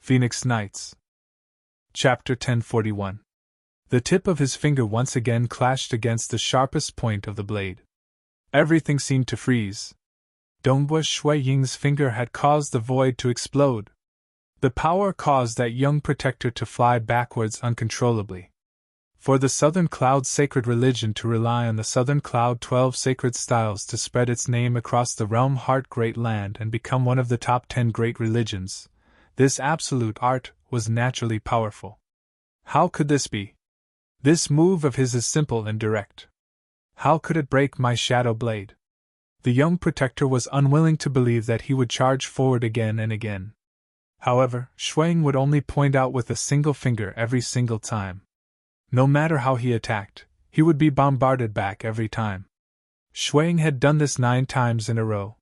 Phoenix Nights. Chapter 1041. The tip of his finger once again clashed against the sharpest point of the blade. Everything seemed to freeze. Dongbua Shui Ying's finger had caused the void to explode. The power caused that young protector to fly backwards uncontrollably. For the Southern Cloud sacred religion to rely on the Southern Cloud 12 sacred styles to spread its name across the realm heart great land and become one of the top 10 great religions, this absolute art was naturally powerful. How could this be? This move of his is simple and direct. How could it break my shadow blade? The young protector was unwilling to believe that he would charge forward again and again. However, Shuang would only point out with a single finger every single time. No matter how he attacked, he would be bombarded back every time. Shuang had done this 9 times in a row.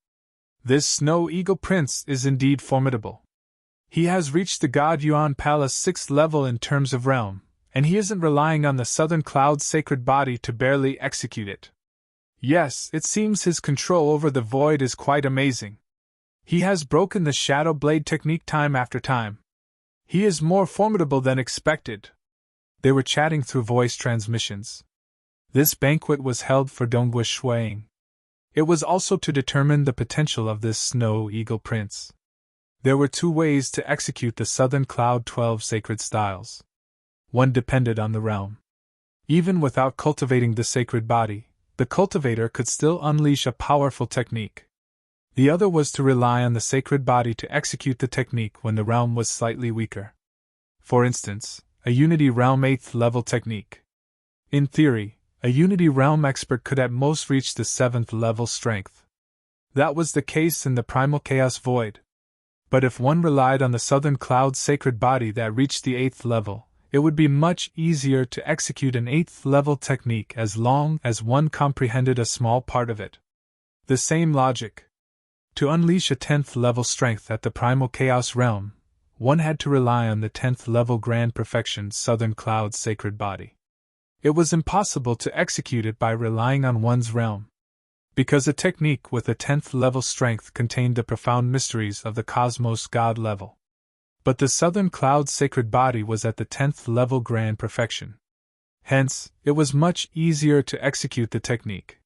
This Snow Eagle Prince is indeed formidable. He has reached the God Yuan Palace 6th level in terms of realm, and he isn't relying on the Southern Cloud sacred body to barely execute it. Yes, it seems his control over the void is quite amazing. He has broken the Shadow Blade technique time after time. He is more formidable than expected. They were chatting through voice transmissions. This banquet was held for Dongbua Shuang. It was also to determine the potential of this Snow Eagle Prince. There were 2 ways to execute the Southern Cloud 12 sacred styles. One depended on the realm. Even without cultivating the sacred body, the cultivator could still unleash a powerful technique. The other was to rely on the sacred body to execute the technique when the realm was slightly weaker. For instance, a Unity Realm 8th level technique. In theory, a Unity Realm expert could at most reach the 7th level strength. That was the case in the Primal Chaos Void. But if one relied on the Southern Cloud sacred body that reached the 8th level, it would be much easier to execute an 8th level technique as long as one comprehended a small part of it. The same logic. To unleash a 10th level strength at the Primal Chaos realm, one had to rely on the 10th level Grand Perfection Southern Cloud sacred body. It was impossible to execute it by relying on one's realm, because a technique with a 10th level strength contained the profound mysteries of the Cosmos God level. But the Southern Cloud sacred body was at the 10th level Grand Perfection. Hence, it was much easier to execute the technique.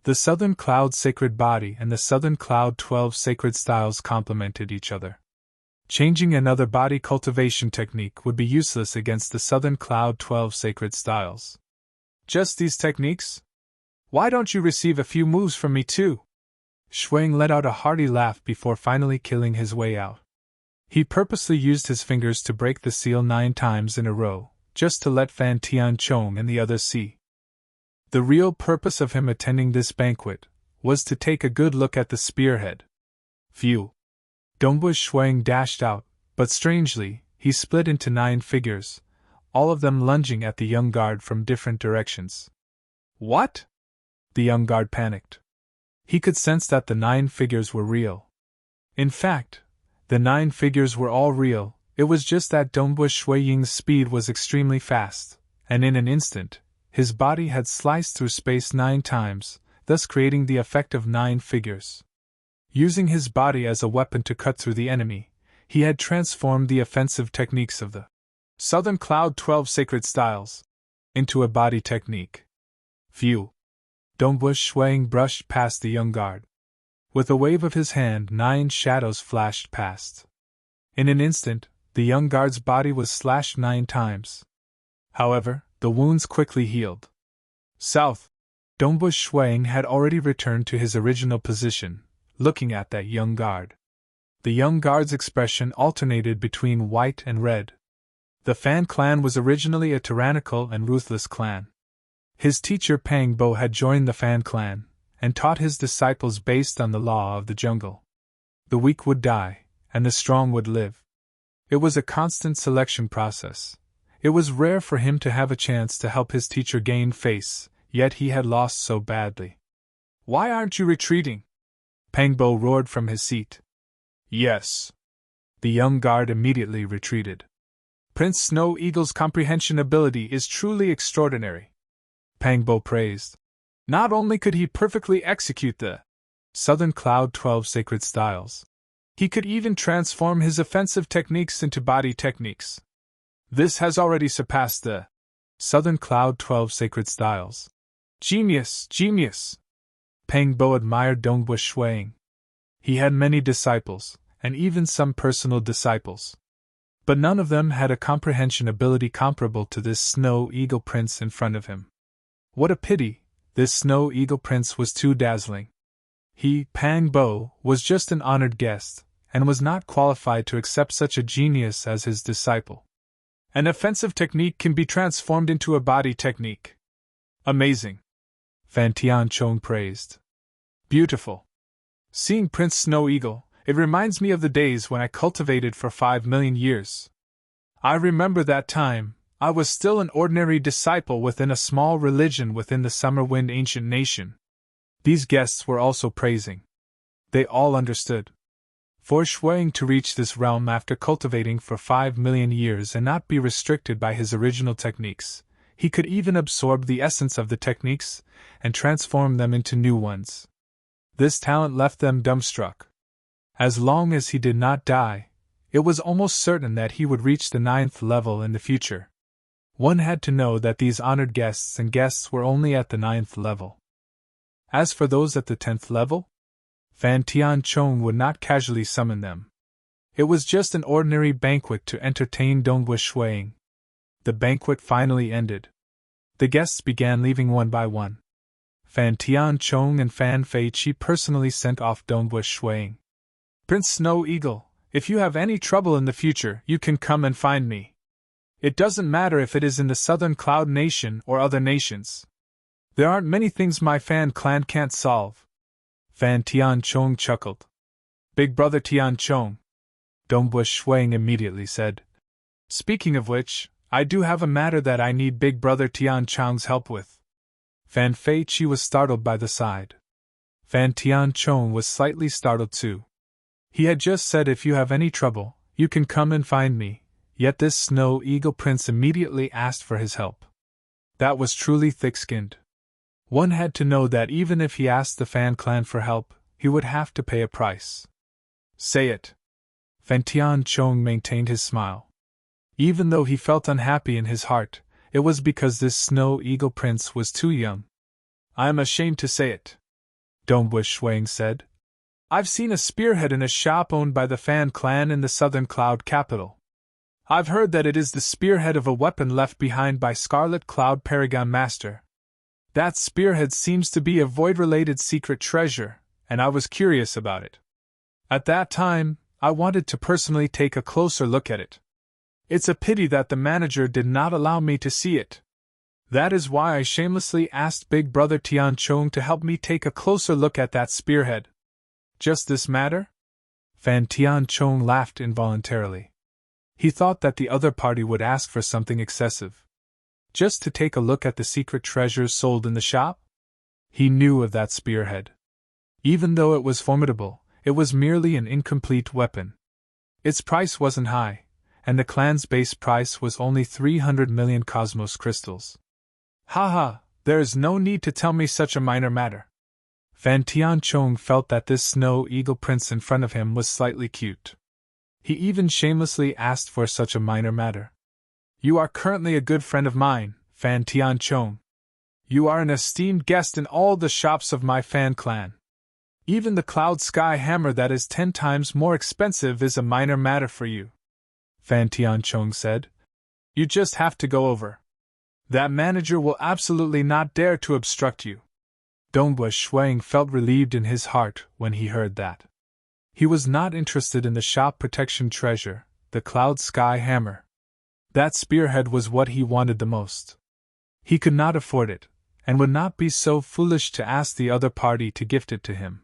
The Southern Cloud sacred body and the Southern Cloud 12 sacred styles complemented each other. Changing another body cultivation technique would be useless against the Southern Cloud 12 sacred styles. Just these techniques? Why don't you receive a few moves from me too? Shuang let out a hearty laugh before finally killing his way out. He purposely used his fingers to break the seal 9 times in a row, just to let Fan Tianchong and the others see. The real purpose of him attending this banquet was to take a good look at the spearhead. Phew! Dongbua Shuang dashed out, but strangely, he split into 9 figures, all of them lunging at the young guard from different directions. What? The young guard panicked. He could sense that the 9 figures were real. In fact, the 9 figures were all real, it was just that Dongbua Shui Ying's speed was extremely fast, and in an instant, his body had sliced through space 9 times, thus creating the effect of 9 figures. Using his body as a weapon to cut through the enemy, he had transformed the offensive techniques of the Southern Cloud 12 sacred styles into a body technique. Phew! Dongbua Shuang brushed past the young guard. With a wave of his hand, 9 shadows flashed past. In an instant, the young guard's body was slashed 9 times. However, the wounds quickly healed. South! Dongbua Shuang had already returned to his original position, looking at that young guard. The young guard's expression alternated between white and red. The Fan clan was originally a tyrannical and ruthless clan. His teacher Pang Bo had joined the Fan clan, and taught his disciples based on the law of the jungle. The weak would die, and the strong would live. It was a constant selection process. It was rare for him to have a chance to help his teacher gain face, yet he had lost so badly. Why aren't you retreating? Pang Bo roared from his seat. Yes. The young guard immediately retreated. Prince Snow Eagle's comprehension ability is truly extraordinary, Pang Bo praised. Not only could he perfectly execute the Southern Cloud 12 sacred styles, He could even transform his offensive techniques into body techniques. This has already surpassed the Southern Cloud 12 sacred styles. Genius, genius! Pang Bo admired Dongbu Shuang. He had many disciples, and even some personal disciples. But none of them had a comprehension ability comparable to this Snow Eagle Prince in front of him. What a pity, this Snow Eagle Prince was too dazzling. He, Pang Bo, was just an honored guest, and was not qualified to accept such a genius as his disciple. An offensive technique can be transformed into a body technique. Amazing! Fan Tianchong praised. Beautiful. Seeing Prince Snow Eagle, it reminds me of the days when I cultivated for 5 million years. I remember that time. I was still an ordinary disciple within a small religion within the Summerwind ancient nation. These guests were also praising. They all understood. For Shuang to reach this realm after cultivating for 5 million years and not be restricted by his original techniques, he could even absorb the essence of the techniques and transform them into new ones. This talent left them dumbstruck. As long as he did not die, it was almost certain that he would reach the 9th level in the future. One had to know that these honored guests and guests were only at the 9th level. As for those at the 10th level, Fan Tianchong would not casually summon them. It was just an ordinary banquet to entertain Dongbu Shuang. The banquet finally ended. The guests began leaving one by one. Fan Tianchong and Fan Feiqi personally sent off Dongbu Shuang. Prince Snow Eagle, if you have any trouble in the future, you can come and find me. It doesn't matter if it is in the Southern Cloud Nation or other nations. There aren't many things my Fan clan can't solve. Fan Tianchong chuckled. Big brother Tianchong, Dongbu Shuang immediately said. Speaking of which, I do have a matter that I need big brother Tianchong's help with. Fan Feiqi was startled by the side. Fan Tianchong was slightly startled too. He had just said if you have any trouble, you can come and find me, yet this Snow Eagle Prince immediately asked for his help. That was truly thick-skinned. One had to know that even if he asked the Fan clan for help, he would have to pay a price. Say it. Fan Tianchong maintained his smile. Even though he felt unhappy in his heart, it was because this Snow Eagle Prince was too young. I am ashamed to say it, Dongbu Shuang said. I've seen a spearhead in a shop owned by the Fan clan in the Southern Cloud capital. I've heard that it is the spearhead of a weapon left behind by Scarlet Cloud Paragon Master. That spearhead seems to be a void-related secret treasure, and I was curious about it. At that time, I wanted to personally take a closer look at it. It's a pity that the manager did not allow me to see it. That is why I shamelessly asked Big Brother Tianchong to help me take a closer look at that spearhead. Just this matter? Fan Tianchong laughed involuntarily. He thought that the other party would ask for something excessive. Just to take a look at the secret treasures sold in the shop? He knew of that spearhead. Even though it was formidable, it was merely an incomplete weapon. Its price wasn't high, and the clan's base price was only 300 million cosmos crystals. Haha, there is no need to tell me such a minor matter. Fan Tianchong felt that this Snow Eagle Prince in front of him was slightly cute. He even shamelessly asked for such a minor matter. You are currently a good friend of mine, Fan Tianchong. You are an esteemed guest in all the shops of my Fan clan. Even the Cloud Sky Hammer that is 10 times more expensive is a minor matter for you, Fan Tianchong said. You just have to go over. That manager will absolutely not dare to obstruct you. Dongbu Shuang felt relieved in his heart when he heard that. He was not interested in the shop protection treasure, the Cloud Sky Hammer. That spearhead was what he wanted the most. He could not afford it, and would not be so foolish to ask the other party to gift it to him.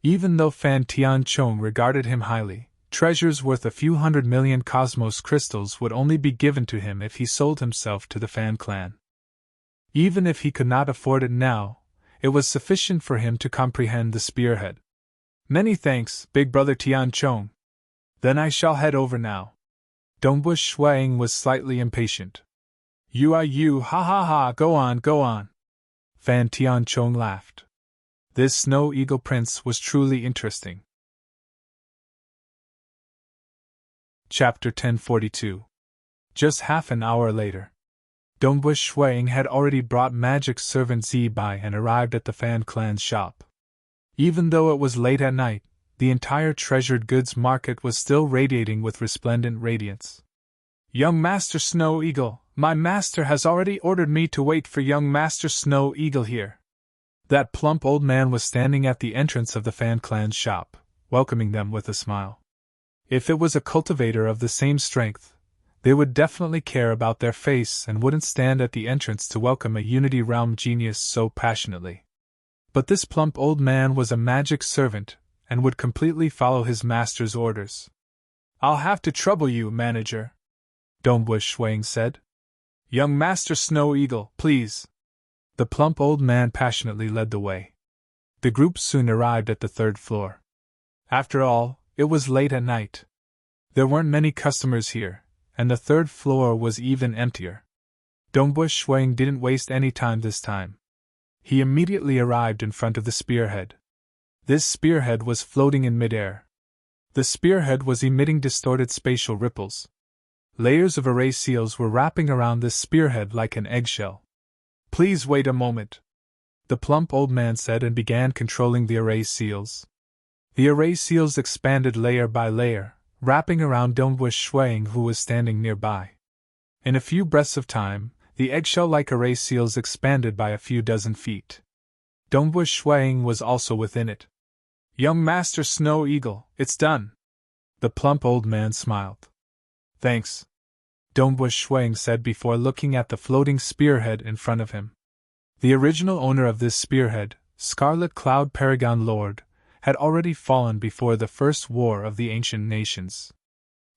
Even though Fan Tianchong regarded him highly, treasures worth a few 100 million cosmos crystals would only be given to him if he sold himself to the Fan clan. Even if he could not afford it now, it was sufficient for him to comprehend the spearhead. Many thanks, Big Brother Tianchong. Then I shall head over now. Dongbu Shuang was slightly impatient. You are you, ha ha ha, go on, go on. Fan Tianchong laughed. This Snow Eagle Prince was truly interesting. Chapter 1042. Just half an hour later. Dongbush Shuang had already brought magic servant Zibai and arrived at the Fan clan's shop. Even though it was late at night, the entire treasured goods market was still radiating with resplendent radiance. Young Master Snow Eagle, my master has already ordered me to wait for young Master Snow Eagle here. That plump old man was standing at the entrance of the Fan clan's shop, welcoming them with a smile. If it was a cultivator of the same strength, they would definitely care about their face and wouldn't stand at the entrance to welcome a Unity Realm genius so passionately. But this plump old man was a magic servant, and would completely follow his master's orders. I'll have to trouble you, manager, Dongbush Shuang said. Young Master Snow Eagle, please. The plump old man passionately led the way. The group soon arrived at the third floor. After all, it was late at night. There weren't many customers here, and the third floor was even emptier. Dongbush Shuang didn't waste any time this time. He immediately arrived in front of the spearhead. This spearhead was floating in midair. The spearhead was emitting distorted spatial ripples. Layers of array seals were wrapping around this spearhead like an eggshell. Please wait a moment, the plump old man said and began controlling the array seals. The array seals expanded layer by layer, wrapping around Dongbush Shuang, who was standing nearby. In a few breaths of time, the eggshell-like array seals expanded by a few dozen feet. Dongbush Shuang was also within it. Young Master Snow Eagle, it's done. The plump old man smiled. Thanks, Dongbush Shuang said before looking at the floating spearhead in front of him. The original owner of this spearhead, Scarlet Cloud Paragon Lord, had already fallen before the first war of the ancient nations.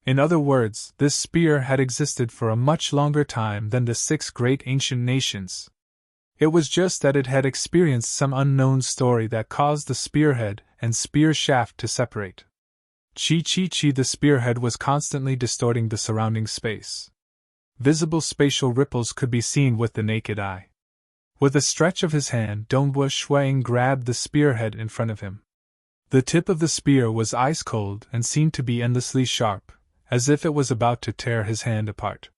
In other words, this spear had existed for a much longer time than the 6 great ancient nations. It was just that it had experienced some unknown story that caused the spearhead and spear shaft to separate. Chi, the spearhead was constantly distorting the surrounding space. Visible spatial ripples could be seen with the naked eye. With a stretch of his hand, Dongbush Shuang grabbed the spearhead in front of him. The tip of the spear was ice cold and seemed to be endlessly sharp, as if it was about to tear his hand apart.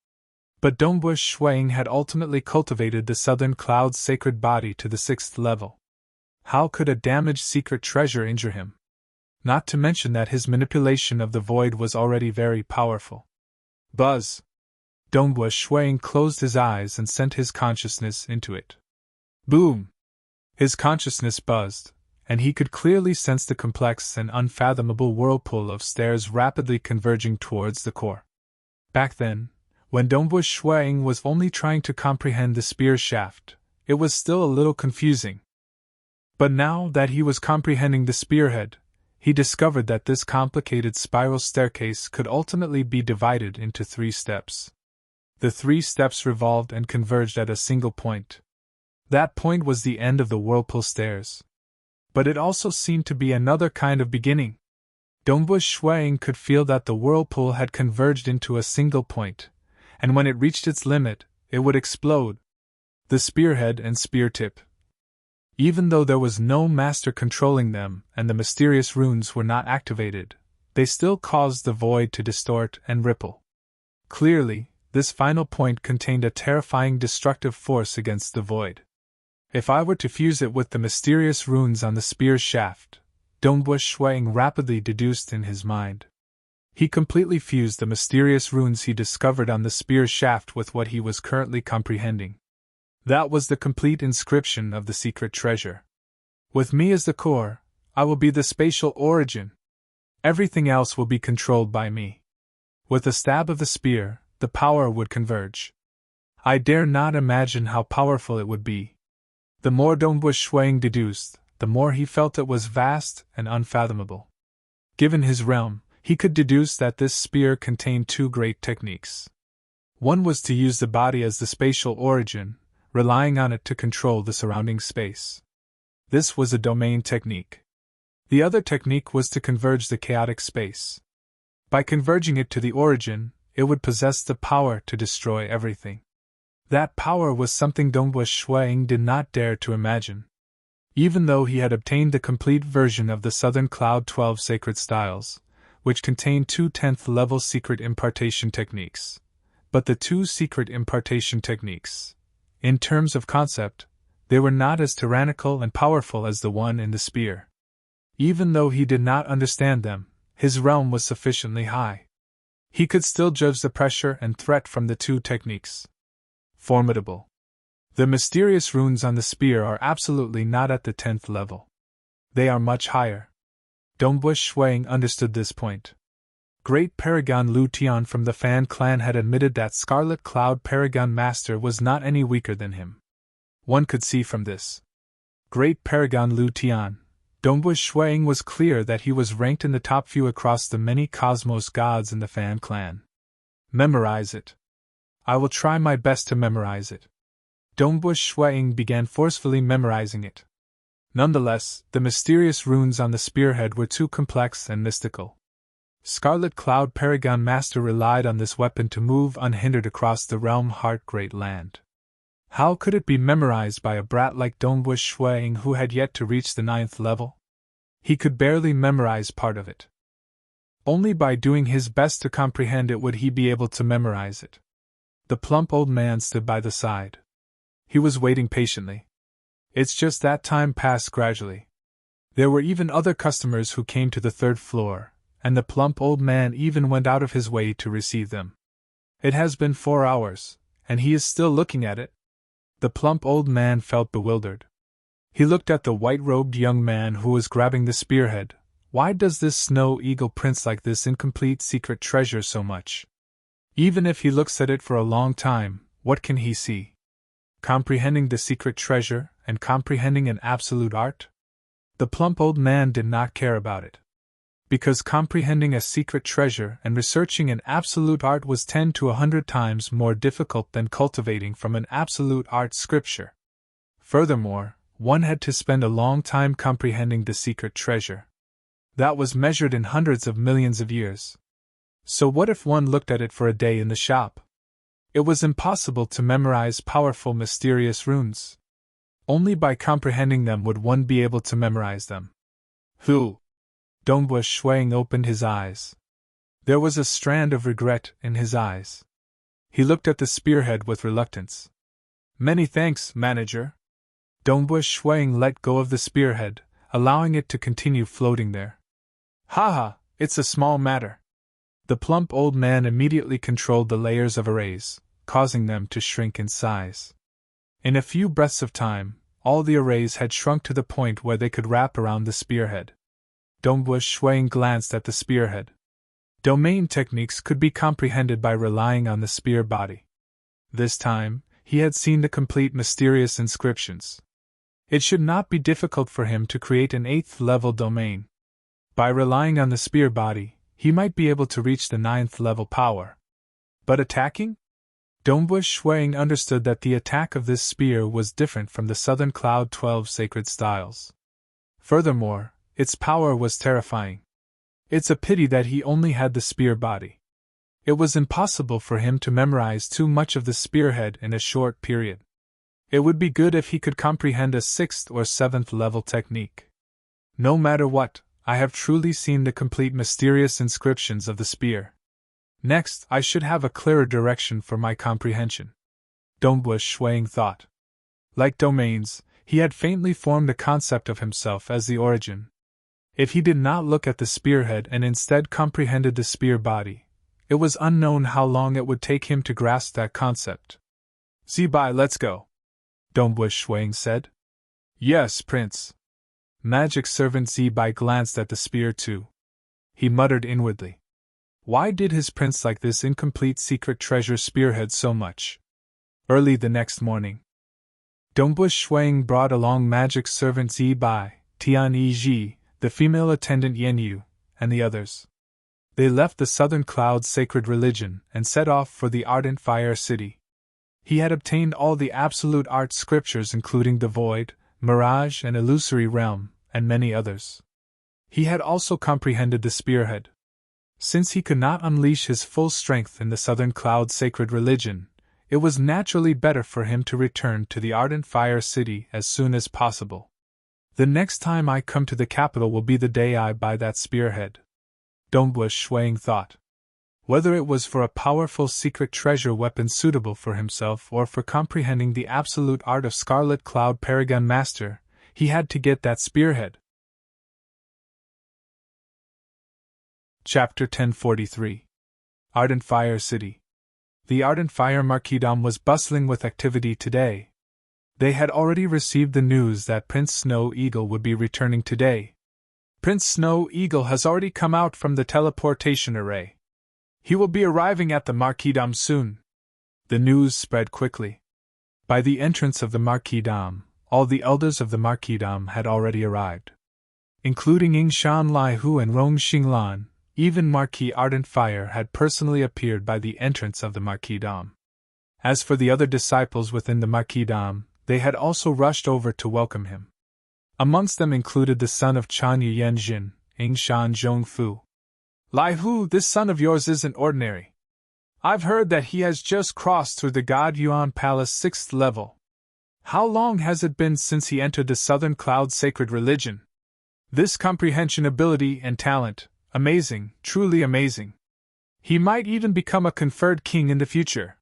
But Dongbush Shuang had ultimately cultivated the Southern Cloud's sacred body to the 6th level. How could a damaged secret treasure injure him? Not to mention that his manipulation of the void was already very powerful. Buzz! Dongbush Shuang closed his eyes and sent his consciousness into it. Boom! His consciousness buzzed, and he could clearly sense the complex and unfathomable whirlpool of stairs rapidly converging towards the core. Back then, when Dongbush Shuang was only trying to comprehend the spear shaft, it was still a little confusing. But now that he was comprehending the spearhead, he discovered that this complicated spiral staircase could ultimately be divided into 3 steps. The 3 steps revolved and converged at a single point. That point was the end of the whirlpool stairs. But it also seemed to be another kind of beginning. Dongbush Shuang could feel that the whirlpool had converged into a single point, and when it reached its limit, it would explode. The spearhead and spear tip. Even though there was no master controlling them and the mysterious runes were not activated, they still caused the void to distort and ripple. Clearly, this final point contained a terrifying destructive force against the void. If I were to fuse it with the mysterious runes on the spear's shaft, Dongbush Shuang rapidly deduced in his mind. He completely fused the mysterious runes he discovered on the spear's shaft with what he was currently comprehending. That was the complete inscription of the secret treasure. With me as the core, I will be the spatial origin. Everything else will be controlled by me. With a stab of the spear, the power would converge. I dare not imagine how powerful it would be. The more Dongbush Shuang deduced, the more he felt it was vast and unfathomable. Given his realm, he could deduce that this spear contained 2 great techniques. One was to use the body as the spatial origin, relying on it to control the surrounding space. This was a domain technique. The other technique was to converge the chaotic space. By converging it to the origin, it would possess the power to destroy everything. That power was something Dongbush Shuang did not dare to imagine. Even though he had obtained the complete version of the Southern Cloud 12 sacred styles, which contained 2 10th-level secret impartation techniques. But the 2 secret impartation techniques, in terms of concept, they were not as tyrannical and powerful as the one in the spear. Even though he did not understand them, his realm was sufficiently high. He could still judge the pressure and threat from the 2 techniques. Formidable. The mysterious runes on the spear are absolutely not at the 10th level. They are much higher. Dongbu Shuang understood this point. Great Paragon Lu Tian from the Fan clan had admitted that Scarlet Cloud Paragon Master was not any weaker than him. One could see from this. Great Paragon Lu Tian, Dongbu Shuang was clear that he was ranked in the top few across the many cosmos gods in the Fan clan. Memorize it. I will try my best to memorize it. Dongbu Shuang began forcefully memorizing it. Nonetheless, the mysterious runes on the spearhead were too complex and mystical. Scarlet Cloud Paragon Master relied on this weapon to move unhindered across the realm Heart Great Land. How could it be memorized by a brat like Dongbu Shuang who had yet to reach the 9th level? He could barely memorize part of it. Only by doing his best to comprehend it would he be able to memorize it. The plump old man stood by the side. He was waiting patiently. It's just that time passed gradually. There were even other customers who came to the 3rd floor, and the plump old man even went out of his way to receive them. It has been 4 hours, and he is still looking at it. The plump old man felt bewildered. He looked at the white-robed young man who was grabbing the spearhead. Why does this Snow Eagle Prince like this incomplete secret treasure so much? Even if he looks at it for a long time, what can he see? Comprehending the secret treasure and comprehending an absolute art? The plump old man did not care about it. Because comprehending a secret treasure and researching an absolute art was 10 to 100 times more difficult than cultivating from an absolute art scripture. Furthermore, one had to spend a long time comprehending the secret treasure. That was measured in hundreds of millions of years. So what if one looked at it for a day in the shop? It was impossible to memorize powerful mysterious runes. Only by comprehending them would one be able to memorize them. Who? Dongbu Shuang opened his eyes. There was a strand of regret in his eyes. He looked at the spearhead with reluctance. Many thanks, manager. Dongbu Shuang let go of the spearhead, allowing it to continue floating there. Haha, it's a small matter. The plump old man immediately controlled the layers of arrays, causing them to shrink in size. In a few breaths of time, all the arrays had shrunk to the point where they could wrap around the spearhead. Dongbu Shuang glanced at the spearhead. Domain techniques could be comprehended by relying on the spear body. This time, he had seen the complete mysterious inscriptions. It should not be difficult for him to create an 8th-level domain. By relying on the spear body, he might be able to reach the 9th-level power. But attacking? Dongbu Shuang understood that the attack of this spear was different from the Southern Cloud 12 sacred styles. Furthermore, its power was terrifying. It's a pity that he only had the spear body. It was impossible for him to memorize too much of the spearhead in a short period. It would be good if he could comprehend a 6th or 7th level technique. No matter what, I have truly seen the complete mysterious inscriptions of the spear. Next, I should have a clearer direction for my comprehension. Dongbu Shuang thought. Like domains, he had faintly formed a concept of himself as the origin. If he did not look at the spearhead and instead comprehended the spear body, it was unknown how long it would take him to grasp that concept. Zibai, let's go, Dongbu Shuang said. Yes, Prince. Magic servant Zibai glanced at the spear too. He muttered inwardly. Why did his prince like this incomplete secret treasure spearhead so much? Early the next morning, Dongbu Shuang brought along magic servant Zibai, Tian Yiji, the female attendant Yenyu, and the others. They left the Southern Cloud's sacred religion and set off for the Ardent Fire City. He had obtained all the absolute art scriptures including the Void, Mirage and Illusory Realm, and many others. He had also comprehended the spearhead. Since he could not unleash his full strength in the Southern Cloud's sacred religion, it was naturally better for him to return to the Ardent Fire City as soon as possible. The next time I come to the capital will be the day I buy that spearhead. Dongbush Shuang thought. Whether it was for a powerful secret treasure weapon suitable for himself or for comprehending the absolute art of Scarlet Cloud Paragon Master, he had to get that spearhead. Chapter 1043. Ardent Fire City. The Ardent Fire Marquisdom was bustling with activity today. They had already received the news that Prince Snow Eagle would be returning today. Prince Snow Eagle has already come out from the teleportation array. He will be arriving at the Marquisdom soon. The news spread quickly. By the entrance of the Marquisdom, all the elders of the Marquisdom had already arrived. Including Yingshan Laihu and Rong Xinglan, even Marquis Ardent Fire had personally appeared by the entrance of the Marquisdom. As for the other disciples within the Marquisdom, they had also rushed over to welcome him. Amongst them included the son of Chanya Yanjin, Yingshan Zhongfu. Laihu, this son of yours isn't ordinary. I've heard that he has just crossed through the God Yuan Palace 6th level. How long has it been since he entered the Southern Cloud Sacred Religion? This comprehension ability and talent, amazing, truly amazing. He might even become a conferred king in the future.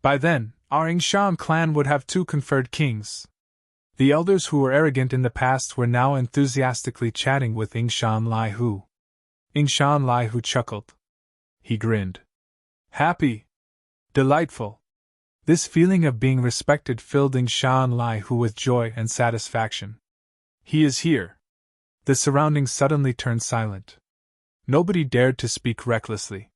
By then, our Yingshan clan would have 2 conferred kings. The elders who were arrogant in the past were now enthusiastically chatting with Yingshan Laihu. Yingshan Laihu chuckled. He grinned. Happy. Delightful. This feeling of being respected filled Yingshan Laihu with joy and satisfaction. He is here. The surroundings suddenly turned silent. Nobody dared to speak recklessly.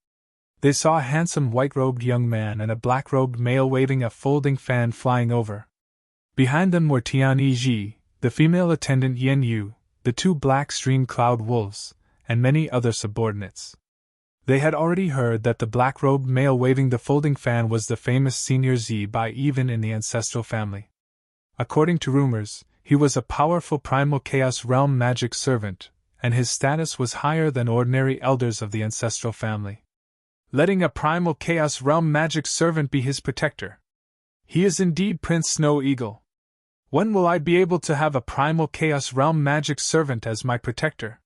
They saw a handsome white-robed young man and a black-robed male waving a folding fan flying over. Behind them were Tian Yiji, the female attendant Yen Yu, the 2 black stream cloud wolves, and many other subordinates. They had already heard that the black-robed male waving the folding fan was the famous Senior Zi Bai even in the ancestral family. According to rumors, he was a powerful primal chaos realm magic servant, and his status was higher than ordinary elders of the ancestral family. Letting a primal chaos realm magic servant be his protector. He is indeed Prince Snow Eagle. When will I be able to have a primal chaos realm magic servant as my protector?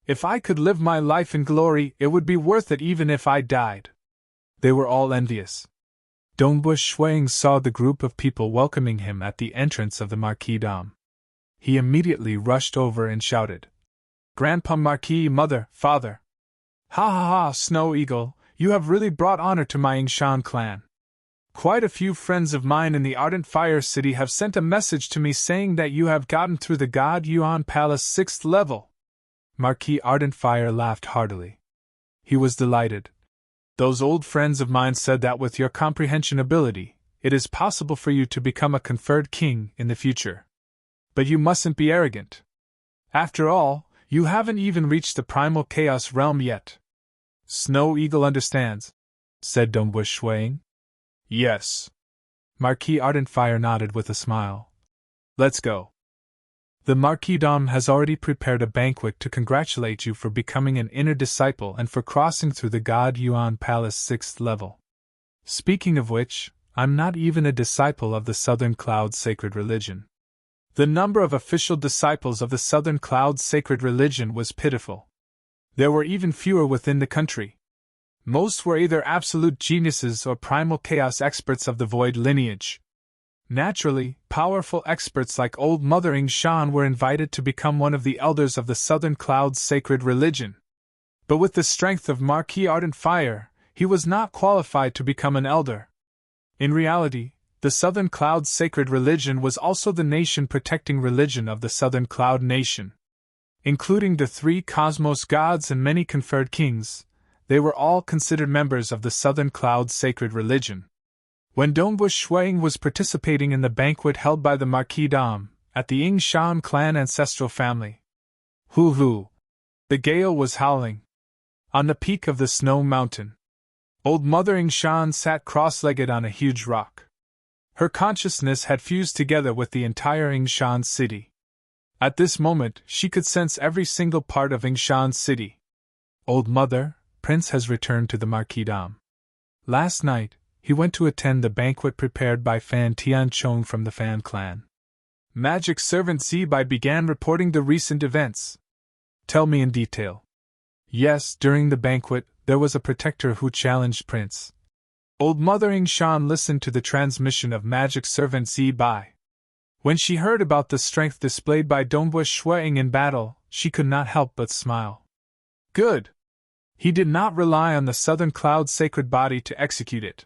If I could live my life in glory, it would be worth it even if I died. They were all envious. Dongbush Shuang saw the group of people welcoming him at the entrance of the Marquisdom. He immediately rushed over and shouted, Grandpa Marquis, Mother, Father! Ha ha ha, Snow Eagle, you have really brought honor to my Yingshan clan. Quite a few friends of mine in the Ardent Fire City have sent a message to me saying that you have gotten through the God Yuan Palace 6th level. Marquis Ardent Fire laughed heartily. He was delighted. Those old friends of mine said that with your comprehension ability, it is possible for you to become a conferred king in the future. But you mustn't be arrogant. After all, you haven't even reached the primal chaos realm yet. Snow Eagle understands, said Dongbush Shuang. Yes. Marquis Ardent Fire nodded with a smile. Let's go. The Marquisdom has already prepared a banquet to congratulate you for becoming an inner disciple and for crossing through the God Yuan Palace 6th level. Speaking of which, I'm not even a disciple of the Southern Cloud Sacred Religion. The number of official disciples of the Southern Cloud Sacred Religion was pitiful. There were even fewer within the country. Most were either absolute geniuses or primal chaos experts of the Void lineage. Naturally, powerful experts like Old Mother Yingshan were invited to become one of the elders of the Southern Cloud Sacred Religion. But with the strength of Marquis Ardent Fire, he was not qualified to become an elder. In reality, the Southern Cloud Sacred Religion was also the nation-protecting religion of the Southern Cloud Nation. Including the 3 cosmos gods and many conferred kings, they were all considered members of the Southern Cloud Sacred Religion. When Dongbush Shuang was participating in the banquet held by the Marquisdom, at the Yingshan clan ancestral family. Hoo-hoo! The gale was howling. On the peak of the snow mountain, Old Mother Yingshan sat cross-legged on a huge rock. Her consciousness had fused together with the entire Yingshan city. At this moment, she could sense every single part of Yingshan city. Old Mother, Prince has returned to the Marquisdom. Last night, he went to attend the banquet prepared by Fan Tianchong from the Fan clan. Magic servant Zibai began reporting the recent events. Tell me in detail. Yes, during the banquet, there was a protector who challenged Prince. Old Mother Ying Shan listened to the transmission of magic servant Zi Bai. When she heard about the strength displayed by Dongbush Shuang in battle, she could not help but smile. Good! He did not rely on the Southern Cloud's sacred body to execute it.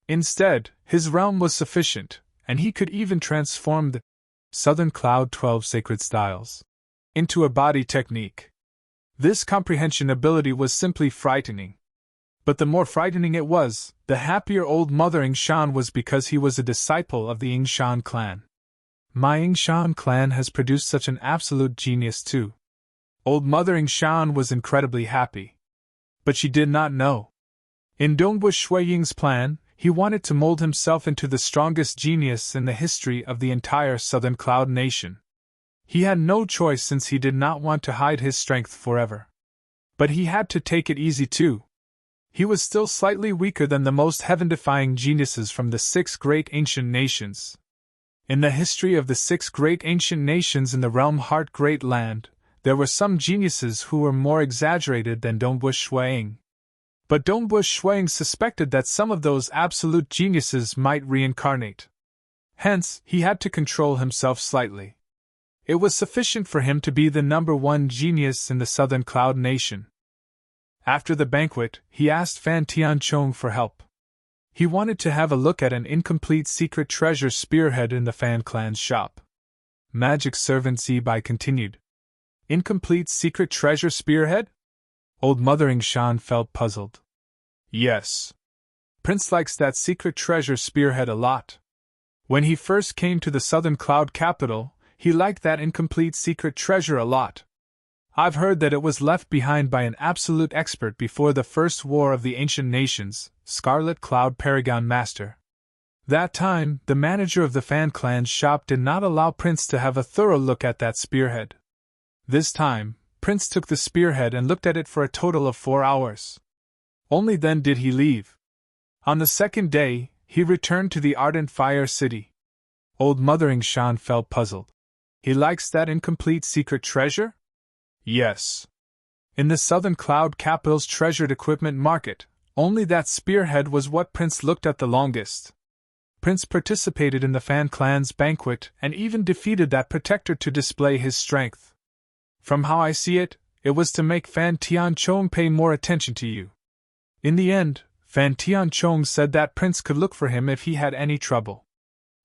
Instead, his realm was sufficient, and he could even transform the Southern Cloud 12 sacred styles into a body technique. This comprehension ability was simply frightening. But the more frightening it was, the happier old Mother Ying Shan was because he was a disciple of the Ying Shan clan. My Ying Shan clan has produced such an absolute genius too. Old Mother Ying Shan was incredibly happy. But she did not know. In Dongbush Shuiying's plan, he wanted to mold himself into the strongest genius in the history of the entire Southern Cloud nation. He had no choice since he did not want to hide his strength forever. But he had to take it easy too. He was still slightly weaker than the most heaven-defying geniuses from the 6 great ancient nations. In the history of the 6 great ancient nations in the realm Heart Great Land, there were some geniuses who were more exaggerated than Dongbush Shuang. But Dongbush Shuang suspected that some of those absolute geniuses might reincarnate. Hence, he had to control himself slightly. It was sufficient for him to be the #1 genius in the Southern Cloud nation. After the banquet, he asked Fan Tianchong for help. He wanted to have a look at an incomplete secret treasure spearhead in the Fan clan's shop. Magic servant Zi Bai continued. Incomplete secret treasure spearhead? Old Mother Ying Shan felt puzzled. Yes. Prince likes that secret treasure spearhead a lot. When he first came to the Southern Cloud capital, he liked that incomplete secret treasure a lot. I've heard that it was left behind by an absolute expert before the First War of the Ancient Nations, Scarlet Cloud Paragon Master. That time, the manager of the Fan clan's shop did not allow Prince to have a thorough look at that spearhead. This time, Prince took the spearhead and looked at it for a total of 4 hours. Only then did he leave. On the second day, he returned to the Ardent Fire City. Old Mother Ying Shan felt puzzled. He likes that incomplete secret treasure? Yes. In the Southern Cloud capital's treasured equipment market, only that spearhead was what Prince looked at the longest. Prince participated in the Fan clan's banquet and even defeated that protector to display his strength. From how I see it, it was to make Fan Tianchong pay more attention to you. In the end, Fan Tianchong said that Prince could look for him if he had any trouble.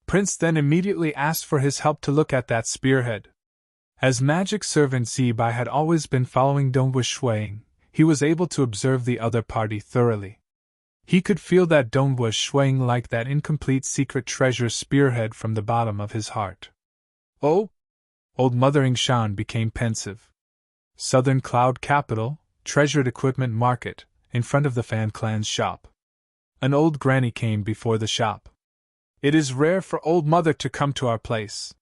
Prince then immediately asked for his help to look at that spearhead. As magic servant Zi Bai had always been following Dongbush Shuang, he was able to observe the other party thoroughly. He could feel that Dongbush Shuang liked that incomplete secret treasure spearhead from the bottom of his heart. Oh? Old Mother Ying Shan became pensive. Southern Cloud Capital, treasured equipment market, in front of the Fan clan's shop. An old granny came before the shop. It is rare for old mother to come to our place.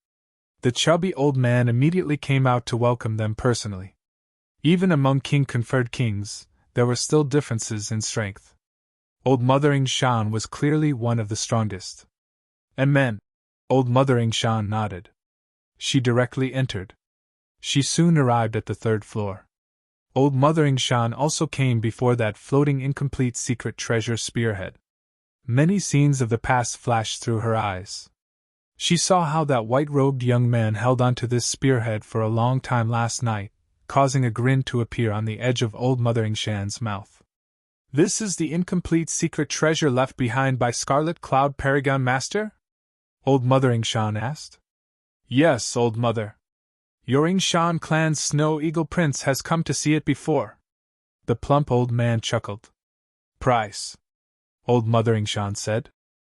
The chubby old man immediately came out to welcome them personally. Even among king-conferred kings, there were still differences in strength. Old Mother Ying Shan was clearly one of the strongest. Amen. Old Mother Ying Shan nodded. She directly entered. She soon arrived at the 3rd floor. Old Mother Ying Shan also came before that floating incomplete secret treasure spearhead. Many scenes of the past flashed through her eyes. She saw how that white-robed young man held onto this spearhead for a long time last night, causing a grin to appear on the edge of Old Mother Ying Shan's mouth. This is the incomplete secret treasure left behind by Scarlet Cloud Paragon Master? Old Mother Ying Shan asked. Yes, Old Mother. Your Ying Shan clan's Snow Eagle Prince has come to see it before. The plump old man chuckled. Price. Old Mother Ying Shan said.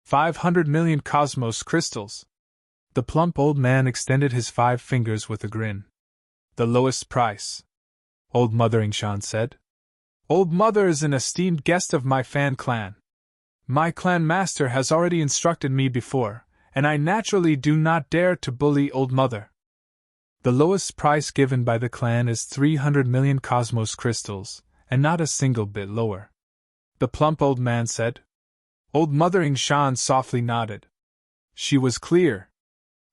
500 million cosmos crystals. The plump old man extended his 5 fingers with a grin. The lowest price. Old Mother Ying Shan said. Old Mother is an esteemed guest of my Fan clan. My clan master has already instructed me before, and I naturally do not dare to bully Old Mother. The lowest price given by the clan is 300 million cosmos crystals, and not a single bit lower. The plump old man said. Old Mother Ying Shan softly nodded. She was clear.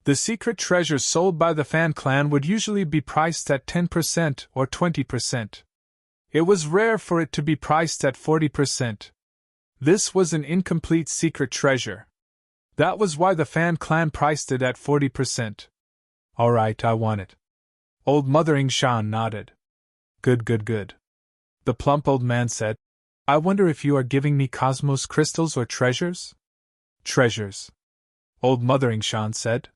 The secret treasures sold by the Fan clan would usually be priced at 10% or 20%. It was rare for it to be priced at 40%. This was an incomplete secret treasure. That was why the Fan clan priced it at 40%. Alright, I want it. Old Mother Yingshan nodded. Good. The plump old man said, I wonder if you are giving me cosmos crystals or treasures? Treasures. Old Mother Yingshan said.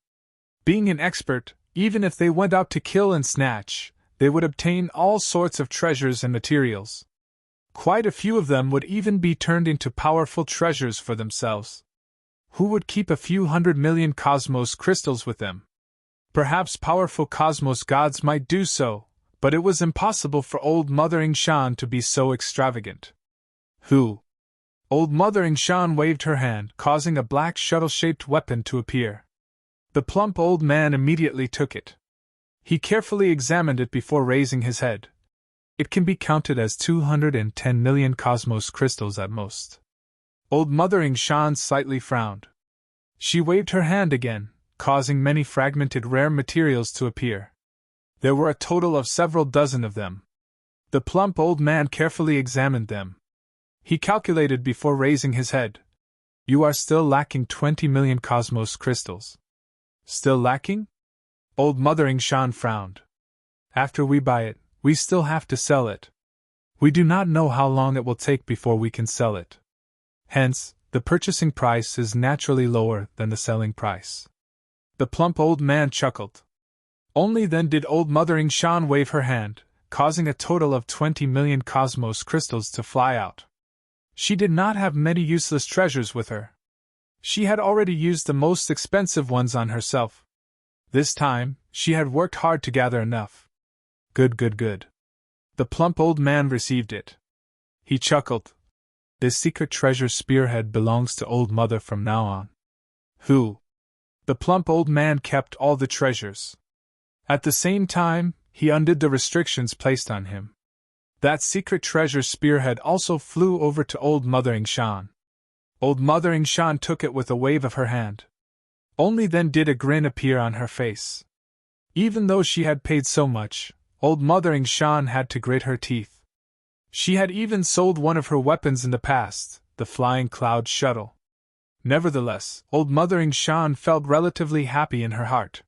Being an expert, even if they went out to kill and snatch, they would obtain all sorts of treasures and materials. Quite a few of them would even be turned into powerful treasures for themselves. Who would keep a few 100 million cosmos crystals with them? Perhaps powerful cosmos gods might do so, but it was impossible for Old Mother Yingshan to be so extravagant. Who? Old Mother Yingshan waved her hand, causing a black shuttle-shaped weapon to appear. The plump old man immediately took it. He carefully examined it before raising his head. It can be counted as 210 million cosmos crystals at most. Old Mother Yingshan slightly frowned. She waved her hand again, causing many fragmented rare materials to appear. There were a total of several dozen of them. The plump old man carefully examined them. He calculated before raising his head. You are still lacking 20 million cosmos crystals. Still lacking? Old Mother Yingshan frowned. After we buy it, we still have to sell it. We do not know how long it will take before we can sell it. Hence, the purchasing price is naturally lower than the selling price. The plump old man chuckled. Only then did Old Mother Yingshan wave her hand, causing a total of 20 million cosmos crystals to fly out. She did not have many useless treasures with her. She had already used the most expensive ones on herself. This time, she had worked hard to gather enough. Good. The plump old man received it. He chuckled. This secret treasure spearhead belongs to Old Mother from now on. Who? The plump old man kept all the treasures. At the same time, he undid the restrictions placed on him. That secret treasure spearhead also flew over to Old Mother Yingshan. Old Mother Yingshan took it with a wave of her hand. Only then did a grin appear on her face. Even though she had paid so much, Old Mother Yingshan had to grit her teeth. She had even sold one of her weapons in the past, the flying cloud shuttle. Nevertheless, Old Mother Yingshan felt relatively happy in her heart.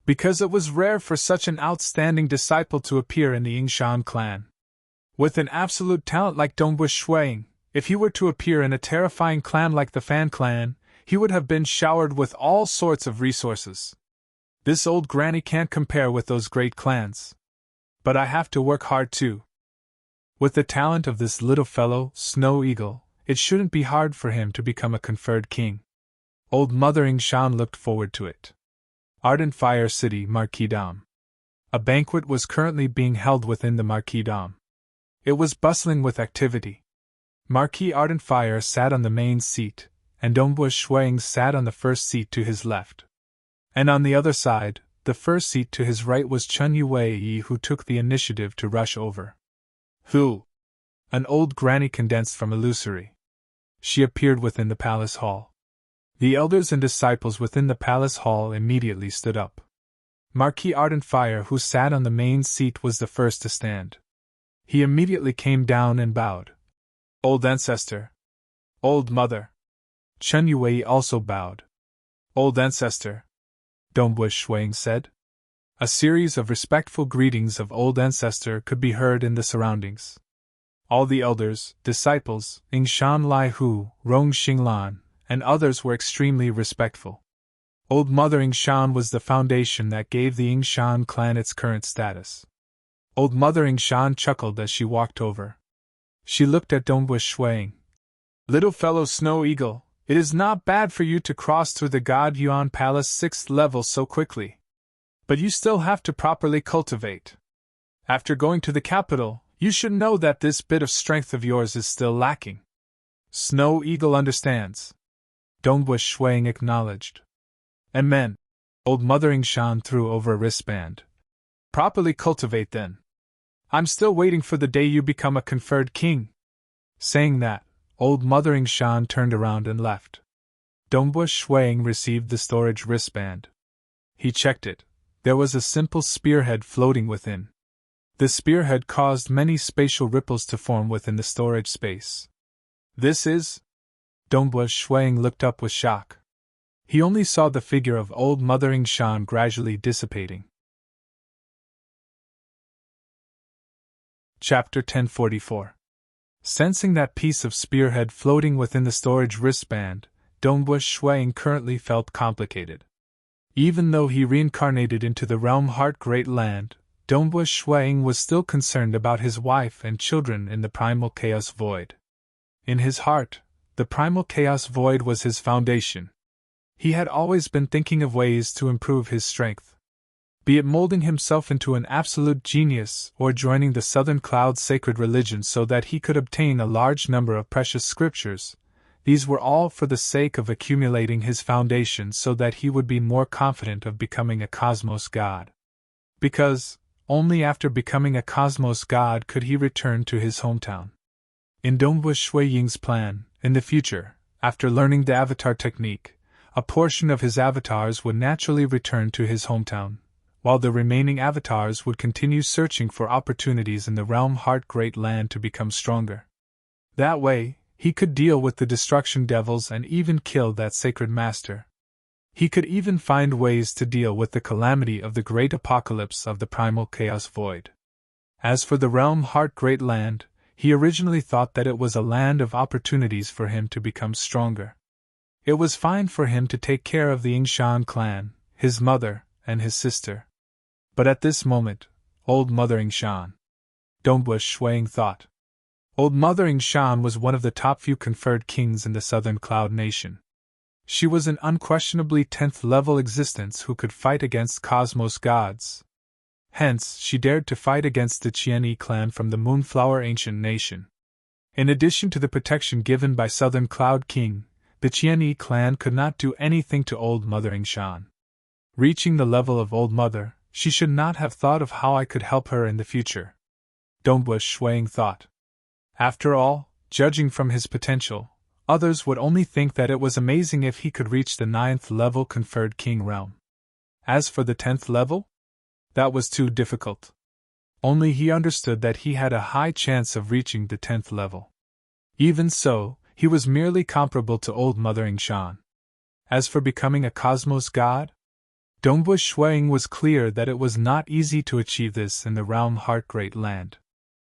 Because it was rare for such an outstanding disciple to appear in the Yingshan clan. With an absolute talent like Dongbush Shuiying, if he were to appear in a terrifying clan like the Fan clan, he would have been showered with all sorts of resources. This old granny can't compare with those great clans. But I have to work hard too. With the talent of this little fellow, Snow Eagle, it shouldn't be hard for him to become a conferred king. Old Mother Yingshan looked forward to it. Ardent Fire City, Marquis-dom. A banquet was currently being held within the Marquis-dom. It was bustling with activity. Marquis Ardent Fire sat on the main seat, and Dongbush Shuiying sat on the first seat to his left. And on the other side, the first seat to his right was Chun Yue, who took the initiative to rush over. Who? An old granny condensed from illusory. She appeared within the palace hall. The elders and disciples within the palace hall immediately stood up. Marquis Ardent Fire, who sat on the main seat, was the first to stand. He immediately came down and bowed. Old Ancestor. Old Mother. Chun Yue also bowed. Old Ancestor. Dongbush Shuiying said. A series of respectful greetings of Old Ancestor could be heard in the surroundings. All the elders, disciples, Yingshan Lai Hu, Rong Xinglan, and others were extremely respectful. Old Mother Yingshan was the foundation that gave the Yingshan clan its current status. Old Mother Yingshan chuckled as she walked over. She looked at Dongbush Shuiying. Little fellow Snow Eagle, it is not bad for you to cross through the God Yuan Palace 6th level so quickly. But you still have to properly cultivate. After going to the capital, you should know that this bit of strength of yours is still lacking. Snow Eagle understands. Dongbush Shuiying acknowledged. Amen. Old Mother Yingshan threw over a wristband. Properly cultivate then. I'm still waiting for the day you become a conferred king. Saying that, Old Mother Yingshan turned around and left. Dongbush Shuiying received the storage wristband. He checked it. There was a simple spearhead floating within. The spearhead caused many spatial ripples to form within the storage space. This is? Dongbua Shuang looked up with shock. He only saw the figure of old Mother Yingshan gradually dissipating. Chapter 1044. Sensing that piece of spearhead floating within the storage wristband, Dongbua Shuang currently felt complicated. Even though he reincarnated into the realm Heart Great Land, Dongbua Shuang was still concerned about his wife and children in the primal chaos void. In his heart, the primal chaos void was his foundation. He had always been thinking of ways to improve his strength. Be it molding himself into an absolute genius or joining the Southern Cloud's sacred religion so that he could obtain a large number of precious scriptures, these were all for the sake of accumulating his foundation so that he would be more confident of becoming a cosmos god. Because, only after becoming a cosmos god could he return to his hometown. In Dongbua Shuiying's plan, in the future, after learning the avatar technique, a portion of his avatars would naturally return to his hometown, while the remaining avatars would continue searching for opportunities in the realm Heart Great Land to become stronger. That way, he could deal with the destruction devils and even kill that sacred master. He could even find ways to deal with the calamity of the great apocalypse of the primal chaos void. As for the realm Heart Great Land, he originally thought that it was a land of opportunities for him to become stronger. It was fine for him to take care of the Yingshan clan, his mother, and his sister. But at this moment, old Mother Yingshan. Dongbua Shuang thought. Old Mother Yingshan was one of the top few conferred kings in the Southern Cloud Nation. She was an unquestionably 10th-level existence who could fight against cosmos gods. Hence, she dared to fight against the Qianyi clan from the Moonflower Ancient Nation. In addition to the protection given by Southern Cloud King, the Qianyi clan could not do anything to old Mother Yingshan. Reaching the level of Old Mother, she should not have thought of how I could help her in the future. Dongbua Shuang thought. After all, judging from his potential, others would only think that it was amazing if he could reach the 9th level conferred king realm. As for the 10th level? That was too difficult. Only he understood that he had a high chance of reaching the 10th level. Even so, he was merely comparable to old Mother Yingshan. As for becoming a cosmos god? Dongbua Shuang was clear that it was not easy to achieve this in the realm Heart Great Land.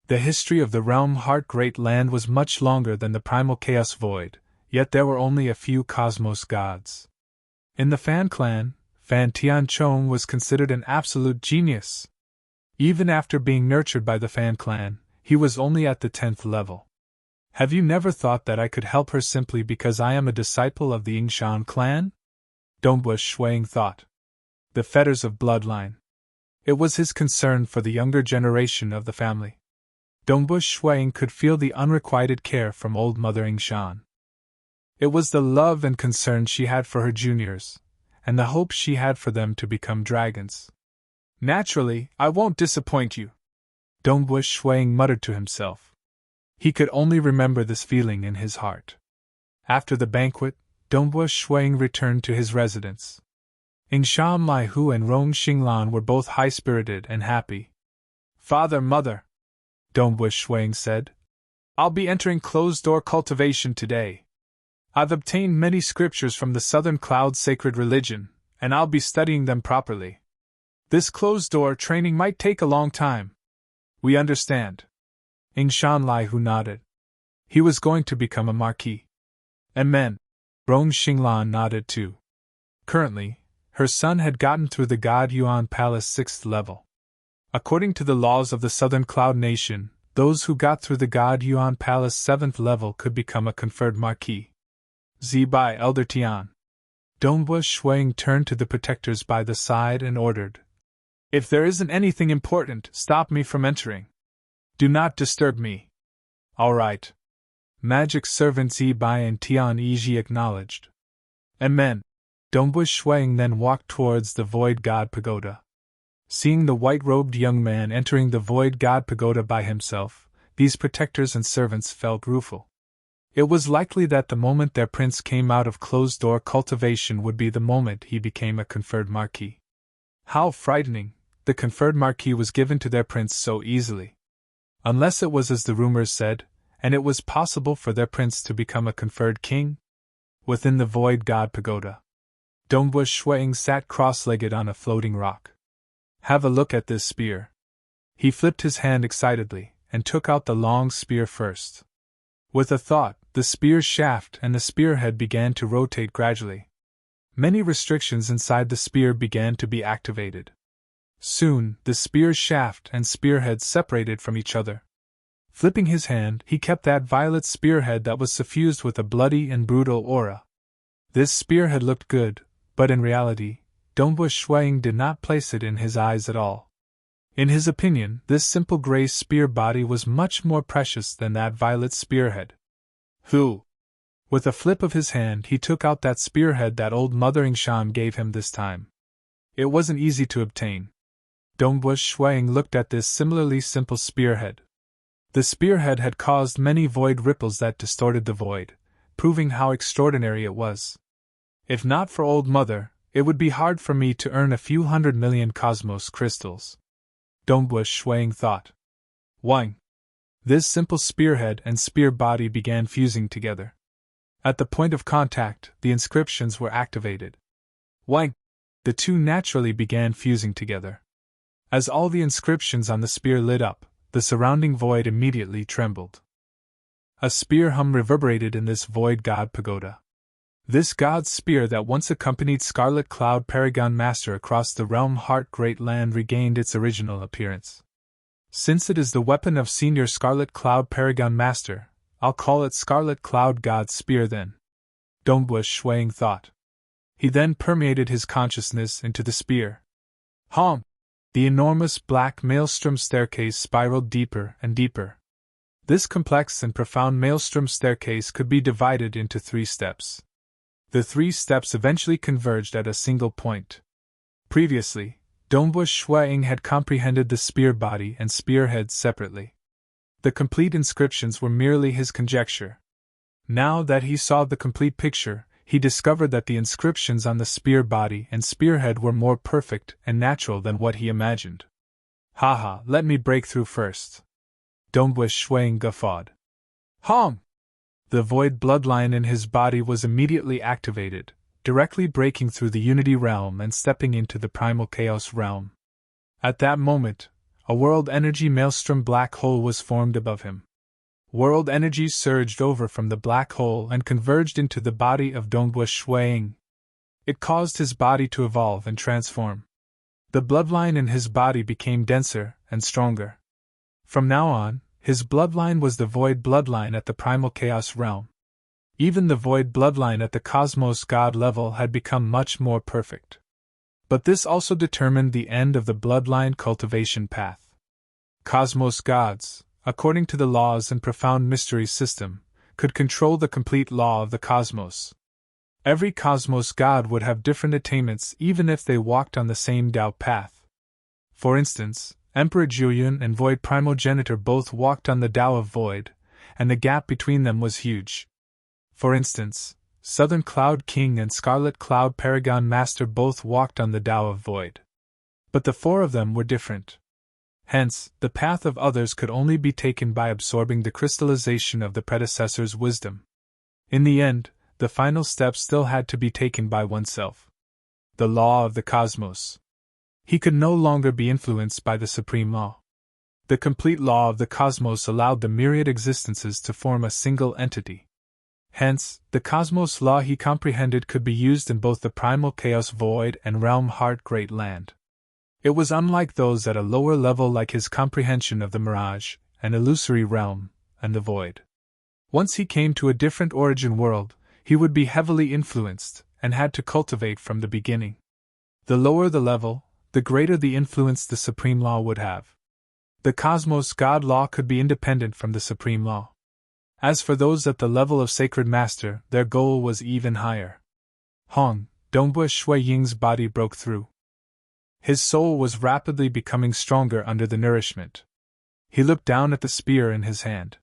The history of the realm Heart Great Land was much longer than the primal chaos void, yet there were only a few cosmos gods. In the Fan clan, Fan Tianchong was considered an absolute genius. Even after being nurtured by the Fan clan, he was only at the 10th level. Have you never thought that I could help her simply because I am a disciple of the Yingshan clan? Dongbua Shuang thought. The fetters of bloodline. It was his concern for the younger generation of the family. Dongbua Shuang could feel the unrequited care from old Mother Yingshan. It was the love and concern she had for her juniors, and the hope she had for them to become dragons. Naturally, I won't disappoint you, Dongbua Shuang muttered to himself. He could only remember this feeling in his heart. After the banquet, Dongbua Shuang returned to his residence. Yingsha Maihu and Rong Xinglan were both high-spirited and happy. Father, Mother, Dongbua Shuang said, I'll be entering closed-door cultivation today. I've obtained many scriptures from the Southern Cloud sacred religion, and I'll be studying them properly. This closed-door training might take a long time. We understand. Yingshan Laihu nodded. He was going to become a marquis. Amen. Rong Xinglan nodded too. Currently, her son had gotten through the God Yuan Palace 6th level. According to the laws of the Southern Cloud Nation, those who got through the God Yuan Palace 7th level could become a conferred marquis. Zibai Elder Tian. Dongbua Shuang turned to the protectors by the side and ordered, If there isn't anything important, stop me from entering. Do not disturb me. All right. Magic servant Zibai and Tian Yiji acknowledged. Amen. Dongbua Shuang then walked towards the Void God Pagoda. Seeing the white-robed young man entering the Void God Pagoda by himself, these protectors and servants felt rueful. It was likely that the moment their prince came out of closed-door cultivation would be the moment he became a conferred marquis. How frightening, the conferred marquis was given to their prince so easily. Unless it was as the rumors said, and it was possible for their prince to become a conferred king? Within the void god pagoda, Dongwu Shuang sat cross-legged on a floating rock. Have a look at this spear. He flipped his hand excitedly, and took out the long spear first. With a thought, the spear's shaft and the spearhead began to rotate gradually. Many restrictions inside the spear began to be activated. Soon, the spear's shaft and spearhead separated from each other. Flipping his hand, he kept that violet spearhead that was suffused with a bloody and brutal aura. This spearhead looked good, but in reality, Dongwu Shuang did not place it in his eyes at all. In his opinion, this simple gray spear body was much more precious than that violet spearhead. Who? With a flip of his hand, he took out that spearhead that old Mother Ying gave him this time. It wasn't easy to obtain. Dongwu Shuang looked at this similarly simple spearhead. The spearhead had caused many void ripples that distorted the void, proving how extraordinary it was. If not for Old Mother, it would be hard for me to earn a few 100 million cosmos crystals. Dongwu Shuang thought. Wang. This simple spearhead and spear body began fusing together. At the point of contact, the inscriptions were activated. Wang. The two naturally began fusing together. As all the inscriptions on the spear lit up, the surrounding void immediately trembled. A spear hum reverberated in this void god pagoda. This god's spear that once accompanied Scarlet Cloud Paragon Master across the realm Heart Great Land regained its original appearance. Since it is the weapon of Senior Scarlet Cloud Paragon Master, I'll call it Scarlet Cloud God's Spear then. Dongwu Shuang thought. He then permeated his consciousness into the spear. Hom! The enormous black maelstrom staircase spiraled deeper and deeper. This complex and profound maelstrom staircase could be divided into 3 steps. The 3 steps eventually converged at a single point. Previously, Dongwu Shuang had comprehended the spear body and spearhead separately. The complete inscriptions were merely his conjecture. Now that he saw the complete picture, he discovered that the inscriptions on the spear body and spearhead were more perfect and natural than what he imagined. Haha, let me break through first. Dongwu Shuang guffawed. Hom! The void bloodline in his body was immediately activated, directly breaking through the Unity realm and stepping into the Primal Chaos realm. At that moment, a world energy maelstrom black hole was formed above him. World energy surged over from the black hole and converged into the body of Dongwu Shuang. It caused his body to evolve and transform. The bloodline in his body became denser and stronger. From now on, his bloodline was the void bloodline at the Primal Chaos realm. Even the void bloodline at the Cosmos God level had become much more perfect. But this also determined the end of the bloodline cultivation path. Cosmos Gods, according to the laws and profound mystery system, could control the complete law of the cosmos. Every cosmos god would have different attainments even if they walked on the same Tao path. For instance, Emperor Jueyun and Void Primogenitor both walked on the Tao of Void, and the gap between them was huge. For instance, Southern Cloud King and Scarlet Cloud Paragon Master both walked on the Tao of Void. But the 4 of them were different. Hence, the path of others could only be taken by absorbing the crystallization of the predecessor's wisdom. In the end, the final step still had to be taken by oneself. The law of the cosmos. He could no longer be influenced by the supreme law. The complete law of the cosmos allowed the myriad existences to form a single entity. Hence, the cosmos law he comprehended could be used in both the Primal Chaos Void and Realm Heart Great Land. It was unlike those at a lower level like his comprehension of the mirage, an illusory realm, and the void. Once he came to a different origin world, he would be heavily influenced, and had to cultivate from the beginning. The lower the level, the greater the influence the supreme law would have. The cosmos god law could be independent from the supreme law. As for those at the level of sacred master, their goal was even higher. Hong, Dongwu Shui Ying's body broke through. His soul was rapidly becoming stronger under the nourishment. He looked down at the spear in his hand.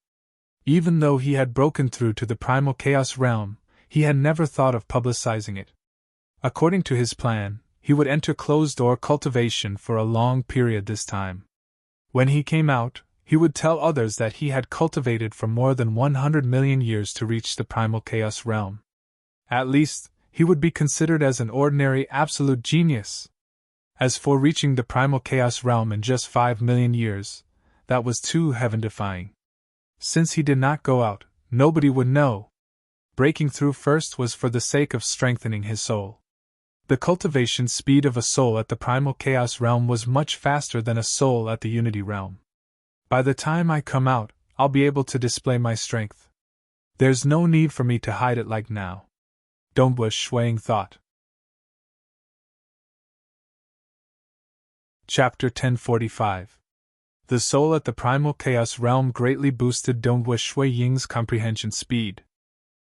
Even though he had broken through to the Primal Chaos realm, he had never thought of publicizing it. According to his plan, he would enter closed-door cultivation for a long period this time. When he came out, he would tell others that he had cultivated for more than 100 million years to reach the primal chaos realm. At least, he would be considered as an ordinary absolute genius. As for reaching the primal chaos realm in just 5 million years, that was too heaven-defying. Since he did not go out, nobody would know. Breaking through first was for the sake of strengthening his soul. The cultivation speed of a soul at the primal chaos realm was much faster than a soul at the unity realm. By the time I come out, I'll be able to display my strength. There's no need for me to hide it like now. Dongbu Shuang thought. Chapter 1045. The soul at the primal chaos realm greatly boosted Dongbu Shui Ying's comprehension speed.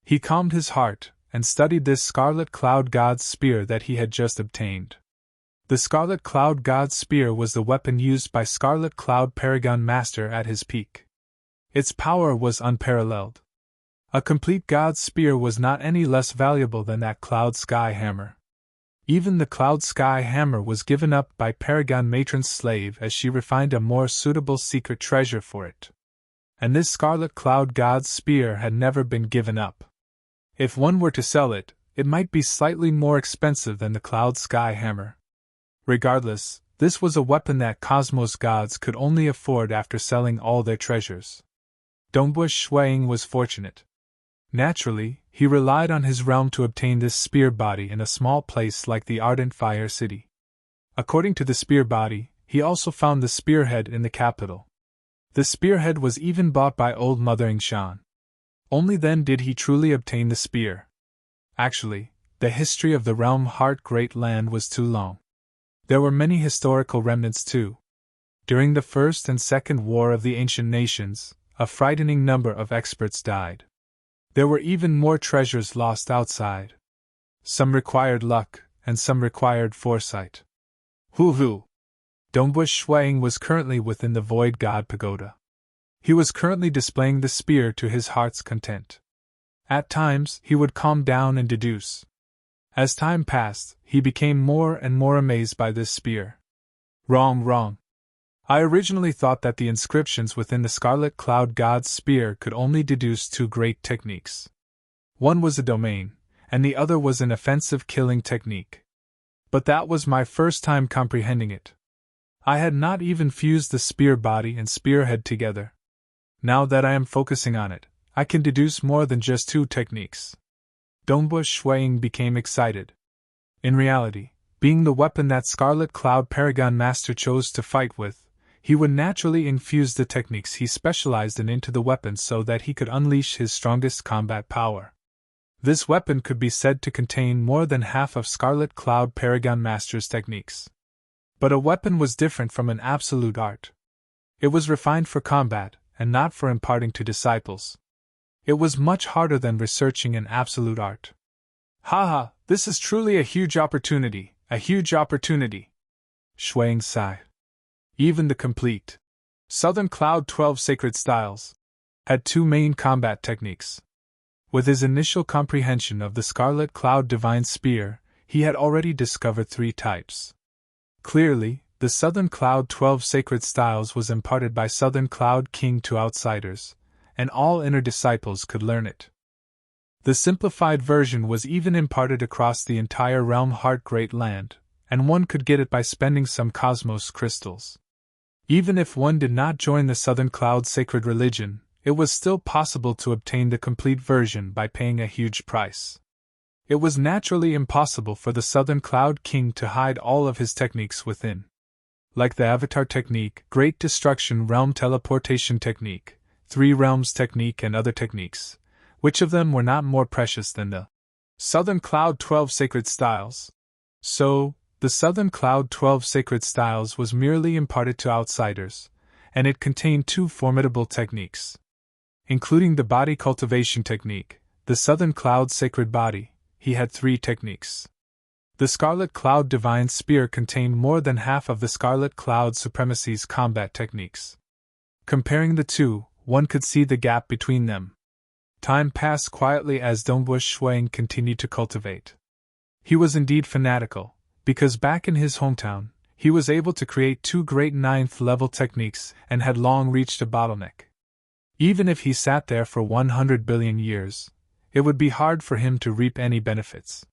He calmed his heart and studied this Scarlet Cloud God's spear that he had just obtained. The Scarlet Cloud God's spear was the weapon used by Scarlet Cloud Paragon Master at his peak. Its power was unparalleled. A complete God's spear was not any less valuable than that Cloud Sky Hammer. Even the Cloud Sky Hammer was given up by Paragon Matron's slave as she refined a more suitable secret treasure for it. And this Scarlet Cloud God's spear had never been given up. If one were to sell it, it might be slightly more expensive than the Cloud Sky Hammer. Regardless, this was a weapon that Cosmos gods could only afford after selling all their treasures. Dongbu Shuang was fortunate. Naturally, he relied on his realm to obtain this spear body in a small place like the Ardent Fire City. According to the spear body, he also found the spearhead in the capital. The spearhead was even bought by old Mother Yingshan. Only then did he truly obtain the spear. Actually, the history of the realm Heart Great Land was too long. There were many historical remnants too. During the First and Second War of the Ancient Nations, a frightening number of experts died. There were even more treasures lost outside. Some required luck, and some required foresight. Hoo! Dongbu Shuang was currently within the Void God Pagoda. He was currently displaying the spear to his heart's content. At times, he would calm down and deduce. As time passed, he became more and more amazed by this spear. Wrong. I originally thought that the inscriptions within the Scarlet Cloud God's spear could only deduce two great techniques. One was a domain, and the other was an offensive killing technique. But that was my first time comprehending it. I had not even fused the spear body and spearhead together. Now that I am focusing on it, I can deduce more than just two techniques. Dongbu Shuang became excited. In reality, being the weapon that Scarlet Cloud Paragon Master chose to fight with, he would naturally infuse the techniques he specialized in into the weapon so that he could unleash his strongest combat power. This weapon could be said to contain more than half of Scarlet Cloud Paragon Master's techniques. But a weapon was different from an absolute art. It was refined for combat, and not for imparting to disciples. It was much harder than researching an absolute art. Haha, this is truly a huge opportunity, Shuang sighed. Even the complete Southern Cloud 12 Sacred Styles had two main combat techniques. With his initial comprehension of the Scarlet Cloud Divine Spear, he had already discovered three types. Clearly, the Southern Cloud 12 Sacred Styles was imparted by Southern Cloud King to outsiders, and all inner disciples could learn it. The simplified version was even imparted across the entire realm Heart Great Land, and one could get it by spending some cosmos crystals. Even if one did not join the Southern Cloud Sacred Religion, it was still possible to obtain the complete version by paying a huge price. It was naturally impossible for the Southern Cloud King to hide all of his techniques within. Like the Avatar Technique, Great Destruction Realm Teleportation Technique, Three Realms Technique and other techniques, which of them were not more precious than the Southern Cloud 12 Sacred Styles? So, the Southern Cloud 12 Sacred Styles was merely imparted to outsiders, and it contained two formidable techniques. Including the Body Cultivation Technique, the Southern Cloud Sacred Body, he had three techniques. The Scarlet Cloud Divine Spear contained more than half of the Scarlet Cloud Supremacy's combat techniques. Comparing the two, one could see the gap between them. Time passed quietly as Dongbu Shuang continued to cultivate. He was indeed fanatical, because back in his hometown, he was able to create 2 great 9th-level techniques and had long reached a bottleneck. Even if he sat there for 100 billion years, it would be hard for him to reap any benefits.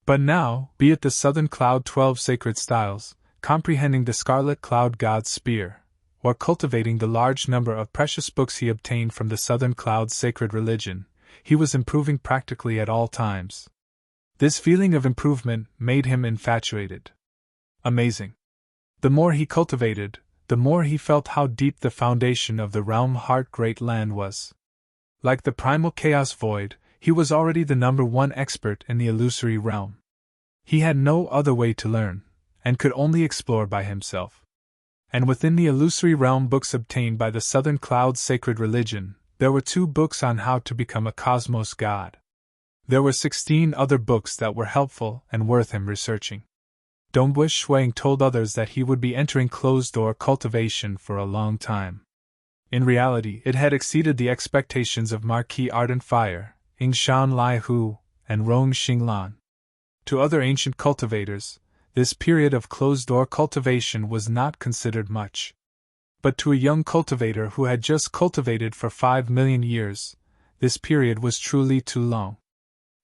But now, be it the Southern Cloud 12 sacred styles, comprehending the Scarlet Cloud God's spear, or cultivating the large number of precious books he obtained from the Southern Cloud sacred religion, he was improving practically at all times. This feeling of improvement made him infatuated. Amazing. The more he cultivated, the more he felt how deep the foundation of the realm heart great land was. Like the primal chaos void, he was already the #1 expert in the illusory realm. He had no other way to learn, and could only explore by himself. And within the illusory realm books obtained by the Southern Cloud sacred religion, there were 2 books on how to become a cosmos god. There were 16 other books that were helpful and worth him researching. Dongbush Shuang told others that he would be entering closed-door cultivation for a long time. In reality, it had exceeded the expectations of Marquis Ardent Fire, Yingshan Lai Hu, and Rong Xinglan. To other ancient cultivators, this period of closed-door cultivation was not considered much. But to a young cultivator who had just cultivated for 5 million years, this period was truly too long.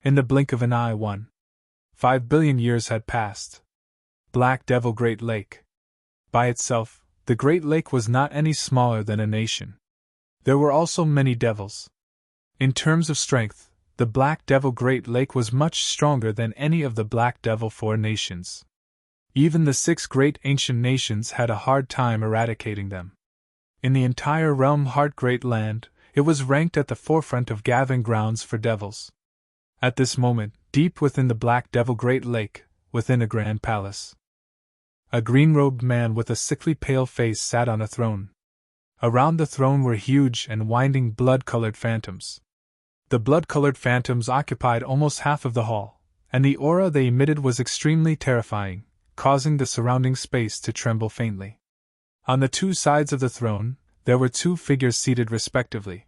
In the blink of an eye, 5 billion years had passed. Black Devil Great Lake. By itself, the Great Lake was not any smaller than a nation. There were also many devils. In terms of strength, the Black Devil Great Lake was much stronger than any of the Black Devil 4 nations. Even the 6 great ancient nations had a hard time eradicating them. In the entire realm heart great land, it was ranked at the forefront of gathering grounds for devils. At this moment, deep within the Black Devil Great Lake, within a grand palace, a green-robed man with a sickly pale face sat on a throne. Around the throne were huge and winding blood-colored phantoms. The blood-colored phantoms occupied almost half of the hall, and the aura they emitted was extremely terrifying, causing the surrounding space to tremble faintly. On the 2 sides of the throne, there were 2 figures seated respectively.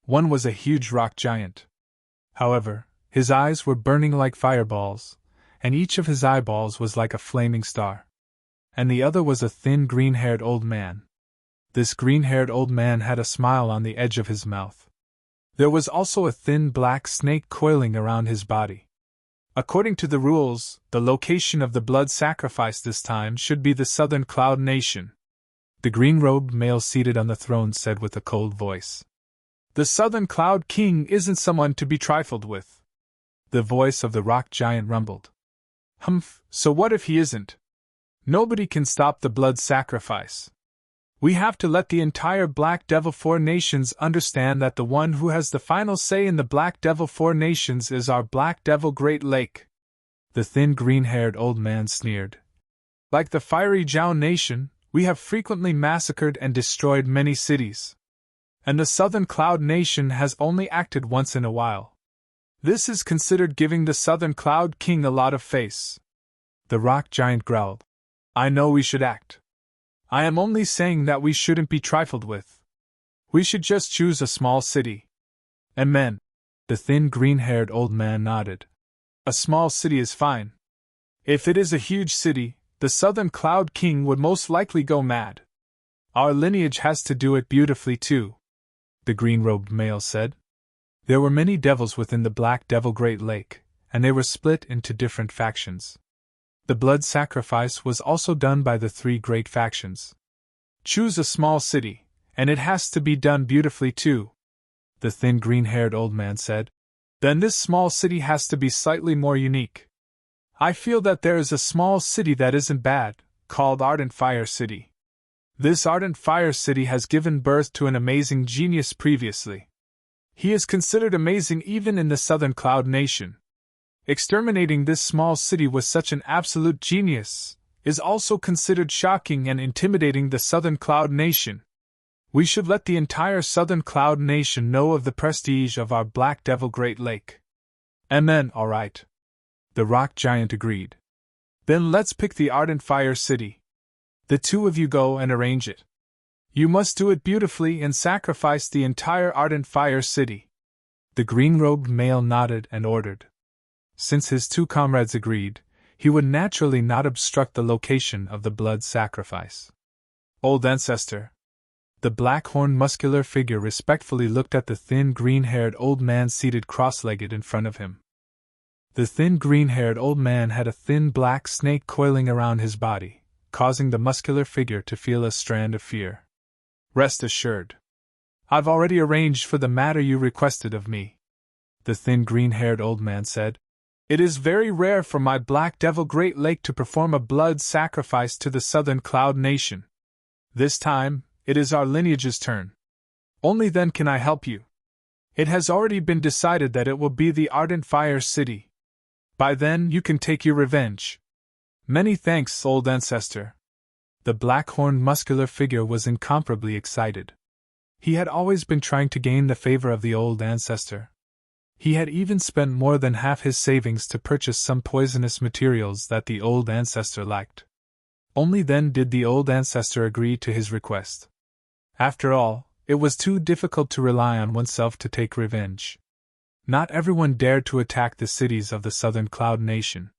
One was a huge rock giant. However, his eyes were burning like fireballs, and each of his eyeballs was like a flaming star. And the other was a thin green-haired old man. This green-haired old man had a smile on the edge of his mouth. There was also a thin black snake coiling around his body. According to the rules, the location of the blood sacrifice this time should be the Southern Cloud Nation. The green-robed male seated on the throne said with a cold voice. The Southern Cloud King isn't someone to be trifled with. The voice of the rock giant rumbled. Humph, so what if he isn't? Nobody can stop the blood sacrifice. We have to let the entire Black Devil 4 nations understand that the one who has the final say in the Black Devil 4 nations is our Black Devil Great Lake. The thin green-haired old man sneered. Like the fiery Zhao nation, we have frequently massacred and destroyed many cities. And the Southern Cloud Nation has only acted once in a while. This is considered giving the Southern Cloud King a lot of face. The rock giant growled. I know we should act. I am only saying that we shouldn't be trifled with. We should just choose a small city. Amen. The thin green-haired old man nodded. A small city is fine. If it is a huge city, the Southern Cloud King would most likely go mad. Our lineage has to do it beautifully too, the green-robed male said. There were many devils within the Black Devil Great Lake, and they were split into different factions. The blood sacrifice was also done by the 3 great factions. Choose a small city, and it has to be done beautifully too, the thin green-haired old man said. Then this small city has to be slightly more unique. I feel that there is a small city that isn't bad, called Ardent Fire City. This Ardent Fire City has given birth to an amazing genius previously. He is considered amazing even in the Southern Cloud Nation. Exterminating this small city with such an absolute genius is also considered shocking and intimidating the Southern Cloud Nation. We should let the entire Southern Cloud Nation know of the prestige of our Black Devil Great Lake. Amen, all right. The rock giant agreed. Then let's pick the Ardent Fire City. The 2 of you go and arrange it. You must do it beautifully and sacrifice the entire Ardent Fire City. The green-robed male nodded and ordered. Since his 2 comrades agreed, he would naturally not obstruct the location of the blood sacrifice. Old ancestor. The black-horned muscular figure respectfully looked at the thin green-haired old man seated cross-legged in front of him. The thin green-haired old man had a thin black snake coiling around his body, causing the muscular figure to feel a strand of fear. Rest assured. I've already arranged for the matter you requested of me, the thin green-haired old man said. It is very rare for my Black Devil Great Lake to perform a blood sacrifice to the Southern Cloud Nation. This time, it is our lineage's turn. Only then can I help you. It has already been decided that it will be the Ardent Fire City. By then, you can take your revenge. Many thanks, old ancestor. The black-horned muscular figure was incomparably excited. He had always been trying to gain the favor of the old ancestor. He had even spent more than half his savings to purchase some poisonous materials that the old ancestor lacked. Only then did the old ancestor agree to his request. After all, it was too difficult to rely on oneself to take revenge. Not everyone dared to attack the cities of the Southern Cloud Nation.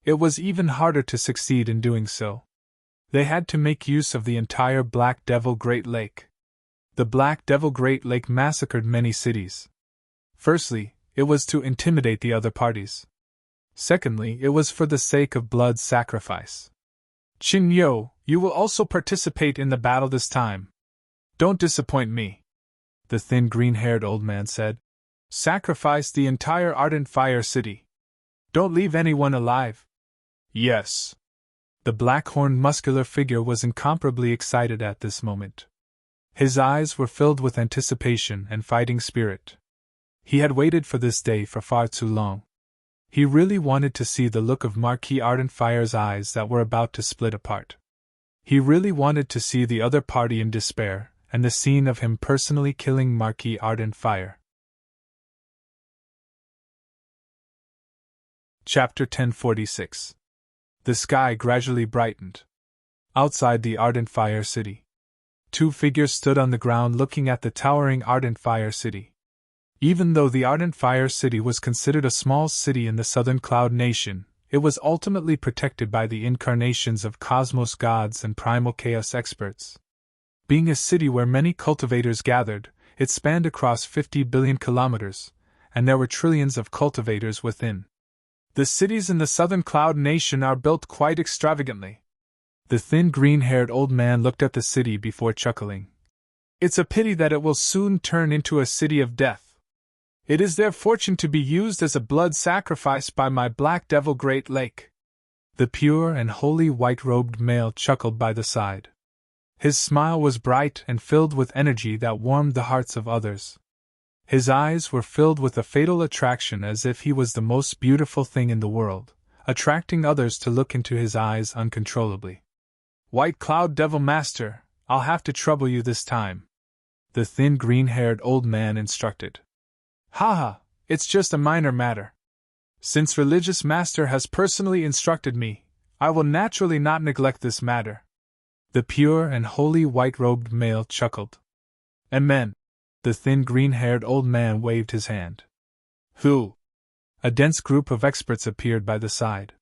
It was even harder to succeed in doing so. They had to make use of the entire Black Devil Great Lake. The Black Devil Great Lake massacred many cities. Firstly, it was to intimidate the other parties. Secondly, it was for the sake of blood sacrifice. Qin Yo, you will also participate in the battle this time. Don't disappoint me, the thin green-haired old man said. Sacrifice the entire Ardent Fire City. Don't leave anyone alive. Yes. The black-horned muscular figure was incomparably excited at this moment. His eyes were filled with anticipation and fighting spirit. He had waited for this day for far too long. He really wanted to see the look of Marquis Ardent Fire's eyes that were about to split apart. He really wanted to see the other party in despair, and the scene of him personally killing Marquis Ardent Fire. Chapter 1046. The sky gradually brightened. Outside the Ardent Fire City, two figures stood on the ground looking at the towering Ardent Fire City. Even though the Ardent Fire City was considered a small city in the Southern Cloud Nation, it was ultimately protected by the incarnations of cosmos gods and primal chaos experts. Being a city where many cultivators gathered, it spanned across 50 billion kilometers, and there were trillions of cultivators within. The cities in the Southern Cloud Nation are built quite extravagantly. The thin green-haired old man looked at the city before chuckling. It's a pity that it will soon turn into a city of death. It is their fortune to be used as a blood sacrifice by my Black Devil Great Lake. The pure and holy white-robed male chuckled by the side. His smile was bright and filled with energy that warmed the hearts of others. His eyes were filled with a fatal attraction as if he was the most beautiful thing in the world, attracting others to look into his eyes uncontrollably. White Cloud Devil Master, I'll have to trouble you this time, the thin green-haired old man instructed. Haha, it's just a minor matter. Since Religious Master has personally instructed me, I will naturally not neglect this matter. The pure and holy white-robed male chuckled. Amen. The thin green-haired old man waved his hand. Who? A dense group of experts appeared by the side.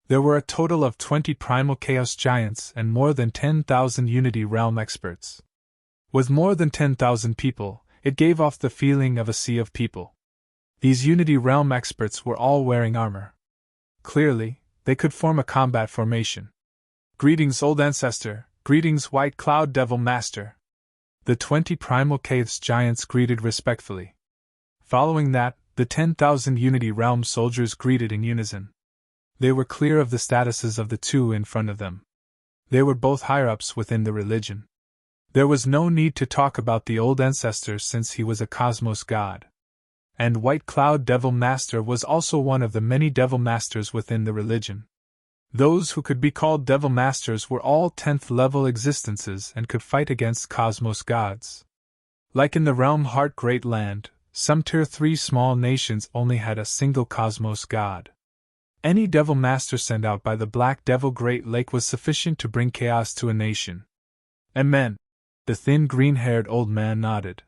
There were a total of 20 primal chaos giants and more than 10,000 Unity Realm experts. With more than 10,000 people, it gave off the feeling of a sea of people. These Unity Realm experts were all wearing armor. Clearly, they could form a combat formation. Greetings, old ancestor. Greetings, White Cloud Devil Master. The 20 primal chaos giants greeted respectfully. Following that, the 10,000 Unity Realm soldiers greeted in unison. They were clear of the statuses of the two in front of them. They were both higher-ups within the religion. There was no need to talk about the old ancestor since he was a cosmos god. And White Cloud Devil Master was also one of the many devil masters within the religion. Those who could be called Devil Masters were all 10th-level existences and could fight against cosmos gods. Like in the Realm Heart Great Land, some Tier 3 small nations only had a single cosmos god. Any Devil Master sent out by the Black Devil Great Lake was sufficient to bring chaos to a nation. Amen. The thin green-haired old man nodded.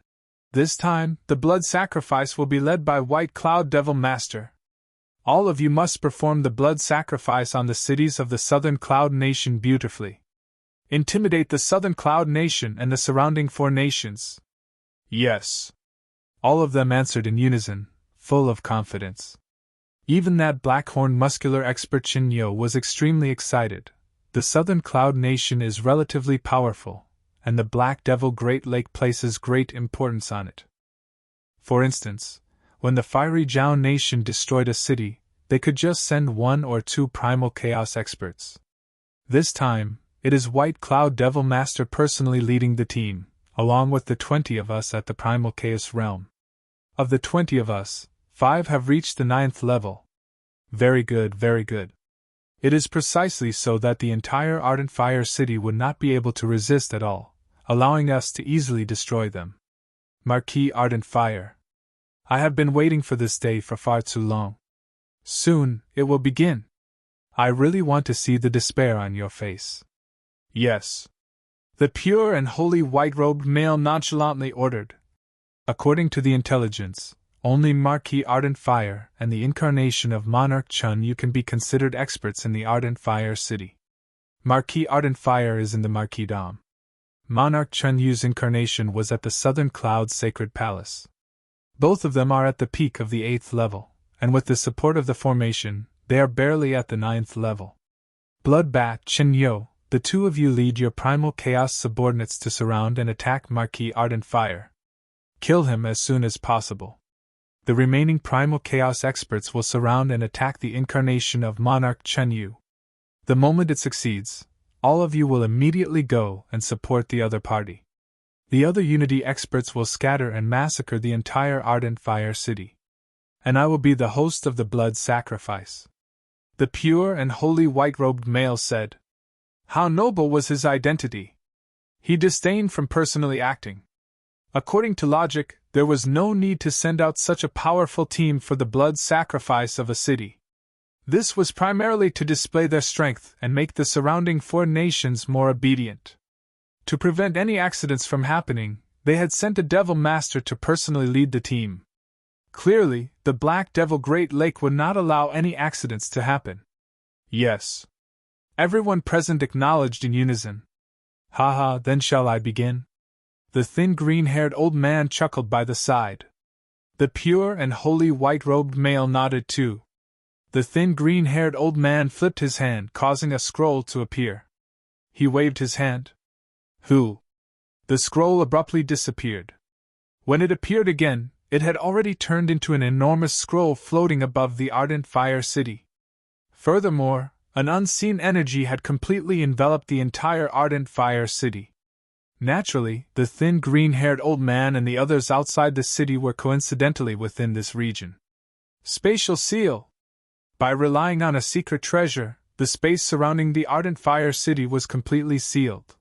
This time, the blood sacrifice will be led by White Cloud Devil Master. All of you must perform the blood sacrifice on the cities of the Southern Cloud Nation beautifully. Intimidate the Southern Cloud Nation and the surrounding 4 nations. Yes. All of them answered in unison, full of confidence. Even that black-horned muscular expert Chin Yo was extremely excited. The Southern Cloud Nation is relatively powerful, and the Black Devil Great Lake places great importance on it. For instance, when the Fiery Jiao Nation destroyed a city, they could just send 1 or 2 primal chaos experts. This time, it is White Cloud Devil Master personally leading the team, along with the 20 of us at the primal chaos realm. Of the 20 of us, 5 have reached the 9th level. Very good, very good. It is precisely so that the entire Ardent Fire City would not be able to resist at all, allowing us to easily destroy them. Marquis Ardent Fire. I have been waiting for this day for far too long. Soon, it will begin. I really want to see the despair on your face. Yes. The pure and holy white-robed male nonchalantly ordered. According to the intelligence, only Marquis Ardent Fire and the incarnation of Monarch Chun Yu can be considered experts in the Ardent Fire City. Marquis Ardent Fire is in the Marquis Dom. Monarch Chun Yu's incarnation was at the Southern Cloud Sacred Palace. Both of them are at the peak of the 8th level, and with the support of the formation, they are barely at the 9th level. Bloodbat Chin Yo, the 2 of you lead your primal chaos subordinates to surround and attack Marquis Ardent Fire. Kill him as soon as possible. The remaining primal chaos experts will surround and attack the incarnation of Monarch Chun Yu. The moment it succeeds, all of you will immediately go and support the other party. The other Unity experts will scatter and massacre the entire Ardent Fire City. And I will be the host of the blood sacrifice. The pure and holy white-robed male said. How noble was his identity! He disdained from personally acting. According to logic, there was no need to send out such a powerful team for the blood sacrifice of a city. This was primarily to display their strength and make the surrounding 4 nations more obedient. To prevent any accidents from happening, they had sent a Devil Master to personally lead the team. Clearly, the Black Devil Great Lake would not allow any accidents to happen. Yes. Everyone present acknowledged in unison. Haha, then shall I begin? The thin green-haired old man chuckled by the side. The pure and holy white-robed male nodded too. The thin green-haired old man flipped his hand, causing a scroll to appear. He waved his hand. Who? The scroll abruptly disappeared. When it appeared again, it had already turned into an enormous scroll floating above the Ardent Fire City. Furthermore, an unseen energy had completely enveloped the entire Ardent Fire City. Naturally, the thin green-haired old man and the others outside the city were coincidentally within this region. Spatial seal! By relying on a secret treasure, the space surrounding the Ardent Fire City was completely sealed.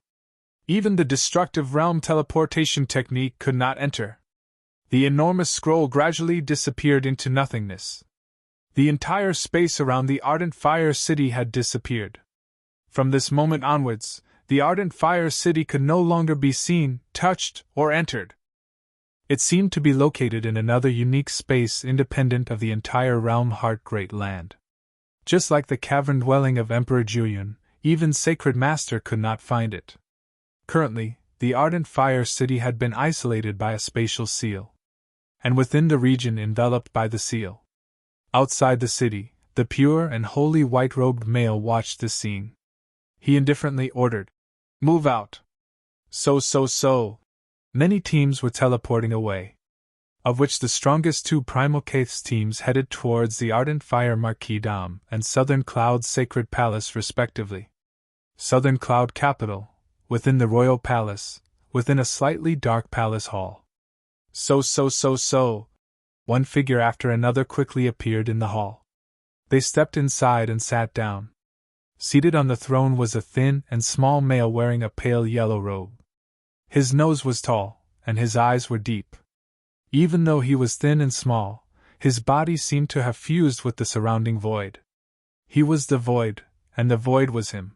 Even the destructive realm teleportation technique could not enter. The enormous scroll gradually disappeared into nothingness. The entire space around the Ardent Fire City had disappeared. From this moment onwards, the Ardent Fire City could no longer be seen, touched, or entered. It seemed to be located in another unique space independent of the entire realm Heart Great Land. Just like the cavern dwelling of Emperor Juyun, even Sacred Master could not find it. Currently, the Ardent Fire City had been isolated by a spatial seal. And within the region enveloped by the seal. Outside the city, the pure and holy white-robed male watched this scene. He indifferently ordered, "Move out!" So. Many teams were teleporting away, of which the strongest 2 Primal Chaos teams headed towards the Ardent Fire Marquis Dom and Southern Cloud Sacred Palace respectively. Southern Cloud Capital, within the Royal Palace, within a slightly dark palace hall. So. One figure after another quickly appeared in the hall. They stepped inside and sat down. Seated on the throne was a thin and small male wearing a pale yellow robe. His nose was tall, and his eyes were deep. Even though he was thin and small, his body seemed to have fused with the surrounding void. He was the void, and the void was him.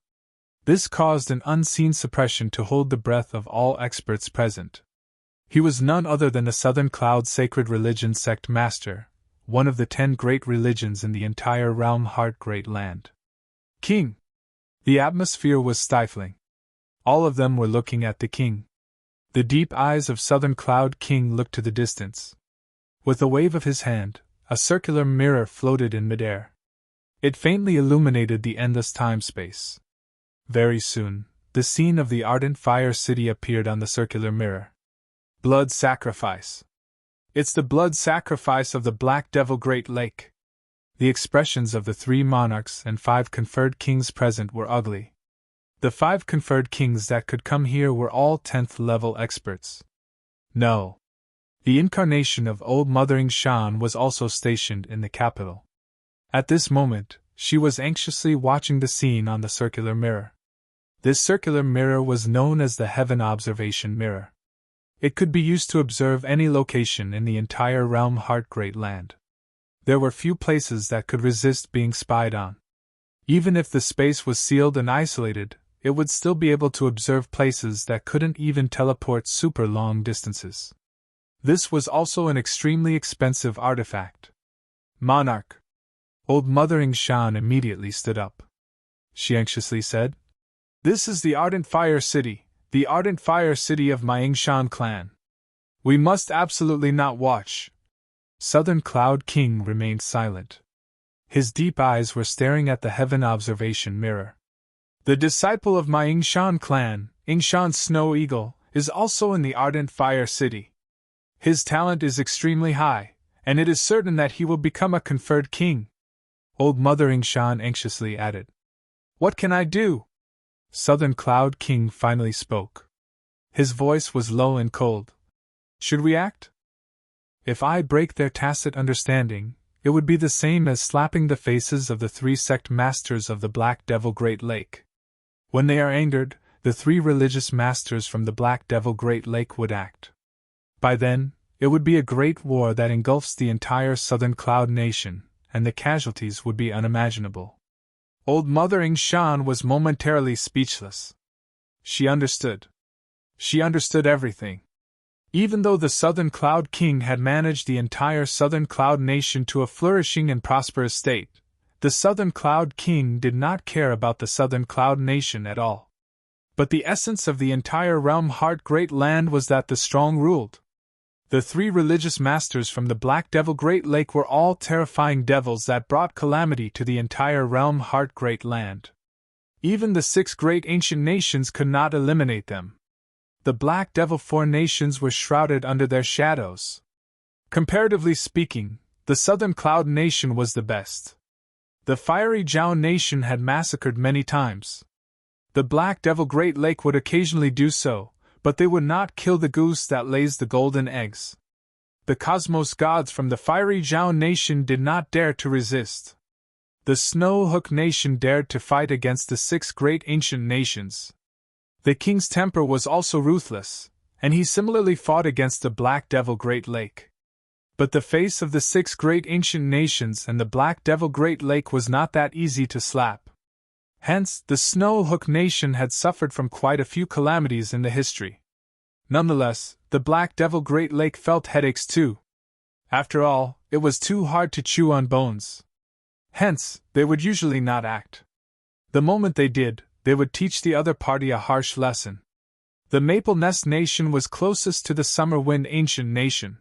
This caused an unseen suppression to hold the breath of all experts present. He was none other than the Southern Cloud Sacred Religion Sect Master, one of the 10 great religions in the entire realm Heart Great Land. King! The atmosphere was stifling. All of them were looking at the king. The deep eyes of Southern Cloud King looked to the distance. With a wave of his hand, a circular mirror floated in midair. It faintly illuminated the endless time-space. Very soon, the scene of the ardent fire city appeared on the circular mirror. Blood sacrifice. It's the blood sacrifice of the Black Devil Great Lake. The expressions of the 3 monarchs and 5 conferred kings present were ugly. The 5 conferred kings that could come here were all 10th level experts. No. The incarnation of Old Mother Ying Shan was also stationed in the capital. At this moment, she was anxiously watching the scene on the circular mirror. This circular mirror was known as the Heaven Observation Mirror. It could be used to observe any location in the entire realm Heart Great Land. There were few places that could resist being spied on. Even if the space was sealed and isolated, it would still be able to observe places that couldn't even teleport super long distances. This was also an extremely expensive artifact. Monarch! Old Mother Ying Shan immediately stood up. She anxiously said, "This is the Ardent Fire City, the Ardent Fire City of my Ying Shan clan. We must absolutely not watch." Southern Cloud King remained silent. His deep eyes were staring at the Heaven Observation Mirror. "The disciple of my Ying Shan clan, Ying Shan Snow Eagle, is also in the Ardent Fire City. His talent is extremely high, and it is certain that he will become a conferred king." Old Mother Ying Shan anxiously added, "What can I do?" Southern Cloud King finally spoke. His voice was low and cold. "Should we act? If I break their tacit understanding, it would be the same as slapping the faces of the 3 sect masters of the Black Devil Great Lake. When they are angered, the 3 religious masters from the Black Devil Great Lake would act. By then, it would be a great war that engulfs the entire Southern Cloud Nation, and the casualties would be unimaginable." Old Mother Ying Shan was momentarily speechless. She understood. She understood everything. Even though the Southern Cloud King had managed the entire Southern Cloud Nation to a flourishing and prosperous state, the Southern Cloud King did not care about the Southern Cloud Nation at all. But the essence of the entire realm Heart Great Land was that the strong ruled. The 3 religious masters from the Black Devil Great Lake were all terrifying devils that brought calamity to the entire realm Heart Great Land. Even the 6 great ancient nations could not eliminate them. The Black Devil 4 nations were shrouded under their shadows. Comparatively speaking, the Southern Cloud Nation was the best. The Fiery Jiao Nation had massacred many times. The Black Devil Great Lake would occasionally do so, but they would not kill the goose that lays the golden eggs. The Cosmos Gods from the Fiery Jiao Nation did not dare to resist. The Snow Hook Nation dared to fight against the 6 great ancient nations. The King's temper was also ruthless, and he similarly fought against the Black Devil Great Lake. But the face of the 6 great ancient nations and the Black Devil Great Lake was not that easy to slap. Hence, the Snow Hook Nation had suffered from quite a few calamities in the history. Nonetheless, the Black Devil Great Lake felt headaches too. After all, it was too hard to chew on bones. Hence, they would usually not act. The moment they did, they would teach the other party a harsh lesson. The Maple Nest Nation was closest to the Summer Wind Ancient Nation.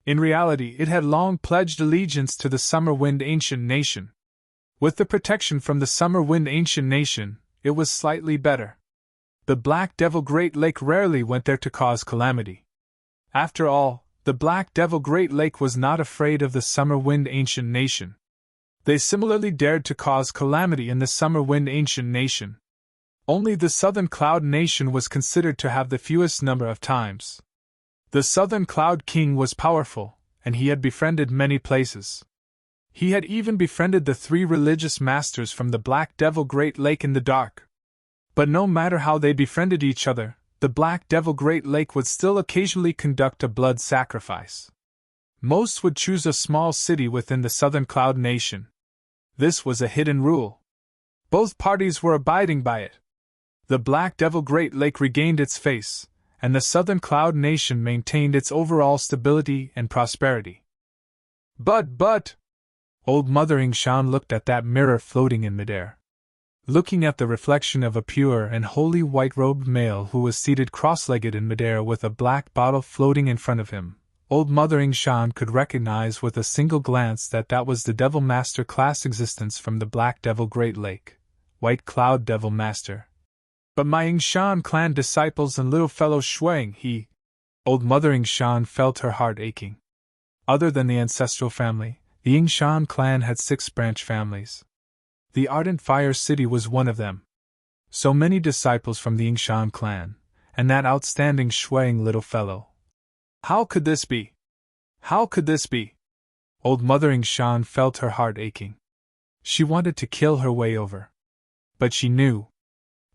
In reality, it had long pledged allegiance to the Summer Wind Ancient Nation. With the protection from the Summer Wind Ancient Nation, it was slightly better. The Black Devil Great Lake rarely went there to cause calamity. After all, the Black Devil Great Lake was not afraid of the Summer Wind Ancient Nation. They similarly dared to cause calamity in the Summer Wind Ancient Nation. Only the Southern Cloud Nation was considered to have the fewest number of times. The Southern Cloud King was powerful, and he had befriended many places. He had even befriended the 3 religious masters from the Black Devil Great Lake in the dark. But no matter how they befriended each other, the Black Devil Great Lake would still occasionally conduct a blood sacrifice. Most would choose a small city within the Southern Cloud Nation. This was a hidden rule. Both parties were abiding by it. The Black Devil Great Lake regained its face, and the Southern Cloud Nation maintained its overall stability and prosperity. But. Old Mother Yingshan looked at that mirror floating in midair. Looking at the reflection of a pure and holy white-robed male who was seated cross-legged in midair with a black bottle floating in front of him, Old Mother Yingshan could recognize with a single glance that that was the Devil Master class existence from the Black Devil Great Lake, White Cloud Devil Master. But my Yingshan clan disciples and little fellow Shuang, Old Mother Yingshan felt her heart aching. Other than the ancestral family, the Yingshan clan had 6 branch families. The Ardent Fire City was one of them. So many disciples from the Yingshan clan, and that outstanding Shuang little fellow. How could this be? How could this be? Old Mother Yingshan felt her heart aching. She wanted to kill her way over. But she knew.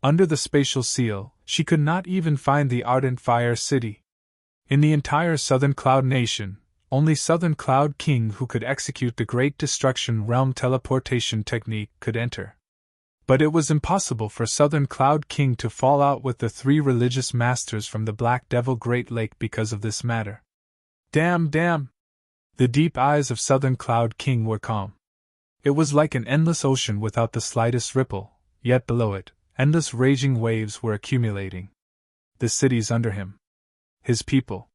Under the spatial seal, she could not even find the Ardent Fire City. In the entire Southern Cloud Nation, only Southern Cloud King who could execute the Great Destruction Realm teleportation technique could enter. But it was impossible for Southern Cloud King to fall out with the 3 religious masters from the Black Devil Great Lake because of this matter. Damn! The deep eyes of Southern Cloud King were calm. It was like an endless ocean without the slightest ripple, yet below it, endless raging waves were accumulating. The cities under him. His people.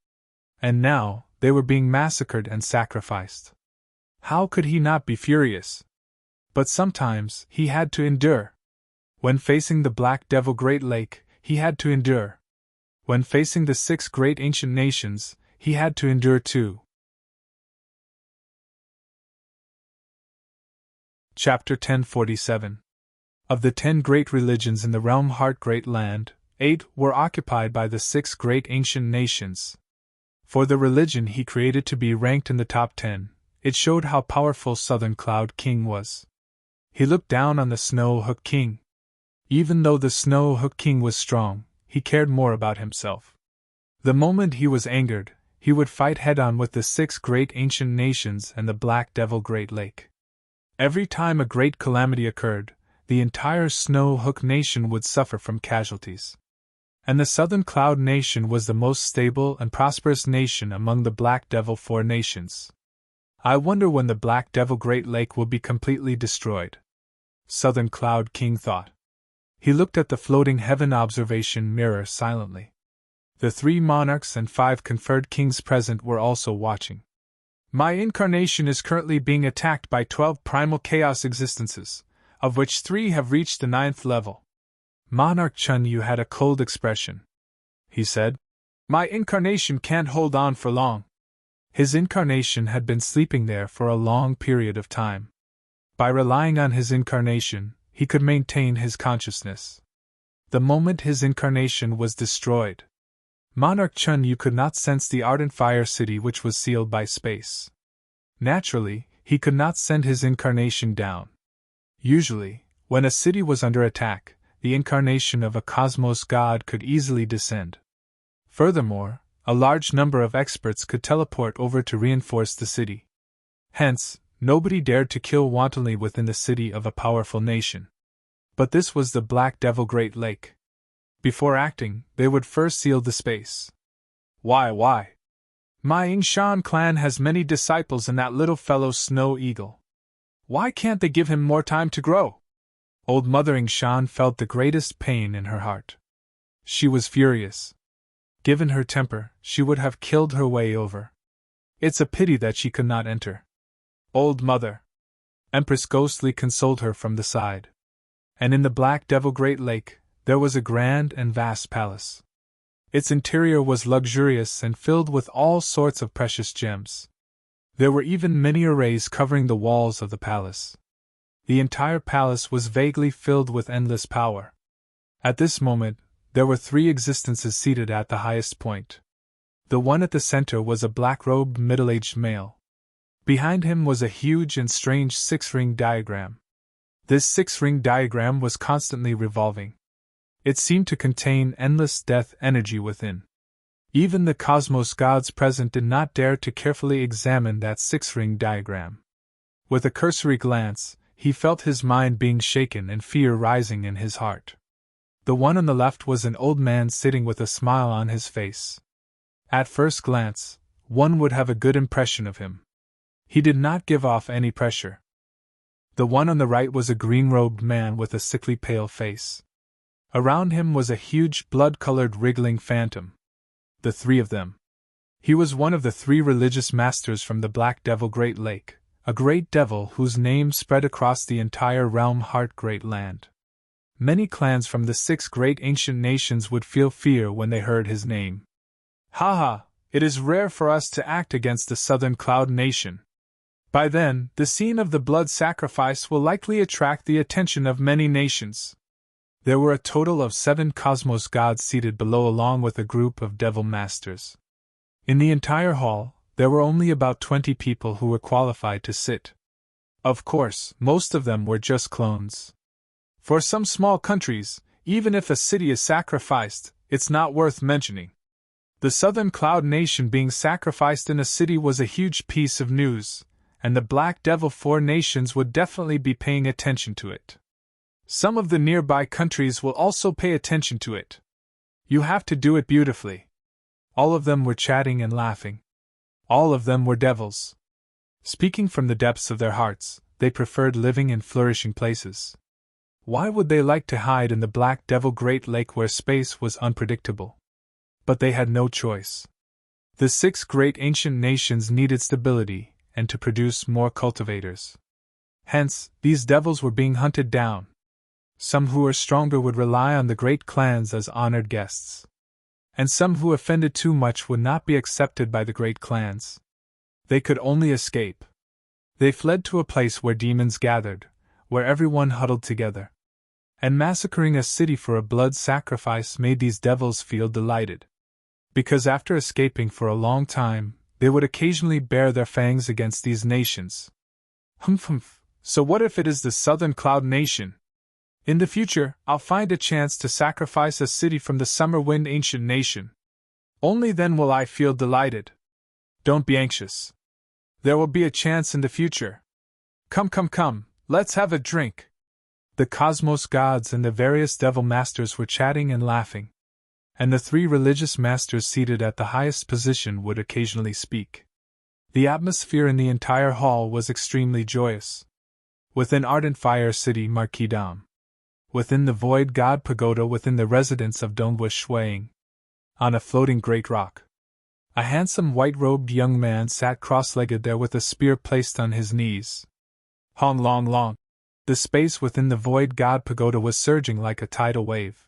And now, they were being massacred and sacrificed. How could he not be furious? But sometimes, he had to endure. When facing the Black Devil Great Lake, he had to endure. When facing the 6 great ancient nations, he had to endure too. Chapter 1047. Of the 10 great religions in the realm Heart Great Land, 8 were occupied by the 6 great ancient nations. For the religion he created to be ranked in the top 10, it showed how powerful Southern Cloud King was. He looked down on the Snow Hook King. Even though the Snow Hook King was strong, he cared more about himself. The moment he was angered, he would fight head-on with the 6 great ancient nations and the Black Devil Great Lake. Every time a great calamity occurred, the entire Snow Hook Nation would suffer from casualties. And the Southern Cloud Nation was the most stable and prosperous nation among the Black Devil 4 nations. I wonder when the Black Devil Great Lake will be completely destroyed. Southern Cloud King thought. He looked at the floating heaven observation mirror silently. The 3 monarchs and 5 conferred kings present were also watching. My incarnation is currently being attacked by 12 primal chaos existences, of which 3 have reached the 9th level. Monarch Chun Yu had a cold expression. He said, "My incarnation can't hold on for long." His incarnation had been sleeping there for a long period of time. By relying on his incarnation, he could maintain his consciousness. The moment his incarnation was destroyed, Monarch Chun Yu could not sense the Ardent Fire City which was sealed by space. Naturally, he could not send his incarnation down. Usually, when a city was under attack, the incarnation of a cosmos god could easily descend. Furthermore, a large number of experts could teleport over to reinforce the city. Hence, nobody dared to kill wantonly within the city of a powerful nation. But this was the Black Devil Great Lake. Before acting, they would first seal the space. Why? My Yingshan clan has many disciples in that little fellow Snow Eagle. Why can't they give him more time to grow? Old Mother Yingshan felt the greatest pain in her heart. She was furious. Given her temper, she would have killed her way over. It's a pity that she could not enter. Old Mother. Empress Ghostly consoled her from the side. And in the Black Devil Great Lake, there was a grand and vast palace. Its interior was luxurious and filled with all sorts of precious gems. There were even many arrays covering the walls of the palace. The entire palace was vaguely filled with endless power. At this moment, there were 3 existences seated at the highest point. The one at the center was a black-robed middle-aged male. Behind him was a huge and strange 6-ring diagram. This 6-ring diagram was constantly revolving. It seemed to contain endless death energy within. Even the cosmos gods present did not dare to carefully examine that 6-ring diagram. With a cursory glance, he felt his mind being shaken and fear rising in his heart. The one on the left was an old man sitting with a smile on his face. At first glance, one would have a good impression of him. He did not give off any pressure. The one on the right was a green-robed man with a sickly pale face. Around him was a huge blood-colored wriggling phantom. The three of them. He was one of the three religious masters from the Black Devil Great Lake, a great devil whose name spread across the entire realm Heart Great Land. Many clans from the 6 great ancient nations would feel fear when they heard his name. Ha! It is rare for us to act against the Southern Cloud Nation. By then, the scene of the blood sacrifice will likely attract the attention of many nations. There were a total of 7 cosmos gods seated below along with a group of devil masters. In the entire hall, there were only about 20 people who were qualified to sit. Of course, most of them were just clones. For some small countries, even if a city is sacrificed, it's not worth mentioning. The Southern Cloud Nation being sacrificed in a city was a huge piece of news, and the Black Devil 4 nations would definitely be paying attention to it. Some of the nearby countries will also pay attention to it. You have to do it beautifully. All of them were chatting and laughing. All of them were devils. Speaking from the depths of their hearts, they preferred living in flourishing places. Why would they like to hide in the Black Devil Great Lake where space was unpredictable? But they had no choice. The 6 great ancient nations needed stability, and to produce more cultivators. Hence, these devils were being hunted down. Some who were stronger would rely on the great clans as honored guests. And some who offended too much would not be accepted by the great clans. They could only escape. They fled to a place where demons gathered, where everyone huddled together. And massacring a city for a blood sacrifice made these devils feel delighted. Because after escaping for a long time, they would occasionally bare their fangs against these nations. Humph. So what if it is the Southern Cloud Nation? In the future, I'll find a chance to sacrifice a city from the Summer Wind Ancient Nation. Only then will I feel delighted. Don't be anxious. There will be a chance in the future. Come, let's have a drink. The cosmos gods and the various devil masters were chatting and laughing. And the 3 religious masters seated at the highest position would occasionally speak. The atmosphere in the entire hall was extremely joyous. Within Ardent Fire City Marquis Dam. Within the Void God Pagoda, within the residence of Dongbush Shuang. On a floating great rock. A handsome white-robed young man sat cross-legged there with a spear placed on his knees. Hong long. The space within the Void God Pagoda was surging like a tidal wave.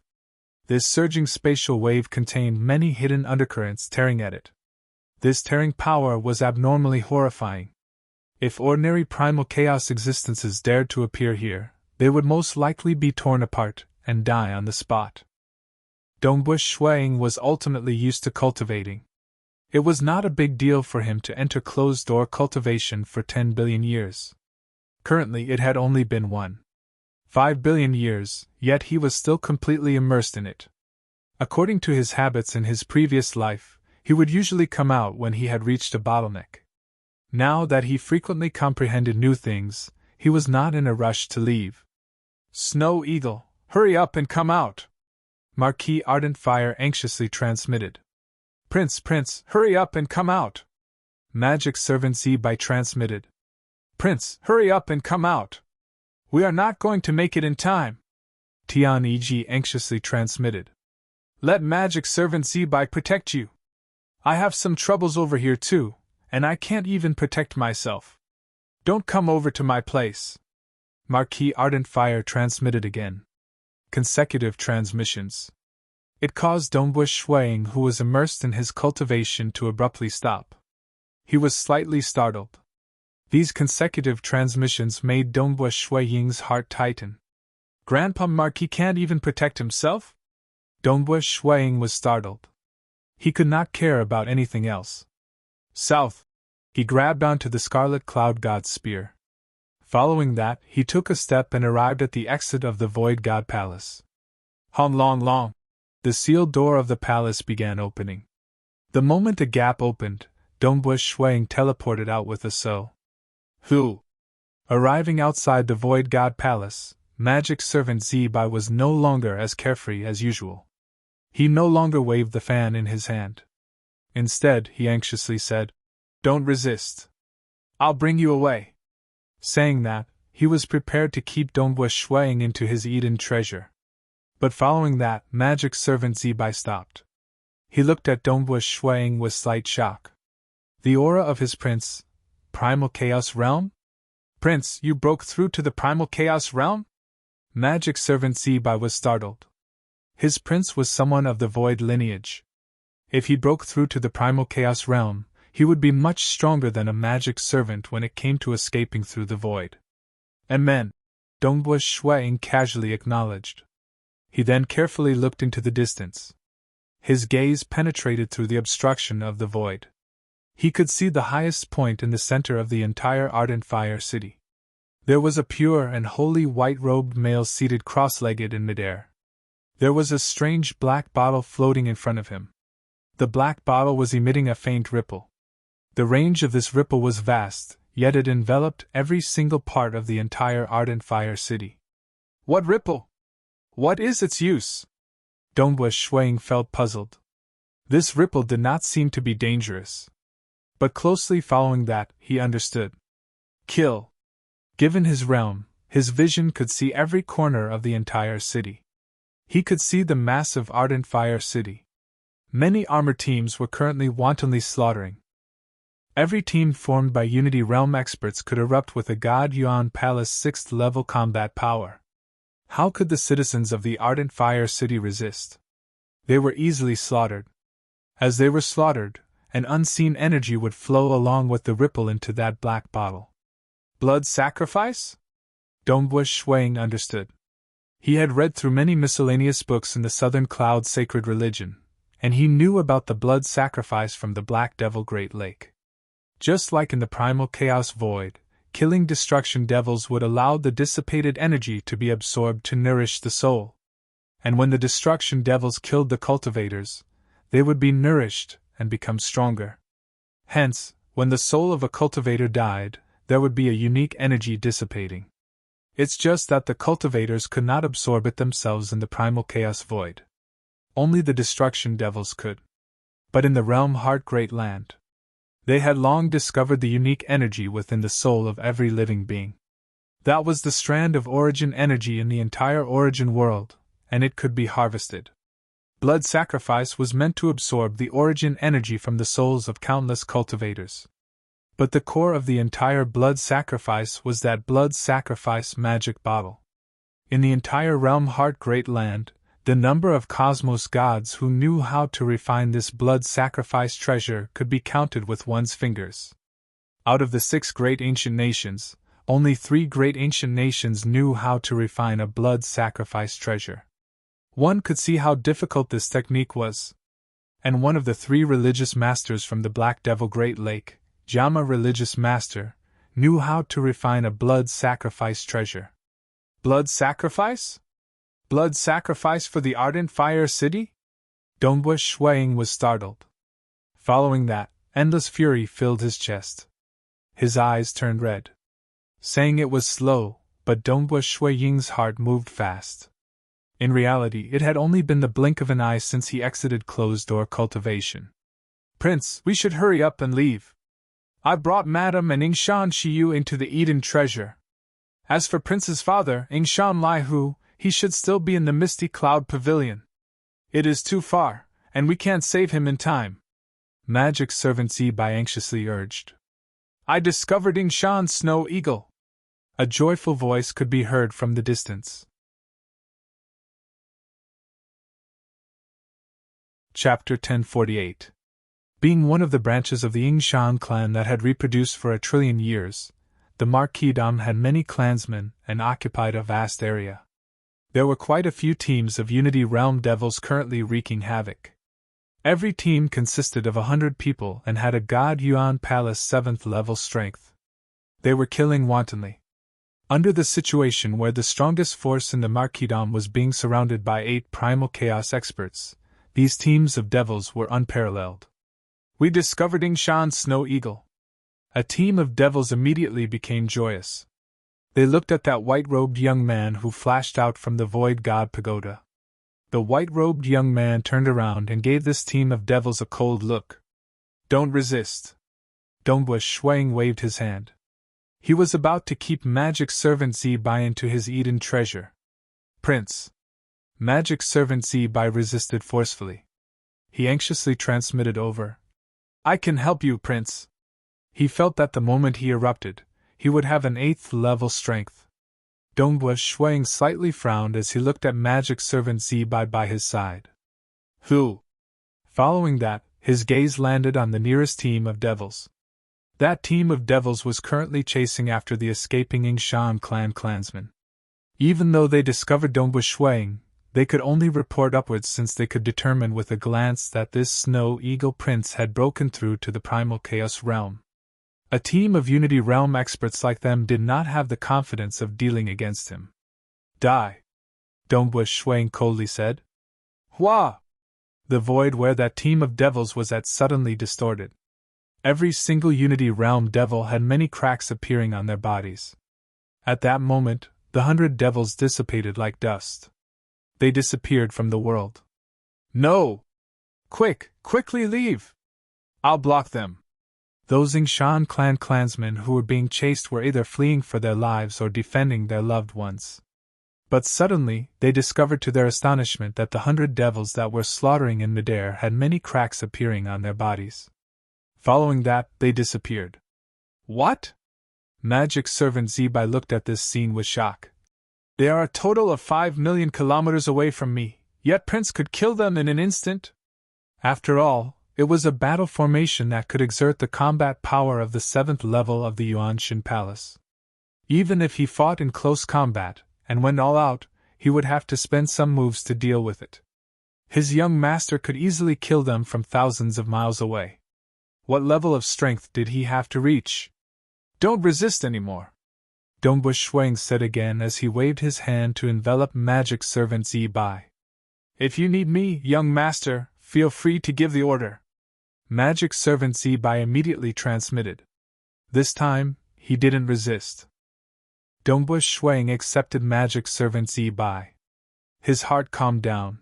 This surging spatial wave contained many hidden undercurrents tearing at it. This tearing power was abnormally horrifying. If ordinary primal chaos existences dared to appear here, they would most likely be torn apart and die on the spot. Dongbush Shuang was ultimately used to cultivating. It was not a big deal for him to enter closed-door cultivation for 10 billion years. Currently it had only been 5 billion years, yet he was still completely immersed in it. According to his habits in his previous life, he would usually come out when he had reached a bottleneck. Now that he frequently comprehended new things, he was not in a rush to leave. Snow Eagle, hurry up and come out! Marquis Ardent Fire anxiously transmitted. Prince, hurry up and come out! Magic Servant Zibai transmitted. Prince, hurry up and come out! We are not going to make it in time. Tian Yi anxiously transmitted. Let Magic Servant Zibai protect you. I have some troubles over here too, and I can't even protect myself. Don't come over to my place. Marquis Ardent Fire transmitted again. Consecutive transmissions. It caused Dongbush Shuang, who was immersed in his cultivation, to abruptly stop. He was slightly startled. These consecutive transmissions made Dongbush Shuang's heart tighten. Grandpa Marquis can't even protect himself? Dongbush Shuang was startled. He could not care about anything else. South! He grabbed onto the Scarlet Cloud God's spear. Following that, he took a step and arrived at the exit of the Void God Palace. Hong long. The sealed door of the palace began opening. The moment the gap opened, Dongbush Shuang teleported out with a so. Who? Arriving outside the Void God Palace, Magic Servant Zibai was no longer as carefree as usual. He no longer waved the fan in his hand. Instead, he anxiously said, Don't resist. I'll bring you away. Saying that, he was prepared to keep Dongbua Shuang into his Eden treasure. But following that, magic servant Zibai stopped. He looked at Dongbua Shuang with slight shock. The aura of his prince, primal chaos realm? Prince, you broke through to the primal chaos realm? Magic servant Zibai was startled. His prince was someone of the void lineage. If he broke through to the primal chaos realm, he would be much stronger than a magic servant when it came to escaping through the void. Amen, Dongbua Shuang casually acknowledged. He then carefully looked into the distance. His gaze penetrated through the obstruction of the void. He could see the highest point in the center of the entire ardent fire city. There was a pure and holy white-robed male seated cross-legged in midair. There was a strange black bottle floating in front of him. The black bottle was emitting a faint ripple. The range of this ripple was vast, yet it enveloped every single part of the entire ardent fire city. What ripple? What is its use? Dongbua Shuang felt puzzled. This ripple did not seem to be dangerous. But closely following that, he understood. Kill. Given his realm, his vision could see every corner of the entire city. He could see the massive ardent fire city. Many armor teams were currently wantonly slaughtering. Every team formed by Unity Realm experts could erupt with a God Yuan Palace 6th level combat power. How could the citizens of the ardent fire city resist? They were easily slaughtered. As they were slaughtered, an unseen energy would flow along with the ripple into that black bottle. Blood sacrifice? Dongbua Shuang understood. He had read through many miscellaneous books in the Southern Cloud sacred religion, and he knew about the blood sacrifice from the Black Devil Great Lake. Just like in the primal chaos void, killing destruction devils would allow the dissipated energy to be absorbed to nourish the soul. And when the destruction devils killed the cultivators, they would be nourished and become stronger. Hence, when the soul of a cultivator died, there would be a unique energy dissipating. It's just that the cultivators could not absorb it themselves in the primal chaos void. Only the destruction devils could. But in the realm Heart Great Land, they had long discovered the unique energy within the soul of every living being. That was the strand of origin energy in the entire origin world, and it could be harvested. Blood sacrifice was meant to absorb the origin energy from the souls of countless cultivators. But the core of the entire blood sacrifice was that blood sacrifice magic bottle. In the entire realm Heart Great Land, the number of cosmos gods who knew how to refine this blood sacrifice treasure could be counted with one's fingers. Out of the 6 great ancient nations, only 3 great ancient nations knew how to refine a blood sacrifice treasure. One could see how difficult this technique was. And one of the 3 religious masters from the Black Devil Great Lake, Jama religious master, knew how to refine a blood sacrifice treasure. Blood sacrifice? Blood sacrifice for the ardent fire city? Dongbua Shuang was startled. Following that, endless fury filled his chest. His eyes turned red. Saying it was slow, but Dongbua Shuang's heart moved fast. In reality, it had only been the blink of an eye since he exited closed-door cultivation. Prince, we should hurry up and leave. I brought Madame and Yingshan Shiyu into the Eden treasure. As for Prince's father, Yingshan Laihu, he should still be in the Misty Cloud Pavilion. It is too far, and we can't save him in time. Magic servant Zibai anxiously urged. I discovered Yingshan's snow eagle. A joyful voice could be heard from the distance. Chapter 1048. Being one of the branches of the Yingshan clan that had reproduced for 1 trillion years, the Marquisdom had many clansmen and occupied a vast area. There were quite a few teams of Unity Realm devils currently wreaking havoc. Every team consisted of 100 people and had a God Yuan Palace 7th level strength. They were killing wantonly. Under the situation where the strongest force in the Marquisdom was being surrounded by 8 primal chaos experts, these teams of devils were unparalleled. We discovered Yingshan's snow eagle. A team of devils immediately became joyous. They looked at that white-robed young man who flashed out from the Void God Pagoda. The white-robed young man turned around and gave this team of devils a cold look. Don't resist. Dongbu Shuang waved his hand. He was about to keep magic servant Zibai into his Eden treasure. Prince. Magic servant Zibai resisted forcefully. He anxiously transmitted over. I can help you, Prince. He felt that the moment he erupted, he would have an 8th level strength. Dongbu Shuang slightly frowned as he looked at magic servant Zibai by his side. Who? Following that, his gaze landed on the nearest team of devils. That team of devils was currently chasing after the escaping Yingshan clan clansmen. Even though they discovered Dongbu Shuang, they could only report upwards since they could determine with a glance that this Snow Eagle Prince had broken through to the Primal Chaos realm. A team of Unity Realm experts like them did not have the confidence of dealing against him. Die! Dongbu Shuang coldly said. Hua! The void where that team of devils was at suddenly distorted. Every single Unity Realm devil had many cracks appearing on their bodies. At that moment, the 100 devils dissipated like dust. They disappeared from the world. No! Quickly leave! I'll block them. Those Yingshan clan clansmen who were being chased were either fleeing for their lives or defending their loved ones. But suddenly, they discovered to their astonishment that the 100 devils that were slaughtering in midair had many cracks appearing on their bodies. Following that, they disappeared. What? Magic servant Zibai looked at this scene with shock. They are a total of 5 million kilometers away from me, yet Prince could kill them in an instant? After all, it was a battle formation that could exert the combat power of the 7th level of the Yuanshan Palace. Even if he fought in close combat, and went all out, he would have to spend some moves to deal with it. His young master could easily kill them from thousands of miles away. What level of strength did he have to reach? Don't resist anymore, Dongbu Shuang said again as he waved his hand to envelop magic servant Zibai. If you need me, young master, feel free to give the order. Magic servant Zibai immediately transmitted. This time, he didn't resist. Dongbu Shuang accepted magic servant Zibai. His heart calmed down.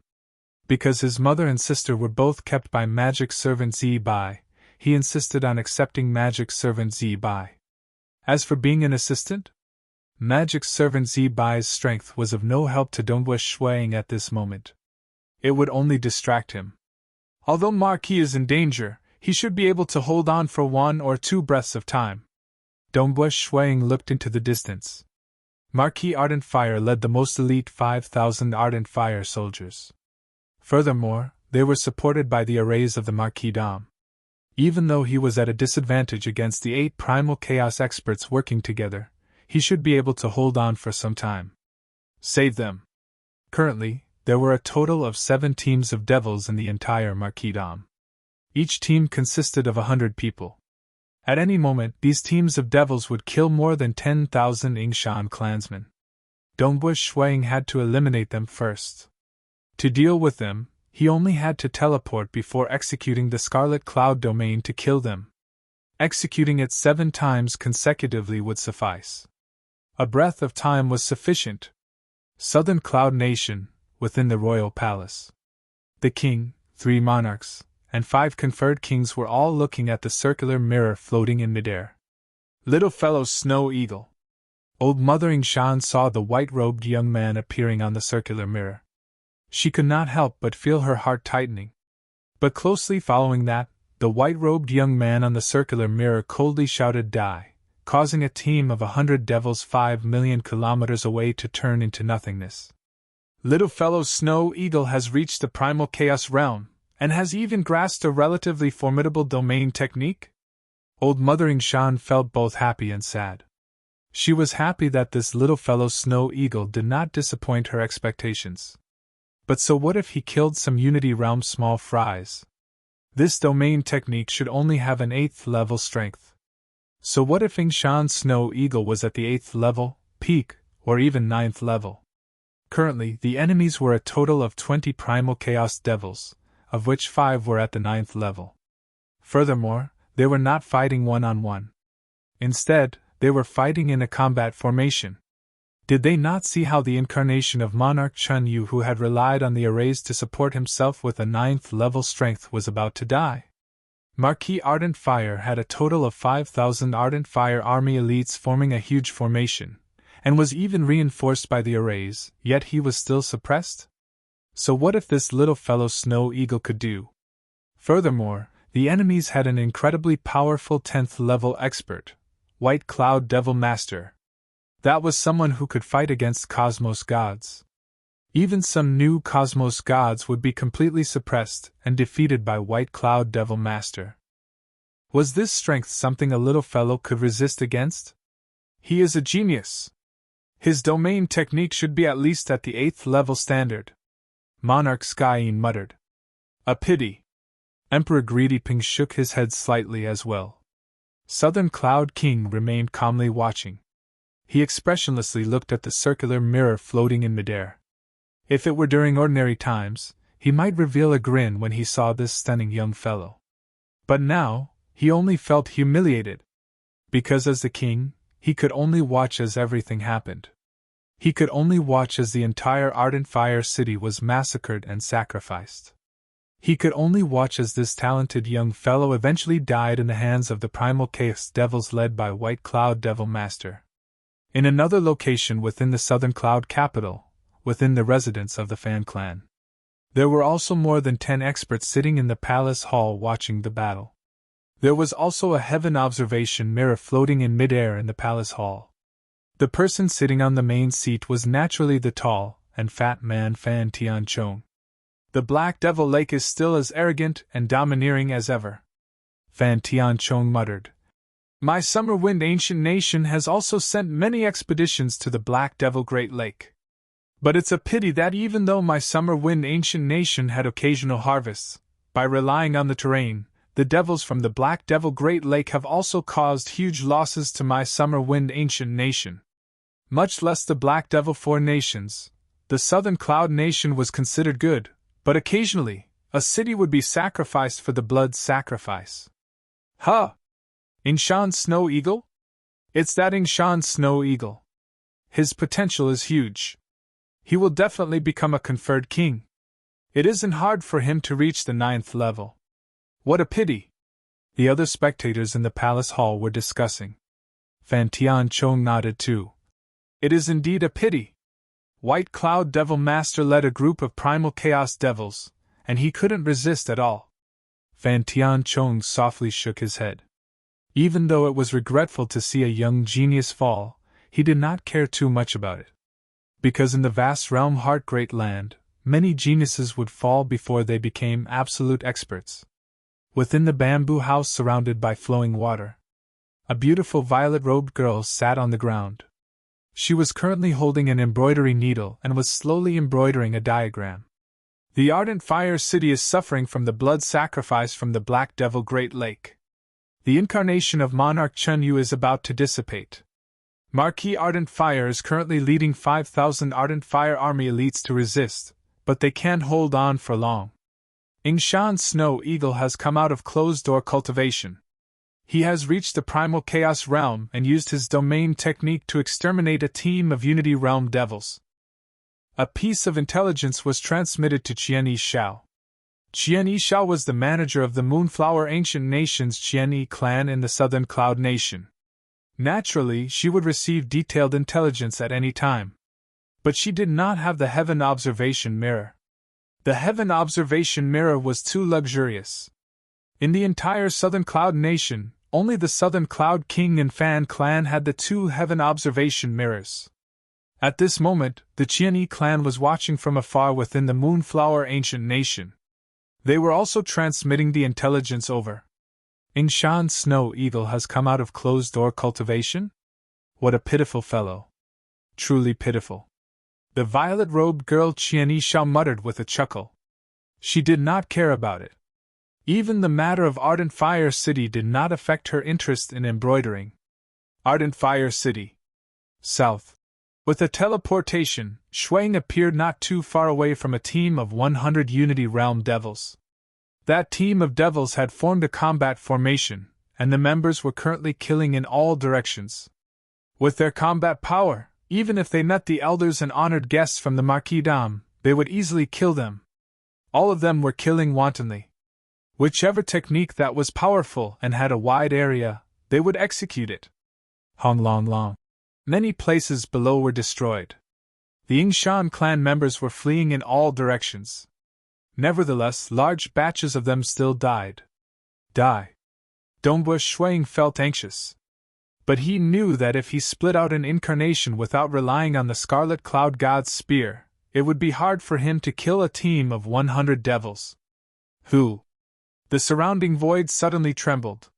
Because his mother and sister were both kept by magic servant Zibai, he insisted on accepting magic servant Zibai. As for being an assistant, magic servant Zibai's strength was of no help to Dongbu Shuang at this moment. It would only distract him. Although Marquis is in danger, he should be able to hold on for 1 or 2 breaths of time. Dongbu Shuang looked into the distance. Marquis Ardent Fire led the most elite 5,000 Ardent Fire soldiers. Furthermore, they were supported by the arrays of the Marquis Dom. Even though he was at a disadvantage against the 8 Primal Chaos experts working together, he should be able to hold on for some time. Save them! Currently, there were a total of 7 teams of devils in the entire Marquis Dom. Each team consisted of 100 people. At any moment, these teams of devils would kill more than 10,000 Yingshan clansmen. Dongbu Shuang had to eliminate them first. To deal with them, he only had to teleport before executing the Scarlet Cloud domain to kill them. Executing it 7 times consecutively would suffice. A breath of time was sufficient. Southern Cloud Nation, within the royal palace. The king, 3 monarchs, and 5 conferred kings were all looking at the circular mirror floating in midair. Little fellow Snow Eagle. Old Mother Yingshan saw the white-robed young man appearing on the circular mirror. She could not help but feel her heart tightening. But closely following that, the white-robed young man on the circular mirror coldly shouted "Die," causing a team of 100 devils 5 million kilometers away to turn into nothingness. Little fellow Snow Eagle has reached the Primal Chaos realm, and has even grasped a relatively formidable domain technique? Old Mother Yingshan felt both happy and sad. She was happy that this little fellow Snow Eagle did not disappoint her expectations. But so what if he killed some Unity Realm small fries? This domain technique should only have an 8th level strength. So what if Yingshan Snow Eagle was at the 8th level, peak, or even 9th level? Currently, the enemies were a total of 20 Primal Chaos devils, of which 5 were at the 9th level. Furthermore, they were not fighting one-on-one. Instead, they were fighting in a combat formation. Did they not see how the incarnation of Monarch Chun Yu, who had relied on the arrays to support himself with a 9th level strength, was about to die? Marquis Ardent Fire had a total of 5,000 Ardent Fire Army elites forming a huge formation, and was even reinforced by the arrays, yet he was still suppressed? So what if this little fellow Snow Eagle could do? Furthermore, the enemies had an incredibly powerful 10th level expert, White Cloud Devil Master. That was someone who could fight against Cosmos gods. Even some new Cosmos gods would be completely suppressed and defeated by White Cloud Devil Master. Was this strength something a little fellow could resist against? He is a genius. His domain technique should be at least at the 8th level standard. Monarch Skyin muttered. A pity. Emperor Greedyping shook his head slightly as well. Southern Cloud King remained calmly watching. He expressionlessly looked at the circular mirror floating in midair. If it were during ordinary times, he might reveal a grin when he saw this stunning young fellow. But now, he only felt humiliated. Because as the king, he could only watch as everything happened. He could only watch as the entire Ardent Fire City was massacred and sacrificed. He could only watch as this talented young fellow eventually died in the hands of the Primal Chaos Devils led by White Cloud Devil Master. In another location within the Southern Cloud capital, within the residence of the Fan clan, there were also more than 10 experts sitting in the palace hall watching the battle. There was also a heaven observation mirror floating in midair in the palace hall. The person sitting on the main seat was naturally the tall and fat man Fan Tianchong. The Black Devil Lake is still as arrogant and domineering as ever. Fan Tianchong muttered. My Summer Wind Ancient Nation has also sent many expeditions to the Black Devil Great Lake. But it's a pity that even though my Summer Wind Ancient Nation had occasional harvests, by relying on the terrain, the devils from the Black Devil Great Lake have also caused huge losses to my Summer Wind Ancient Nation. Much less the Black Devil Four Nations. The Southern Cloud Nation was considered good, but occasionally, a city would be sacrificed for the blood sacrifice. Huh! Ingshan Snow Eagle? It's that Ingshan Snow Eagle. His potential is huge. He will definitely become a conferred king. It isn't hard for him to reach the 9th level. What a pity! The other spectators in the palace hall were discussing. Fan Tianchong nodded too. It is indeed a pity. White Cloud Devil Master led a group of primal chaos devils, and he couldn't resist at all. Fan Tianchong softly shook his head. Even though it was regretful to see a young genius fall, he did not care too much about it. Because in the vast realm Heart Great Land, many geniuses would fall before they became absolute experts. Within the bamboo house surrounded by flowing water, a beautiful violet-robed girl sat on the ground. She was currently holding an embroidery needle and was slowly embroidering a diagram. The Ardent Fire City is suffering from the blood sacrifice from the Black Devil Great Lake. The incarnation of Monarch Chunyu is about to dissipate. Marquis Ardent Fire is currently leading 5,000 Ardent Fire Army elites to resist, but they can't hold on for long. Ingshan Snow Eagle has come out of closed-door cultivation. He has reached the Primal Chaos Realm and used his domain technique to exterminate a team of Unity Realm devils. A piece of intelligence was transmitted to Qian Yishao. Qian Yishao was the manager of the Moonflower Ancient Nation's Qian Yi clan in the Southern Cloud Nation. Naturally, she would receive detailed intelligence at any time. But she did not have the Heaven Observation Mirror. The Heaven Observation Mirror was too luxurious. In the entire Southern Cloud Nation, only the Southern Cloud King and Fan clan had the 2 Heaven Observation Mirrors. At this moment, the Qian Yi clan was watching from afar within the Moonflower Ancient Nation. They were also transmitting the intelligence over. Ingshan Snow Eagle has come out of closed-door cultivation? What a pitiful fellow. Truly pitiful. The violet-robed girl Qian Yishao muttered with a chuckle. She did not care about it. Even the matter of Ardent Fire City did not affect her interest in embroidering. Ardent Fire City. South. With a teleportation, Shuang appeared not too far away from a team of 100 Unity Realm devils. That team of devils had formed a combat formation, and the members were currently killing in all directions. With their combat power, even if they met the elders and honored guests from the Marquis Dam, they would easily kill them. All of them were killing wantonly. Whichever technique that was powerful and had a wide area, they would execute it. Hong Long Long. Many places below were destroyed. The Yingshan clan members were fleeing in all directions. Nevertheless, large batches of them still died. Dongbu Shuiying felt anxious. But he knew that if he split out an incarnation without relying on the Scarlet Cloud God's spear, it would be hard for him to kill a team of 100 devils. Who? The surrounding void suddenly trembled.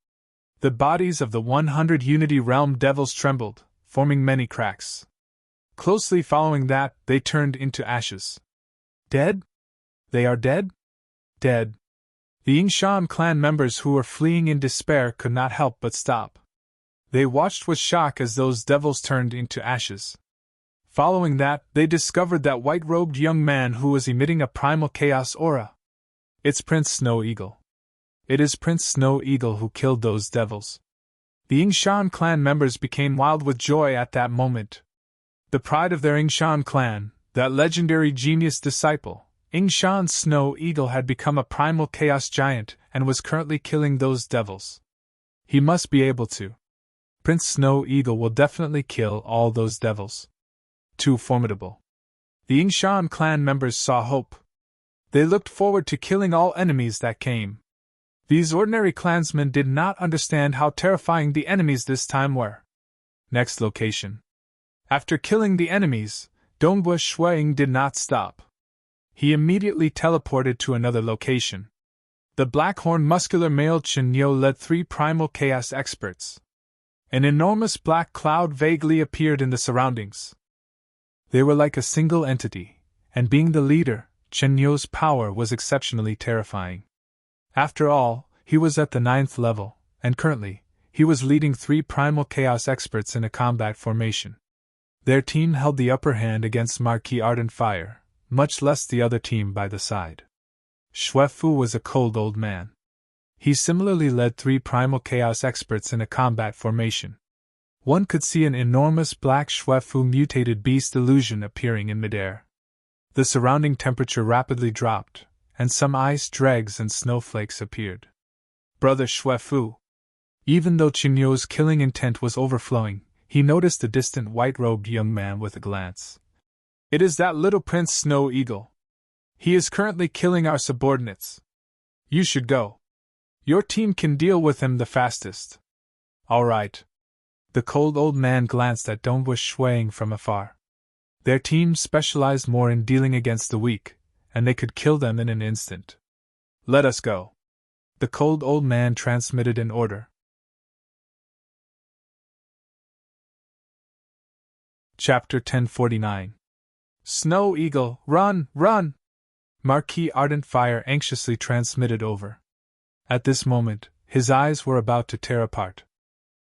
The bodies of the 100 Unity Realm devils trembled, forming many cracks. Closely following that, they turned into ashes. Dead? They are dead? Dead. The Yingshan clan members who were fleeing in despair could not help but stop. They watched with shock as those devils turned into ashes. Following that, they discovered that white-robed young man who was emitting a primal chaos aura. It's Prince Snow Eagle. It is Prince Snow Eagle who killed those devils. The Yingshan clan members became wild with joy at that moment. The pride of their Yingshan clan, that legendary genius disciple, Yingshan Snow Eagle, had become a primal chaos giant and was currently killing those devils. He must be able to. Prince Snow Eagle will definitely kill all those devils. Too formidable. The Yingshan clan members saw hope. They looked forward to killing all enemies that came. These ordinary clansmen did not understand how terrifying the enemies this time were. Next location. After killing the enemies, Dongbu Shuiying did not stop. He immediately teleported to another location. The Blackhorn muscular male Chen Yo led 3 primal chaos experts. An enormous black cloud vaguely appeared in the surroundings. They were like a single entity, and being the leader, Chen Yo's power was exceptionally terrifying. After all, he was at the 9th level, and currently, he was leading 3 primal chaos experts in a combat formation. Their team held the upper hand against Marquis Ardent Fire, much less the other team by the side. Xue Fu was a cold old man. He similarly led 3 primal chaos experts in a combat formation. One could see an enormous black Xue Fu mutated beast illusion appearing in midair. The surrounding temperature rapidly dropped, and some ice dregs and snowflakes appeared. Brother Xue Fu. Even though Qinyo's killing intent was overflowing, he noticed a distant white-robed young man with a glance. It is that little Prince Snow Eagle. He is currently killing our subordinates. You should go. Your team can deal with him the fastest. All right. The cold old man glanced at Dongbu Shuiying from afar. Their team specialized more in dealing against the weak, and they could kill them in an instant. Let us go. The cold old man transmitted an order. Chapter 1049. Snow Eagle, run, run! Marquis Ardent Fire anxiously transmitted over. At this moment, his eyes were about to tear apart.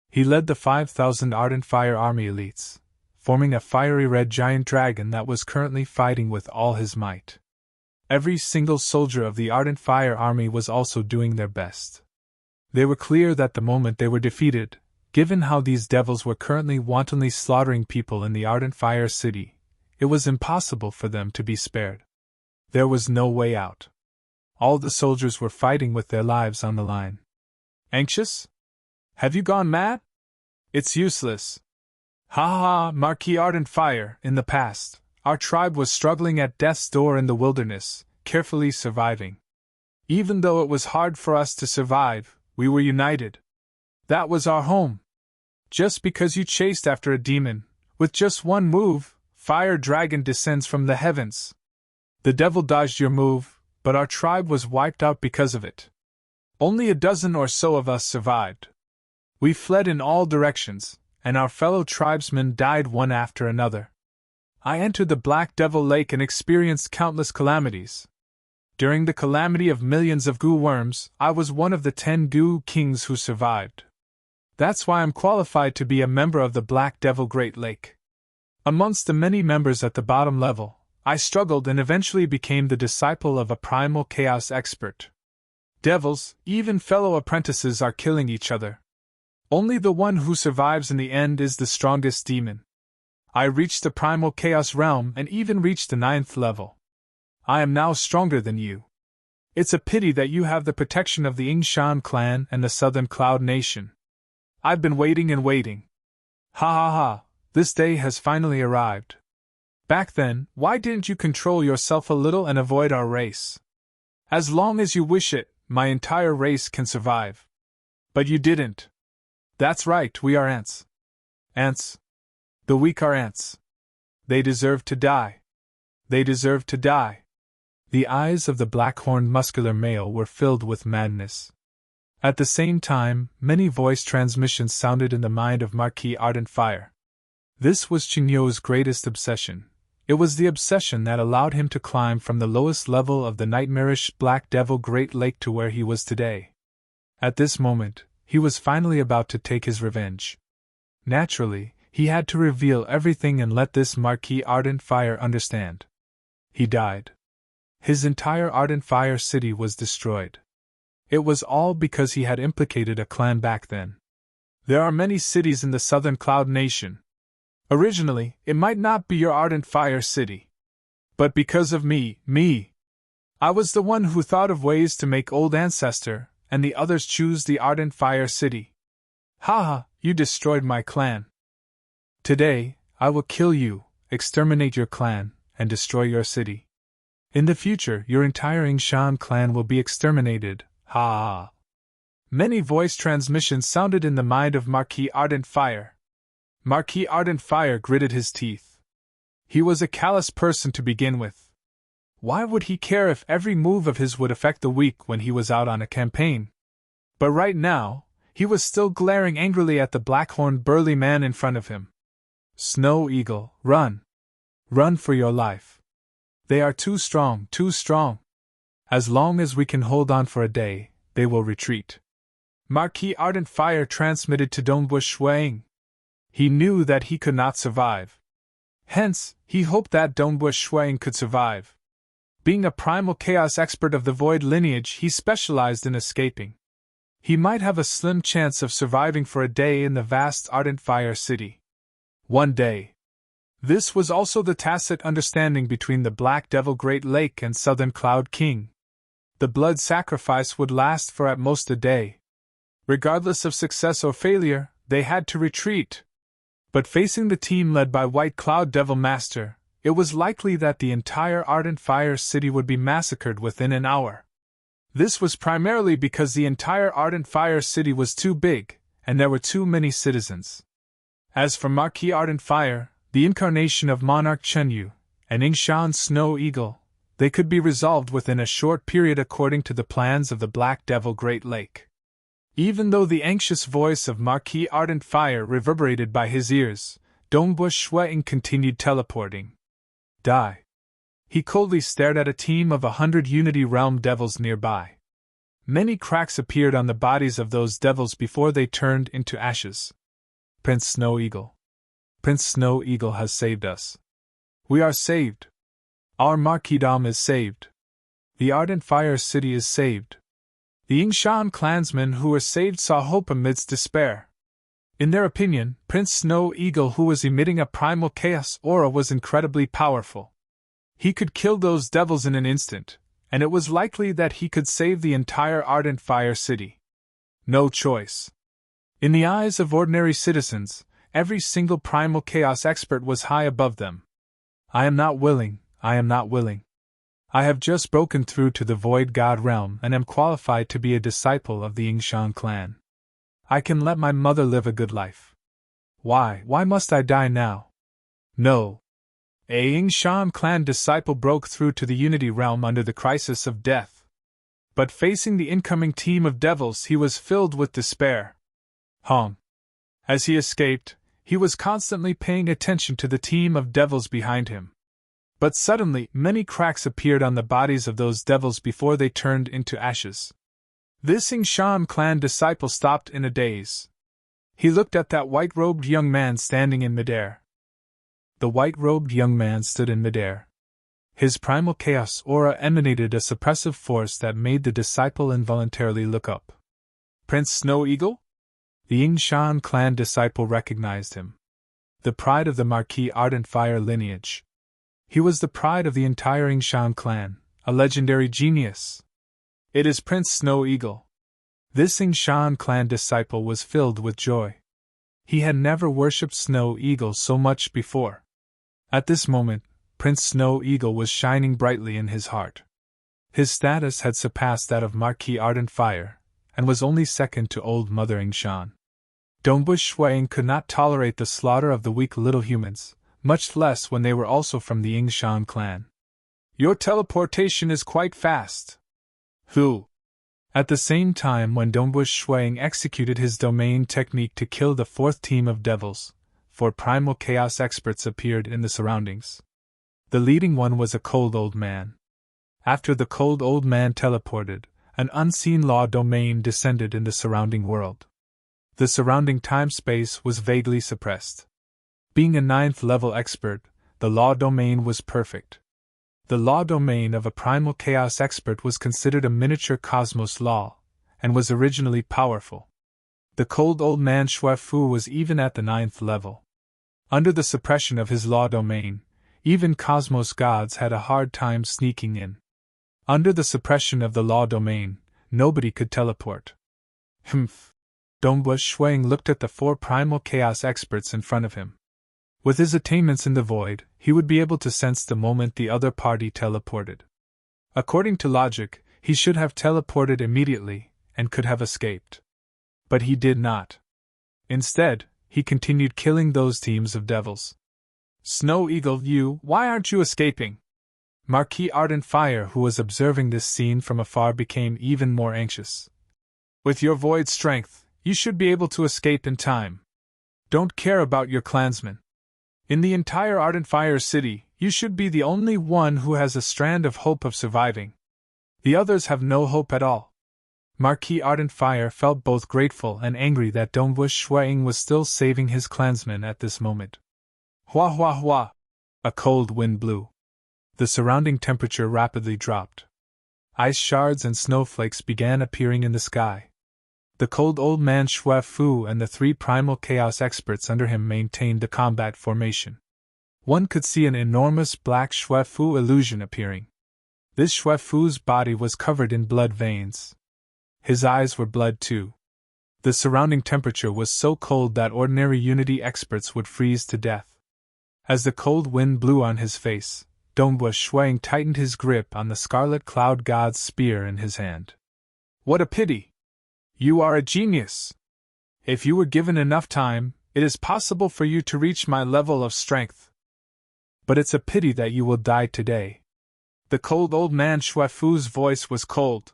He led the 5,000 Ardent Fire Army elites, forming a fiery red giant dragon that was currently fighting with all his might. Every single soldier of the Ardent Fire Army was also doing their best. They were clear that the moment they were defeated, given how these devils were currently wantonly slaughtering people in the Ardent Fire City, it was impossible for them to be spared. There was no way out. All the soldiers were fighting with their lives on the line. Anxious? Have you gone mad? It's useless. Ha ha, Marquis Ardent Fire, in the past, our tribe was struggling at death's door in the wilderness, carefully surviving. Even though it was hard for us to survive, we were united. That was our home. Just because you chased after a demon, with just one move, Fire Dragon descends from the heavens. The devil dodged your move, but our tribe was wiped out because of it. Only a dozen or so of us survived. We fled in all directions, and our fellow tribesmen died one after another. I entered the Black Devil Lake and experienced countless calamities. During the calamity of millions of goo worms, I was one of the 10 goo kings who survived. That's why I'm qualified to be a member of the Black Devil Great Lake. Amongst the many members at the bottom level, I struggled and eventually became the disciple of a primal chaos expert. Devils, even fellow apprentices, are killing each other. Only the one who survives in the end is the strongest demon. I reached the primal chaos realm and even reached the 9th level. I am now stronger than you. It's a pity that you have the protection of the Ying clan and the Southern Cloud Nation. I've been waiting and waiting. Ha ha ha, this day has finally arrived. Back then, why didn't you control yourself a little and avoid our race? As long as you wish it, my entire race can survive. But you didn't. That's right, we are ants. Ants. The weak are ants. They deserve to die. They deserve to die. The eyes of the black-horned muscular male were filled with madness. At the same time, many voice transmissions sounded in the mind of Marquis Ardent Fire. This was Qingyo's greatest obsession. It was the obsession that allowed him to climb from the lowest level of the nightmarish Black Devil Great Lake to where he was today. At this moment, he was finally about to take his revenge. Naturally, he had to reveal everything and let this Marquis Ardent Fire understand. He died. His entire Ardent Fire city was destroyed. It was all because he had implicated a clan back then. There are many cities in the Southern Cloud Nation. Originally, it might not be your Ardent Fire city. But because of me, I was the one who thought of ways to make Old Ancestor and the others choose the Ardent Fire city. Haha, you destroyed my clan. Today, I will kill you, exterminate your clan, and destroy your city. In the future, your entire Yingshan clan will be exterminated. Ha ha. Many voice transmissions sounded in the mind of Marquis Ardent Fire. Marquis Ardent Fire gritted his teeth. He was a callous person to begin with. Why would he care if every move of his would affect the weak when he was out on a campaign? But right now, he was still glaring angrily at the black-horned burly man in front of him. Snow Eagle, run! Run for your life! They are too strong, too strong! As long as we can hold on for a day, they will retreat. Marquis Ardent Fire transmitted to Dongbush Shuang. He knew that he could not survive. Hence, he hoped that Dongbush Shuang could survive. Being a primal chaos expert of the Void lineage, he specialized in escaping. He might have a slim chance of surviving for a day in the vast Ardent Fire city. One day. This was also the tacit understanding between the Black Devil Great Lake and Southern Cloud King. The blood sacrifice would last for at most a day. Regardless of success or failure, they had to retreat. But facing the team led by White Cloud Devil Master, it was likely that the entire Ardent Fire city would be massacred within an hour. This was primarily because the entire Ardent Fire city was too big, and there were too many citizens. As for Marquis Ardent Fire, the incarnation of Monarch Chenyu, and Yingshan Snow Eagle, they could be resolved within a short period according to the plans of the Black Devil Great Lake. Even though the anxious voice of Marquis Ardent Fire reverberated by his ears, Dongbush Shuang continued teleporting. Die. He coldly stared at a team of 100 Unity Realm devils nearby. Many cracks appeared on the bodies of those devils before they turned into ashes. Prince Snow Eagle. Prince Snow Eagle has saved us. We are saved. Our marquisdom is saved. The Ardent Fire city is saved. The Yingshan clansmen who were saved saw hope amidst despair. In their opinion, Prince Snow Eagle, who was emitting a primal chaos aura, was incredibly powerful. He could kill those devils in an instant, and it was likely that he could save the entire Ardent Fire city. No choice. In the eyes of ordinary citizens, every single primal chaos expert was high above them. I am not willing. I have just broken through to the Void God realm and am qualified to be a disciple of the Yingshan clan. I can let my mother live a good life. Why must I die now? No. A Yingshan clan disciple broke through to the Unity realm under the crisis of death. But facing the incoming team of devils, he was filled with despair. As he escaped, he was constantly paying attention to the team of devils behind him. But suddenly, many cracks appeared on the bodies of those devils before they turned into ashes. This Yingshan clan disciple stopped in a daze. He looked at that white-robed young man standing in midair. The white-robed young man stood in midair. His primal chaos aura emanated a suppressive force that made the disciple involuntarily look up. Prince Snow Eagle? The Yingshan clan disciple recognized him. The pride of the Marquis Ardent Fire lineage. He was the pride of the entire Yingshan clan, a legendary genius. It is Prince Snow Eagle. This Yingshan clan disciple was filled with joy. He had never worshipped Snow Eagle so much before. At this moment, Prince Snow Eagle was shining brightly in his heart. His status had surpassed that of Marquis Ardent Fire, and was only second to Old Mother Yingshan. Dongbush Shuang could not tolerate the slaughter of the weak little humans, much less when they were also from the Yingshan clan. Your teleportation is quite fast. Who? At the same time when Dongbush Shuang executed his domain technique to kill the fourth team of devils, 4 primal chaos experts appeared in the surroundings. The leading one was a cold old man. After the cold old man teleported, an unseen law domain descended in the surrounding world. The surrounding time-space was vaguely suppressed. Being a 9th level expert, the law domain was perfect. The law domain of a primal chaos expert was considered a miniature cosmos law, and was originally powerful. The cold old man Xue Fu was even at the 9th level. Under the suppression of his law domain, even cosmos gods had a hard time sneaking in. Under the suppression of the law domain, nobody could teleport. Humph. Dongbush Shuang looked at the 4 primal chaos experts in front of him. With his attainments in the void, he would be able to sense the moment the other party teleported. According to logic, he should have teleported immediately, and could have escaped. But he did not. Instead, he continued killing those teams of devils. Snow Eagle, why aren't you escaping? Marquis Ardent Fire, who was observing this scene from afar, became even more anxious. With your void strength, you should be able to escape in time. Don't care about your clansmen. In the entire Ardent Fire city, you should be the only one who has a strand of hope of surviving. The others have no hope at all. Marquis Ardent Fire felt both grateful and angry that Dongbush Shuang was still saving his clansmen at this moment. Hua hua hua! A cold wind blew. The surrounding temperature rapidly dropped. Ice shards and snowflakes began appearing in the sky. The cold old man Xue Fu and the 3 primal chaos experts under him maintained the combat formation. One could see an enormous black Xue Fu illusion appearing. This Xue Fu's body was covered in blood veins. His eyes were blood too. The surrounding temperature was so cold that ordinary Unity experts would freeze to death. As the cold wind blew on his face, Dongbush Shuang tightened his grip on the Scarlet Cloud God's spear in his hand. What a pity! You are a genius! If you were given enough time, it is possible for you to reach my level of strength. But it's a pity that you will die today. The cold old man Xue Fu's voice was cold.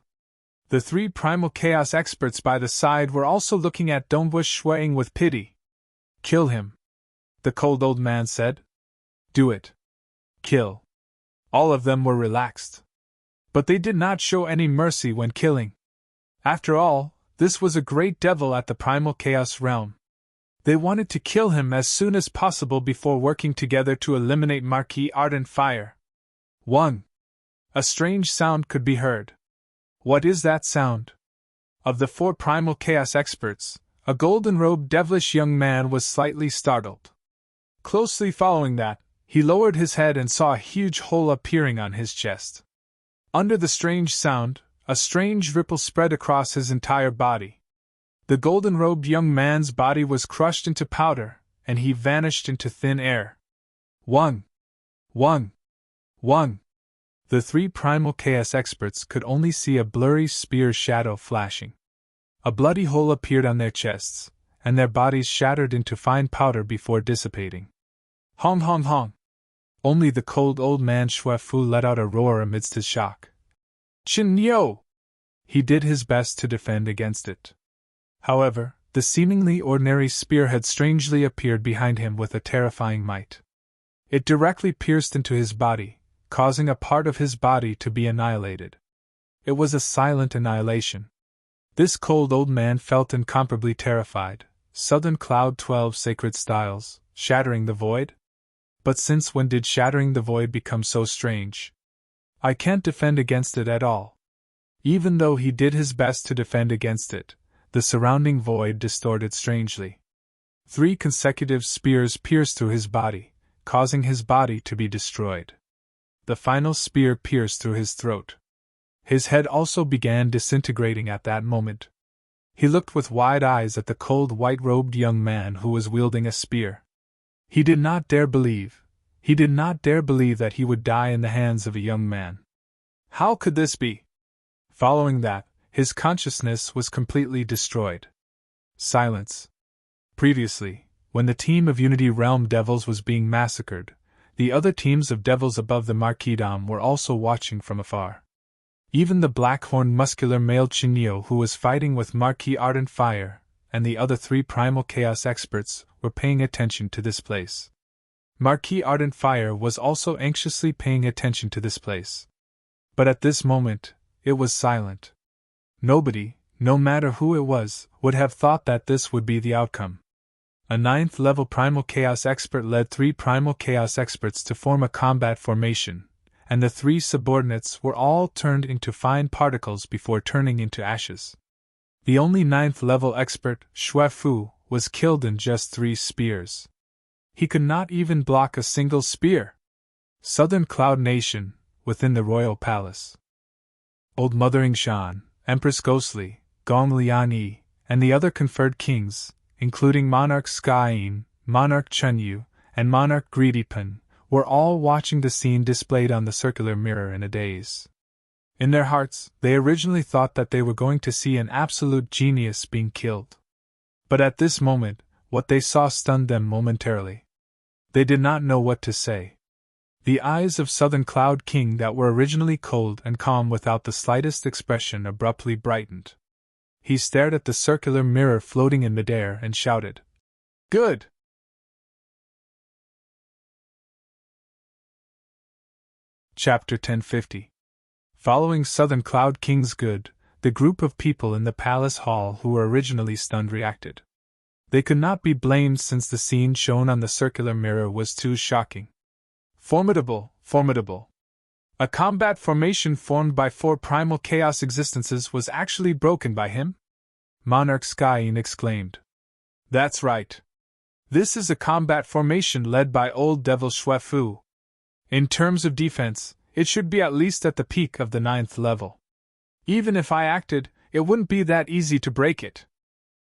The 3 primal chaos experts by the side were also looking at Dongbush Shuang with pity. Kill him, the cold old man said. Do it. Kill. All of them were relaxed. But they did not show any mercy when killing. After all, this was a great devil at the primal chaos realm. They wanted to kill him as soon as possible before working together to eliminate Marquis Ardent Fire. 1. A strange sound could be heard. What is that sound? Of the 4 primal chaos experts, a golden-robed devilish young man was slightly startled. Closely following that, he lowered his head and saw a huge hole appearing on his chest. Under the strange sound, a strange ripple spread across his entire body. The golden-robed young man's body was crushed into powder, and he vanished into thin air. 1. The 3 primal chaos experts could only see a blurry spear shadow flashing. A bloody hole appeared on their chests, and their bodies shattered into fine powder before dissipating. Hong hong hong! Only the cold old man Xue Fu let out a roar amidst his shock. Chin yo! He did his best to defend against it. However, the seemingly ordinary spear had strangely appeared behind him with a terrifying might. It directly pierced into his body, causing a part of his body to be annihilated. It was a silent annihilation. This cold old man felt incomparably terrified. Southern Cloud 12 sacred styles, shattering the void? But since when did shattering the void become so strange? I can't defend against it at all. Even though he did his best to defend against it, the surrounding void distorted strangely. 3 consecutive spears pierced through his body, causing his body to be destroyed. The final spear pierced through his throat. His head also began disintegrating at that moment. He looked with wide eyes at the cold white-robed young man who was wielding a spear. He did not dare believe that he would die in the hands of a young man. How could this be? Following that, his consciousness was completely destroyed. Silence. Previously, when the team of Unity Realm Devils was being massacred, the other teams of devils above the Marquisdom were also watching from afar. Even the black-horned muscular male Chinyo who was fighting with Marquis Ardent Fire, and the other 3 Primal Chaos experts, were paying attention to this place. Marquis Ardent Fire was also anxiously paying attention to this place. But at this moment, it was silent. Nobody, no matter who it was, would have thought that this would be the outcome. A 9th-level Primal Chaos expert led 3 Primal Chaos experts to form a combat formation, and the 3 subordinates were all turned into fine particles before turning into ashes. The only 9th-level expert, Xue Fu, was killed in just 3 spears. He could not even block a single spear. Southern Cloud Nation, within the royal palace. Old Mother Yingshan, Empress Ghostly, Gong Lianyi, and the other conferred kings, including Monarch Skying, Monarch Chunyu, and Monarch Greedypan, were all watching the scene displayed on the circular mirror in a daze. In their hearts, they originally thought that they were going to see an absolute genius being killed. But at this moment, what they saw stunned them momentarily. They did not know what to say. The eyes of Southern Cloud King that were originally cold and calm without the slightest expression abruptly brightened. He stared at the circular mirror floating in midair and shouted, "Good!" Chapter 1050. Following Southern Cloud King's good, the group of people in the palace hall who were originally stunned reacted. They could not be blamed since the scene shown on the circular mirror was too shocking. Formidable, formidable. A combat formation formed by 4 primal chaos existences was actually broken by him? Monarch Skying exclaimed. That's right. This is a combat formation led by Old Devil Xue Fu. In terms of defense, it should be at least at the peak of the 9th level. Even if I acted, it wouldn't be that easy to break it.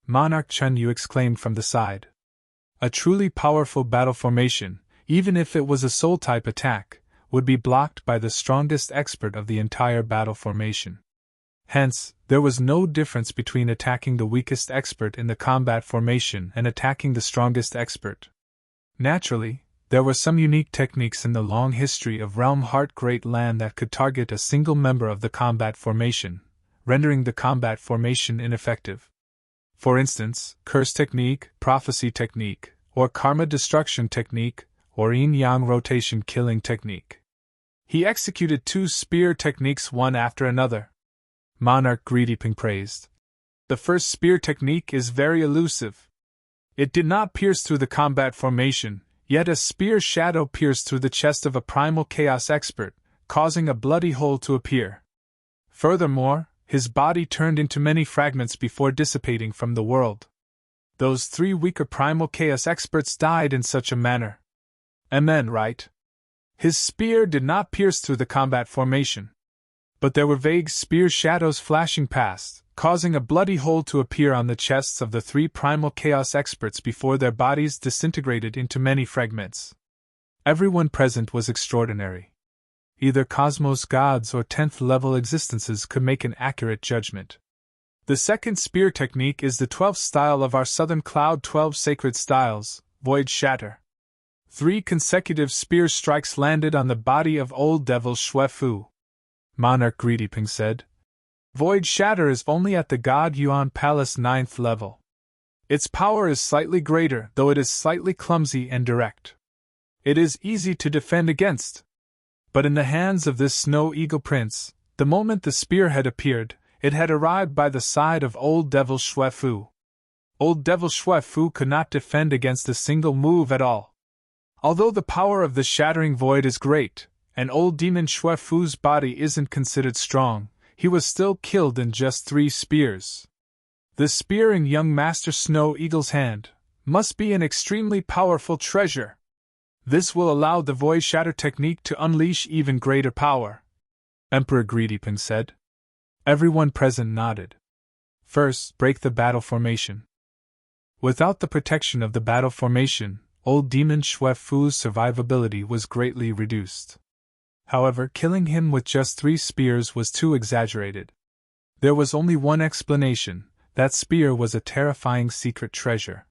Monarch Chunyu exclaimed from the side. A truly powerful battle formation, even if it was a soul-type attack, would be blocked by the strongest expert of the entire battle formation. Hence, there was no difference between attacking the weakest expert in the combat formation and attacking the strongest expert. Naturally, there were some unique techniques in the long history of Realm Heart Great Land that could target a single member of the combat formation, rendering the combat formation ineffective. For instance, Curse Technique, Prophecy Technique, or Karma Destruction Technique, or Yin-Yang Rotation Killing Technique. He executed 2 spear techniques one after another. Monarch Greedyping praised. The first spear technique is very elusive. It did not pierce through the combat formation, yet a spear shadow pierced through the chest of a primal chaos expert, causing a bloody hole to appear. Furthermore, his body turned into many fragments before dissipating from the world. Those 3 weaker primal chaos experts died in such a manner. Amen, right? His spear did not pierce through the combat formation. But there were vague spear shadows flashing past, causing a bloody hole to appear on the chests of the 3 primal chaos experts before their bodies disintegrated into many fragments. Everyone present was extraordinary. Either cosmos gods or 10th-level existences could make an accurate judgment. The second spear technique is the 12th style of our Southern Cloud 12 sacred styles, Void Shatter. 3 consecutive spear strikes landed on the body of Old Devil Xue Fu. Monarch Greedyping said. Void Shatter is only at the God Yuan Palace 9th level. Its power is slightly greater, though it is slightly clumsy and direct. It is easy to defend against. But in the hands of this Snow Eagle Prince, the moment the spear had appeared, it had arrived by the side of Old Devil Xue Fu. Old Devil Xue Fu could not defend against a single move at all. Although the power of the Shattering Void is great, and Old Demon Xue Fu's body isn't considered strong, he was still killed in just 3 spears. The spear in young Master Snow Eagle's hand must be an extremely powerful treasure. This will allow the Void Shatter technique to unleash even greater power, Emperor Greedypin said. Everyone present nodded. First, break the battle formation. Without the protection of the battle formation, old demon Xue Fu's survivability was greatly reduced. However, killing him with just 3 spears was too exaggerated. There was only one explanation: that spear was a terrifying secret treasure.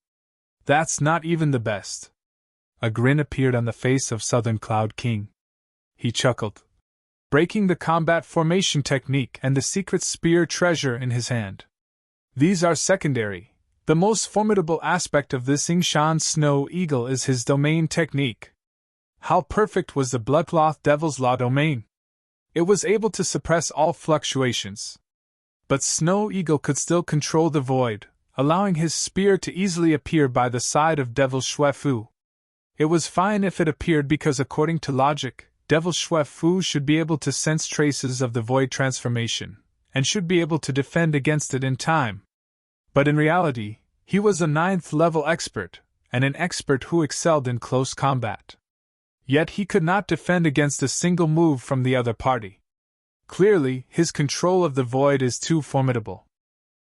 That's not even the best. A grin appeared on the face of Southern Cloud King. He chuckled, breaking the combat formation technique and the secret spear treasure in his hand. These are secondary. The most formidable aspect of this Yingshan Snow Eagle is his domain technique. How perfect was the Bloodcloth Devil's Law domain! It was able to suppress all fluctuations. But Snow Eagle could still control the void, allowing his spear to easily appear by the side of Devil Xue Fu. It was fine if it appeared because, according to logic, Devil Xue Fu should be able to sense traces of the void transformation, and should be able to defend against it in time. But in reality, he was a 9th-level expert, and an expert who excelled in close combat. Yet he could not defend against a single move from the other party. Clearly, his control of the void is too formidable.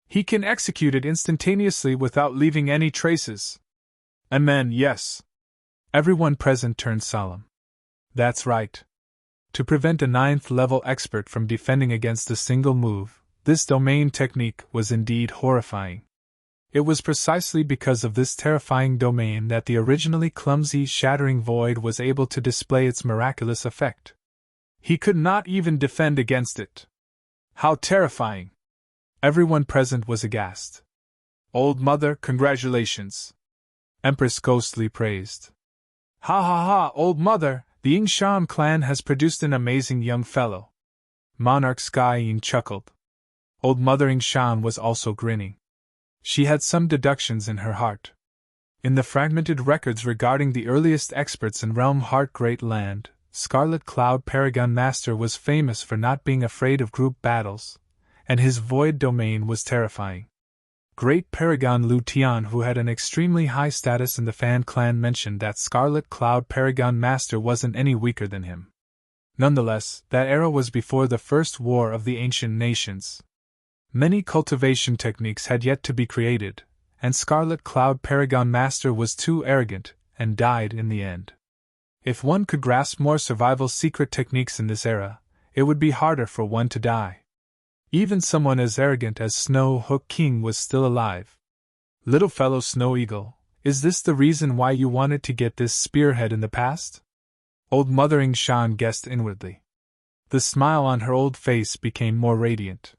He can execute it instantaneously without leaving any traces. Amen, yes. Everyone present turned solemn. That's right. To prevent a 9th-level expert from defending against a single move, this domain technique was indeed horrifying. It was precisely because of this terrifying domain that the originally clumsy, shattering void was able to display its miraculous effect. He could not even defend against it. How terrifying! Everyone present was aghast. Old Mother, congratulations! Empress Ghostly praised. Ha ha ha, Old Mother, the Yingshan clan has produced an amazing young fellow. Monarch Sky Ying chuckled. Old Mother Yingshan was also grinning. She had some deductions in her heart. In the fragmented records regarding the earliest experts in Realm Heart Great Land, Scarlet Cloud Paragon Master was famous for not being afraid of group battles, and his void domain was terrifying. Great Paragon Lu Tian, who had an extremely high status in the Fan clan, mentioned that Scarlet Cloud Paragon Master wasn't any weaker than him. Nonetheless, that era was before the First War of the Ancient Nations. Many cultivation techniques had yet to be created, and Scarlet Cloud Paragon Master was too arrogant, and died in the end. If one could grasp more survival secret techniques in this era, it would be harder for one to die. Even someone as arrogant as Snow Hook King was still alive. Little fellow Snow Eagle, is this the reason why you wanted to get this spearhead in the past? Old Mother Yingshan guessed inwardly. The smile on her old face became more radiant.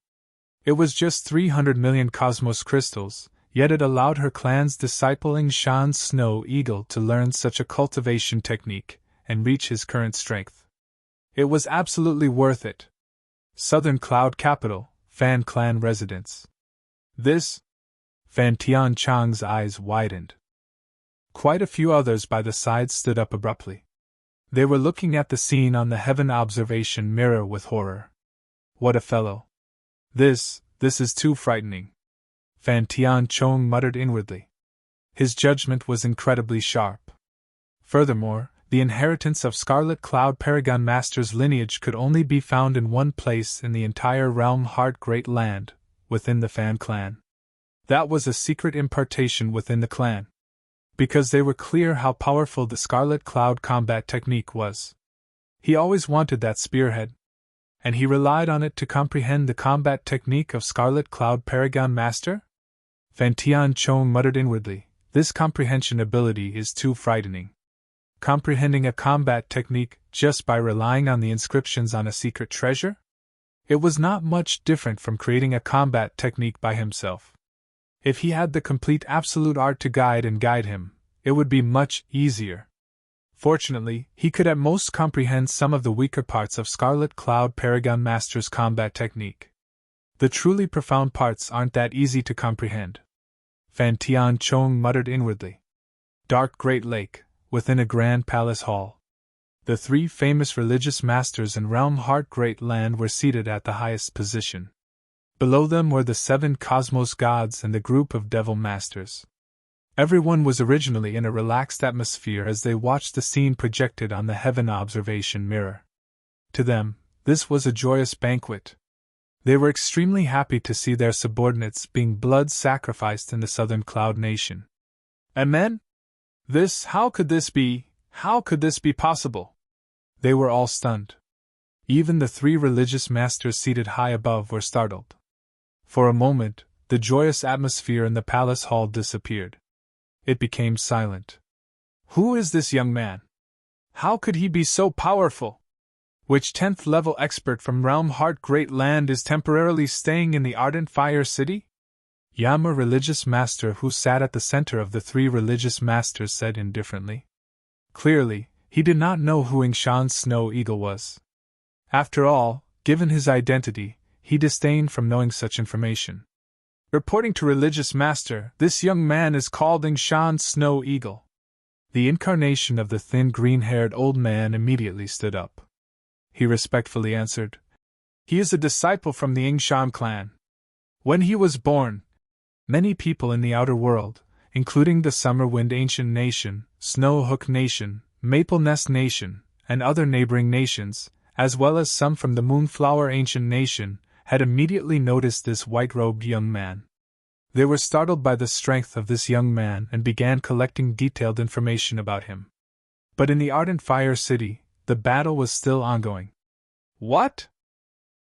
It was just 300 million cosmos crystals, yet it allowed her clan's disciple Yingshan Snow Eagle to learn such a cultivation technique and reach his current strength. It was absolutely worth it. Southern Cloud Capital, Fan Clan Residence. This? Fan Tian Chang's eyes widened. Quite a few others by the side stood up abruptly. They were looking at the scene on the heaven observation mirror with horror. What a fellow. This is too frightening. Fan Tian Chong muttered inwardly. His judgment was incredibly sharp. Furthermore, the inheritance of Scarlet Cloud Paragon Master's lineage could only be found in one place in the entire Realm Heart Great Land, within the Fan clan. That was a secret impartation within the clan. Because they were clear how powerful the Scarlet Cloud combat technique was. He always wanted that spearhead, and he relied on it to comprehend the combat technique of Scarlet Cloud Paragon Master? Fan Tian Chong muttered inwardly, this comprehension ability is too frightening. Comprehending a combat technique just by relying on the inscriptions on a secret treasure? It was not much different from creating a combat technique by himself. If he had the complete absolute art to guide him, it would be much easier. Fortunately, he could at most comprehend some of the weaker parts of Scarlet Cloud Paragon Master's combat technique. The truly profound parts aren't that easy to comprehend. Fan Tian Chong muttered inwardly. Dark Great Lake, within a grand palace hall. The 3 famous religious masters in Realm Heart Great Land were seated at the highest position. Below them were the 7 cosmos gods and the group of devil masters. Everyone was originally in a relaxed atmosphere as they watched the scene projected on the heaven observation mirror. To them, this was a joyous banquet. They were extremely happy to see their subordinates being blood sacrificed in the southern Cloud Nation. Amen? How could this be? How could this be possible? They were all stunned. Even the 3 religious masters seated high above were startled. For a moment, the joyous atmosphere in the palace hall disappeared. It became silent. Who is this young man? How could he be so powerful? Which 10th level expert from Realm Heart Great Land is temporarily staying in the Ardent Fire City? Yama, religious master who sat at the center of the 3 religious masters, said indifferently. Clearly, he did not know who Yingshan's Snow Eagle was. After all, given his identity, he disdained from knowing such information. Reporting to religious master, this young man is called Yingshan's Snow Eagle. The incarnation of the thin green-haired old man immediately stood up. He respectfully answered, "He is a disciple from the Yingshan clan. When he was born, many people in the outer world, including the Summerwind Ancient Nation, Snowhook Nation, Maple Nest Nation, and other neighboring nations, as well as some from the Moonflower Ancient Nation, had immediately noticed this white-robed young man. They were startled by the strength of this young man and began collecting detailed information about him. But in the Ardent Fire City, the battle was still ongoing." What?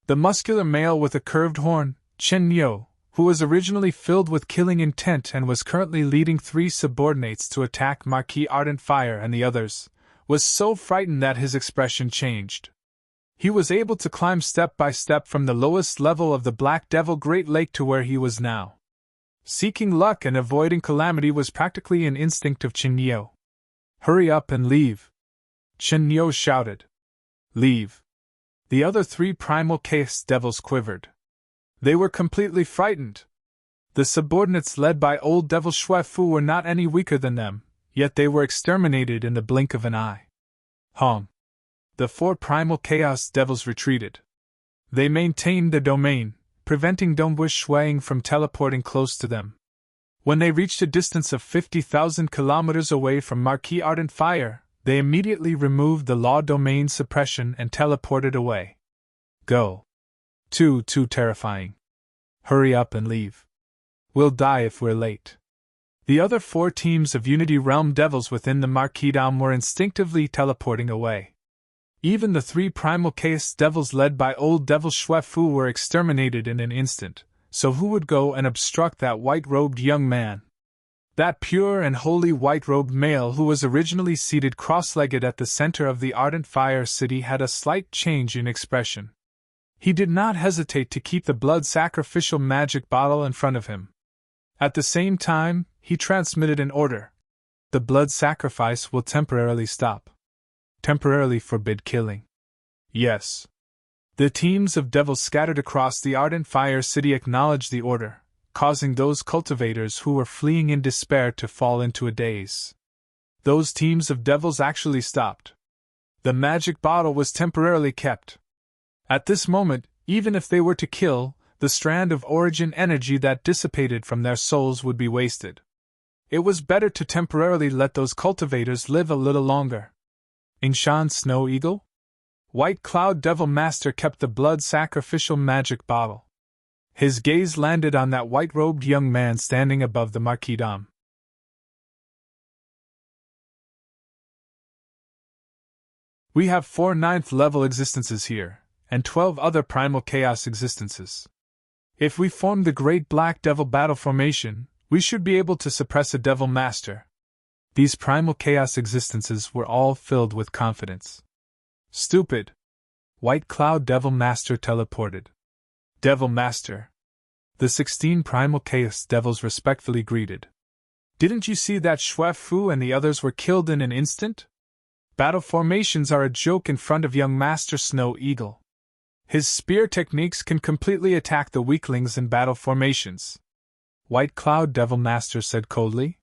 The muscular male with a curved horn, Chen Yo, who was originally filled with killing intent and was currently leading 3 subordinates to attack Marquis Ardent Fire and the others, was so frightened that his expression changed. He was able to climb step by step from the lowest level of the Black Devil Great Lake to where he was now. Seeking luck and avoiding calamity was practically an instinct of Chen Yo. "Hurry up and leave!" Chen Yo shouted. "Leave!" The other 3 primal chaos devils quivered. They were completely frightened. The subordinates led by old devil Shui Fu were not any weaker than them, yet they were exterminated in the blink of an eye. Hong. The 4 primal chaos devils retreated. They maintained their domain, preventing Dongbush Shuang from teleporting close to them. When they reached a distance of 50,000 kilometers away from Marquis Ardent Fire, they immediately removed the law domain suppression and teleported away. Go. Too terrifying. Hurry up and leave. We'll die if we're late. The other 4 teams of Unity Realm devils within the Marquis Dome were instinctively teleporting away. Even the 3 primal chaos devils led by old devil Shui Fu were exterminated in an instant, so who would go and obstruct that white-robed young man? That pure and holy white-robed male who was originally seated cross-legged at the center of the Ardent Fire City had a slight change in expression. He did not hesitate to keep the blood sacrificial magic bottle in front of him. At the same time, he transmitted an order. The blood sacrifice will temporarily stop. Temporarily forbid killing. Yes. The teams of devils scattered across the Ardent Fire City acknowledged the order, causing those cultivators who were fleeing in despair to fall into a daze. Those teams of devils actually stopped. The magic bottle was temporarily kept. At this moment, even if they were to kill, the strand of origin energy that dissipated from their souls would be wasted. It was better to temporarily let those cultivators live a little longer. Yingshan Snow Eagle? White Cloud Devil Master kept the blood sacrificial magic bottle. His gaze landed on that white-robed young man standing above the Marquis Dome. We have 4 9th-level existences here, and 12 other primal chaos existences. If we form the Great Black Devil Battle Formation, we should be able to suppress a Devil Master. These primal chaos existences were all filled with confidence. Stupid! White Cloud Devil Master teleported. Devil Master. The 16 primal chaos devils respectfully greeted. Didn't you see that Shui Fu and the others were killed in an instant? Battle formations are a joke in front of young Master Snow Eagle. His spear techniques can completely attack the weaklings in battle formations. White Cloud Devil Master said coldly.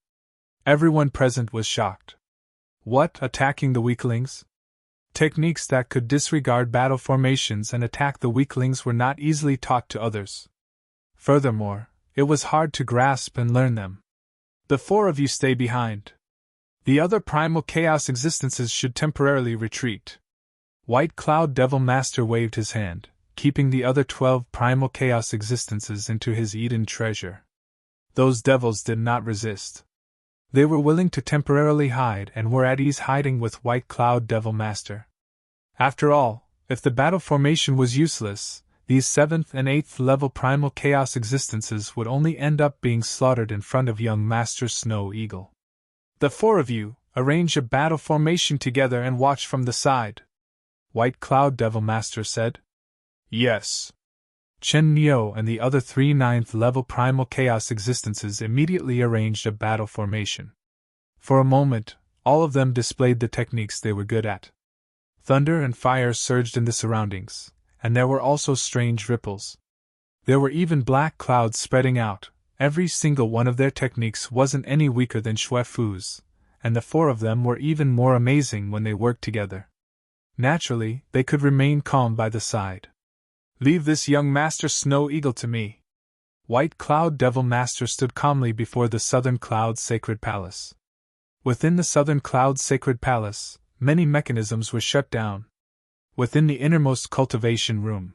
Everyone present was shocked. What, attacking the weaklings? Techniques that could disregard battle formations and attack the weaklings were not easily taught to others. Furthermore, it was hard to grasp and learn them. The 4 of you stay behind. The other primal chaos existences should temporarily retreat. White Cloud Devil Master waved his hand, keeping the other 12 primal chaos existences into his Eden treasure. Those devils did not resist. They were willing to temporarily hide and were at ease hiding with White Cloud Devil Master. After all, if the battle formation was useless, these 7th and 8th level primal chaos existences would only end up being slaughtered in front of young Master Snow Eagle. The 4 of you, arrange a battle formation together and watch from the side, White Cloud Devil Master said. Yes. Chen Neo and the other 3 9th level primal chaos existences immediately arranged a battle formation. For a moment, all of them displayed the techniques they were good at. Thunder and fire surged in the surroundings, and there were also strange ripples. There were even black clouds spreading out. Every single one of their techniques wasn't any weaker than Xue Fu's, and the 4 of them were even more amazing when they worked together. Naturally, they could remain calm by the side. Leave this young Master Snow Eagle to me. White Cloud Devil Master stood calmly before the Southern Cloud Sacred Palace. Within the Southern Cloud Sacred Palace, many mechanisms were shut down. Within the innermost cultivation room,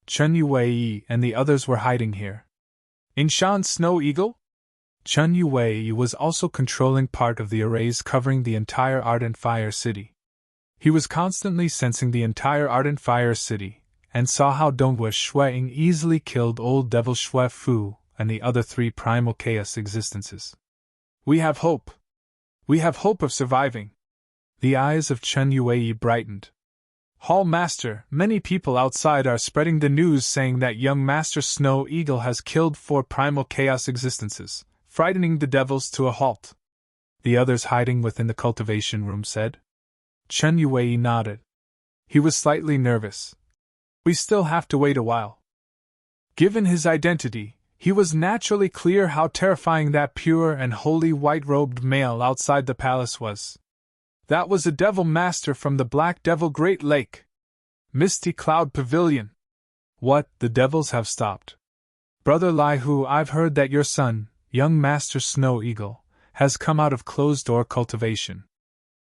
Chen Yue and the others were hiding here. Yingshan Snow Eagle? Chen Yue was also controlling part of the arrays covering the entire Ardent Fire City. He was constantly sensing the entire Ardent Fire City, and saw how Dongwu Shuang easily killed old devil Xue Fu and the other 3 primal chaos existences. We have hope. We have hope of surviving. The eyes of Chen Yue brightened. Hall Master, many people outside are spreading the news saying that young Master Snow Eagle has killed 4 primal chaos existences, frightening the devils to a halt. The others hiding within the cultivation room said. Chen Yue nodded. He was slightly nervous. We still have to wait a while. Given his identity, he was naturally clear how terrifying that pure and holy white-robed male outside the palace was. That was a devil master from the Black Devil Great Lake. Misty Cloud Pavilion. What, the devils have stopped. Brother Lai Hu, I've heard that your son, young Master Snow Eagle, has come out of closed-door cultivation.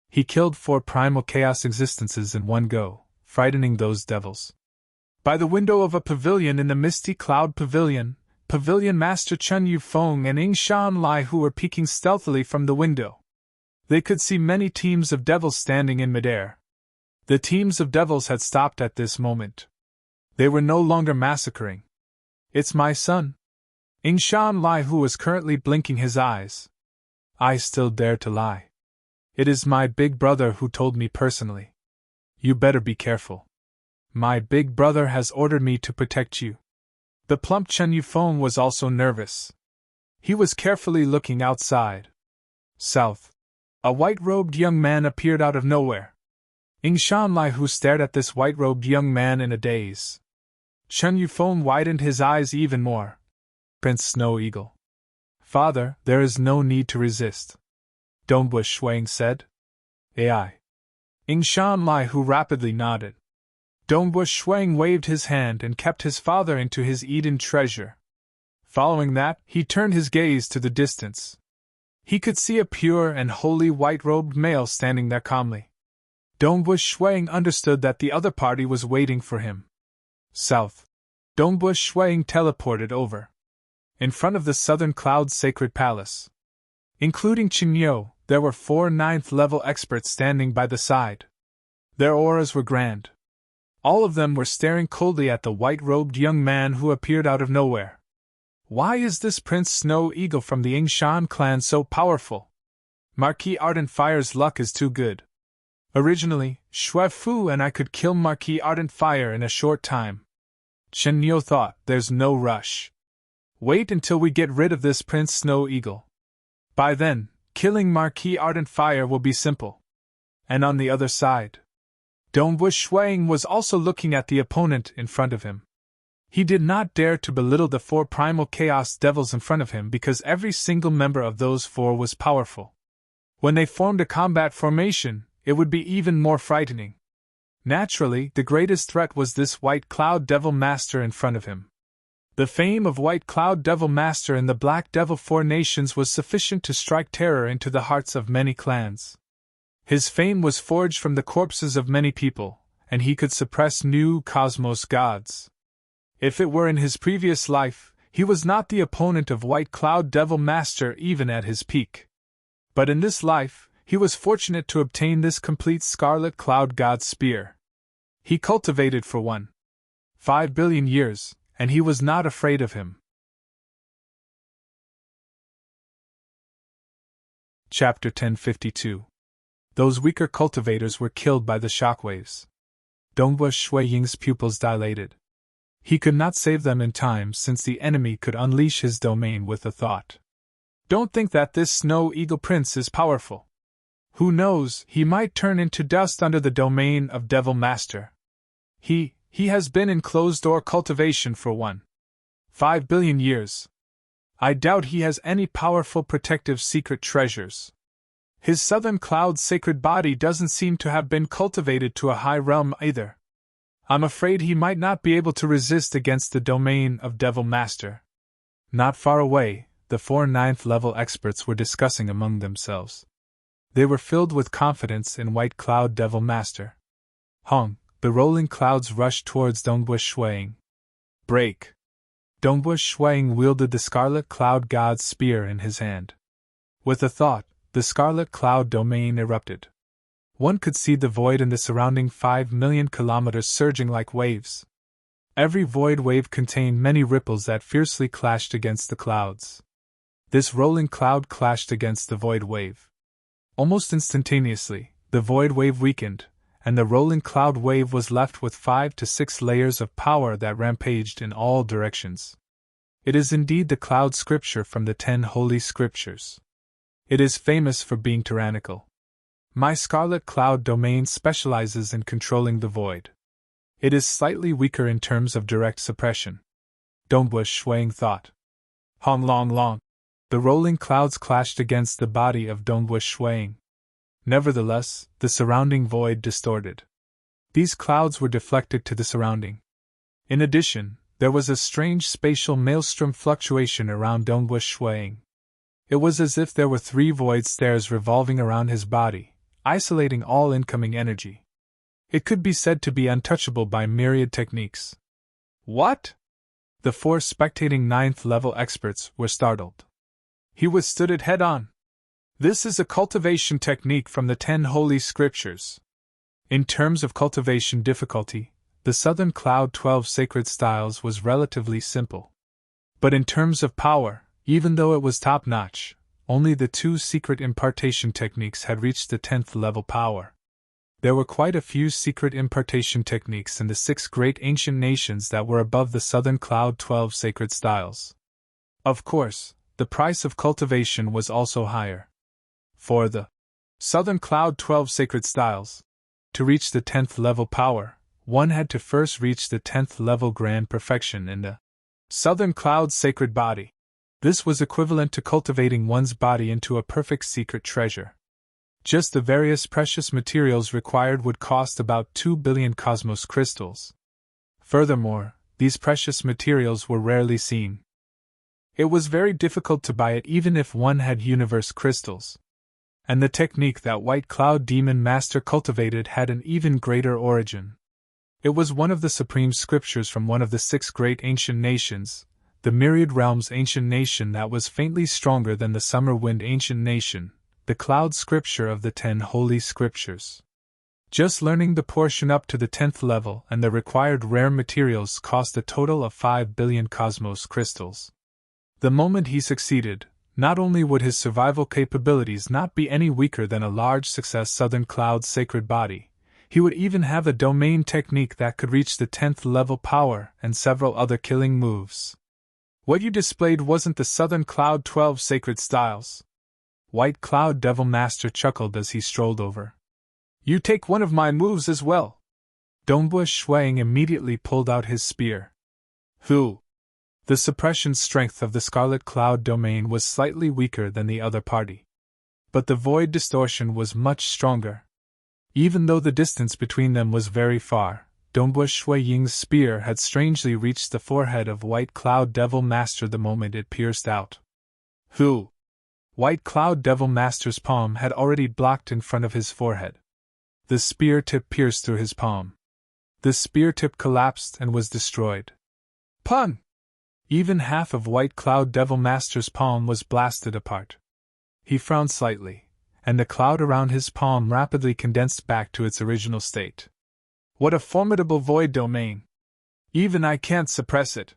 He killed 4 primal chaos existences in one go, frightening those devils. By the window of a pavilion in the Misty Cloud Pavilion, Pavilion Master Chen Yufeng and Yingshan Lai Hu were peeking stealthily from the window. They could see many teams of devils standing in midair. The teams of devils had stopped at this moment. They were no longer massacring. It's my son. Yingshan Lai Hu was currently blinking his eyes. I still dare to lie. It is my big brother who told me personally. You better be careful. My big brother has ordered me to protect you. The plump Chen Yufeng was also nervous. He was carefully looking outside. South. A white-robed young man appeared out of nowhere. Yingshan Lai Hu stared at this white-robed young man in a daze. Chen Yufeng widened his eyes even more. Prince Snow Eagle. Father, there is no need to resist. Dongwu Shuang said. Ai. Yingshan Lai Hu rapidly nodded. Dongwu Shuang waved his hand and kept his father into his Eden treasure. Following that, he turned his gaze to the distance. He could see a pure and holy white-robed male standing there calmly. Dongwu Shuang understood that the other party was waiting for him. South. Dongwu Shuang teleported over. In front of the Southern Cloud Sacred Palace. Including Qingyou, there were 4 9th-level experts standing by the side. Their auras were grand. All of them were staring coldly at the white-robed young man who appeared out of nowhere. Why is this Prince Snow Eagle from the Yingshan clan so powerful? Marquis Ardent Fire's luck is too good. Originally, Xue Fu and I could kill Marquis Ardent Fire in a short time. Chen Niu thought, there's no rush. Wait until we get rid of this Prince Snow Eagle. By then, killing Marquis Ardent Fire will be simple. And on the other side, Dongwu Shuang was also looking at the opponent in front of him. He did not dare to belittle the 4 primal chaos devils in front of him because every single member of those 4 was powerful. When they formed a combat formation, it would be even more frightening. Naturally, the greatest threat was this White Cloud Devil Master in front of him. The fame of White Cloud Devil Master in the Black Devil 4 nations was sufficient to strike terror into the hearts of many clans. His fame was forged from the corpses of many people, and he could suppress new cosmos gods. If it were in his previous life, he was not the opponent of White Cloud Devil Master even at his peak. But in this life, he was fortunate to obtain this complete Scarlet Cloud God Spear. He cultivated for 5 billion years, and he was not afraid of him. Chapter 1052. Those weaker cultivators were killed by the shockwaves. Dongbua Shui Ying's pupils dilated. He could not save them in time since the enemy could unleash his domain with a thought. Don't think that this Snow Eagle Prince is powerful. Who knows, he might turn into dust under the domain of Devil Master. He has been in closed-door cultivation for 5 billion years. I doubt he has any powerful protective secret treasures. His Southern Cloud sacred body doesn't seem to have been cultivated to a high realm either. I'm afraid he might not be able to resist against the domain of Devil Master. Not far away, the 4 9th-level experts were discussing among themselves. They were filled with confidence in White Cloud Devil Master. Hong, the rolling clouds rushed towards Dongbua Shuiying. Break! Dongbua Shuiying wielded the Scarlet Cloud God's spear in his hand. With a thought, the Scarlet Cloud domain erupted. One could see the void in the surrounding 5 million kilometers surging like waves. Every void wave contained many ripples that fiercely clashed against the clouds. This rolling cloud clashed against the void wave. Almost instantaneously, the void wave weakened, and the rolling cloud wave was left with 5 to 6 layers of power that rampaged in all directions. It is indeed the cloud scripture from the 10 holy scriptures. It is famous for being tyrannical. My Scarlet Cloud domain specializes in controlling the void. It is slightly weaker in terms of direct suppression. Dongbua Shuiying thought. Hong long long. The rolling clouds clashed against the body of Dongbua Shuiying. Nevertheless, the surrounding void distorted. These clouds were deflected to the surrounding. In addition, there was a strange spatial maelstrom fluctuation around Dongbua Shuiying. It was as if there were 3 void stairs revolving around his body, isolating all incoming energy. It could be said to be untouchable by myriad techniques. What? The 4 spectating 9th-level experts were startled. He withstood it head-on. This is a cultivation technique from the 10 holy scriptures. In terms of cultivation difficulty, the Southern Cloud 12 sacred styles was relatively simple. But in terms of power, even though it was top-notch, only the 2 secret impartation techniques had reached the 10th level power. There were quite a few secret impartation techniques in the 6 great ancient nations that were above the Southern Cloud 12 sacred styles. Of course, the price of cultivation was also higher. For the Southern Cloud 12 sacred styles, to reach the 10th level power, one had to first reach the 10th level grand perfection in the Southern Cloud sacred body. This was equivalent to cultivating one's body into a perfect secret treasure. Just the various precious materials required would cost about 2 billion cosmos crystals. Furthermore, these precious materials were rarely seen. It was very difficult to buy it even if one had universe crystals. And the technique that White Cloud Demon Master cultivated had an even greater origin. It was one of the supreme scriptures from one of the 6 great ancient nations, the Myriad Realms ancient nation that was faintly stronger than the Summer Wind ancient nation, the cloud scripture of the 10 holy scriptures. Just learning the portion up to the 10th level and the required rare materials cost a total of 5 billion cosmos crystals. The moment he succeeded, not only would his survival capabilities not be any weaker than a large success Southern Cloud sacred body, he would even have a domain technique that could reach the 10th level power and several other killing moves. What you displayed wasn't the Southern Cloud 12 sacred styles. White Cloud Devil Master chuckled as he strolled over. You take one of my moves as well. Dongbua Shuiying immediately pulled out his spear. Who? The suppression strength of the Scarlet Cloud domain was slightly weaker than the other party. But the void distortion was much stronger. Even though the distance between them was very far, Dongbua Shuiying's spear had strangely reached the forehead of White Cloud Devil Master the moment it pierced out. Who? White Cloud Devil Master's palm had already blocked in front of his forehead. The spear tip pierced through his palm. The spear tip collapsed and was destroyed. Pun! Even half of White Cloud Devil Master's palm was blasted apart. He frowned slightly, and the cloud around his palm rapidly condensed back to its original state. What a formidable void domain! Even I can't suppress it.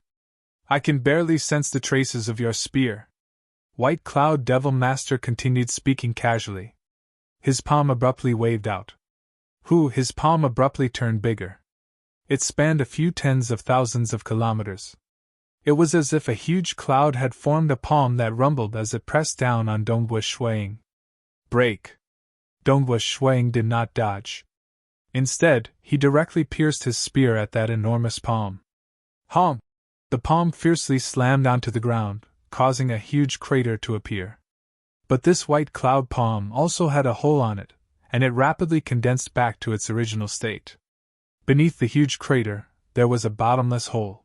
I can barely sense the traces of your spear. White Cloud Devil Master continued speaking casually. His palm abruptly waved out. His palm abruptly turned bigger. It spanned a few tens of thousands of kilometers. It was as if a huge cloud had formed a palm that rumbled as it pressed down on Dongwu Shuang. Break! Dongwu Shuang did not dodge. Instead, he directly pierced his spear at that enormous palm. Honk! The palm fiercely slammed onto the ground, causing a huge crater to appear. But this white cloud palm also had a hole on it, and it rapidly condensed back to its original state. Beneath the huge crater, there was a bottomless hole.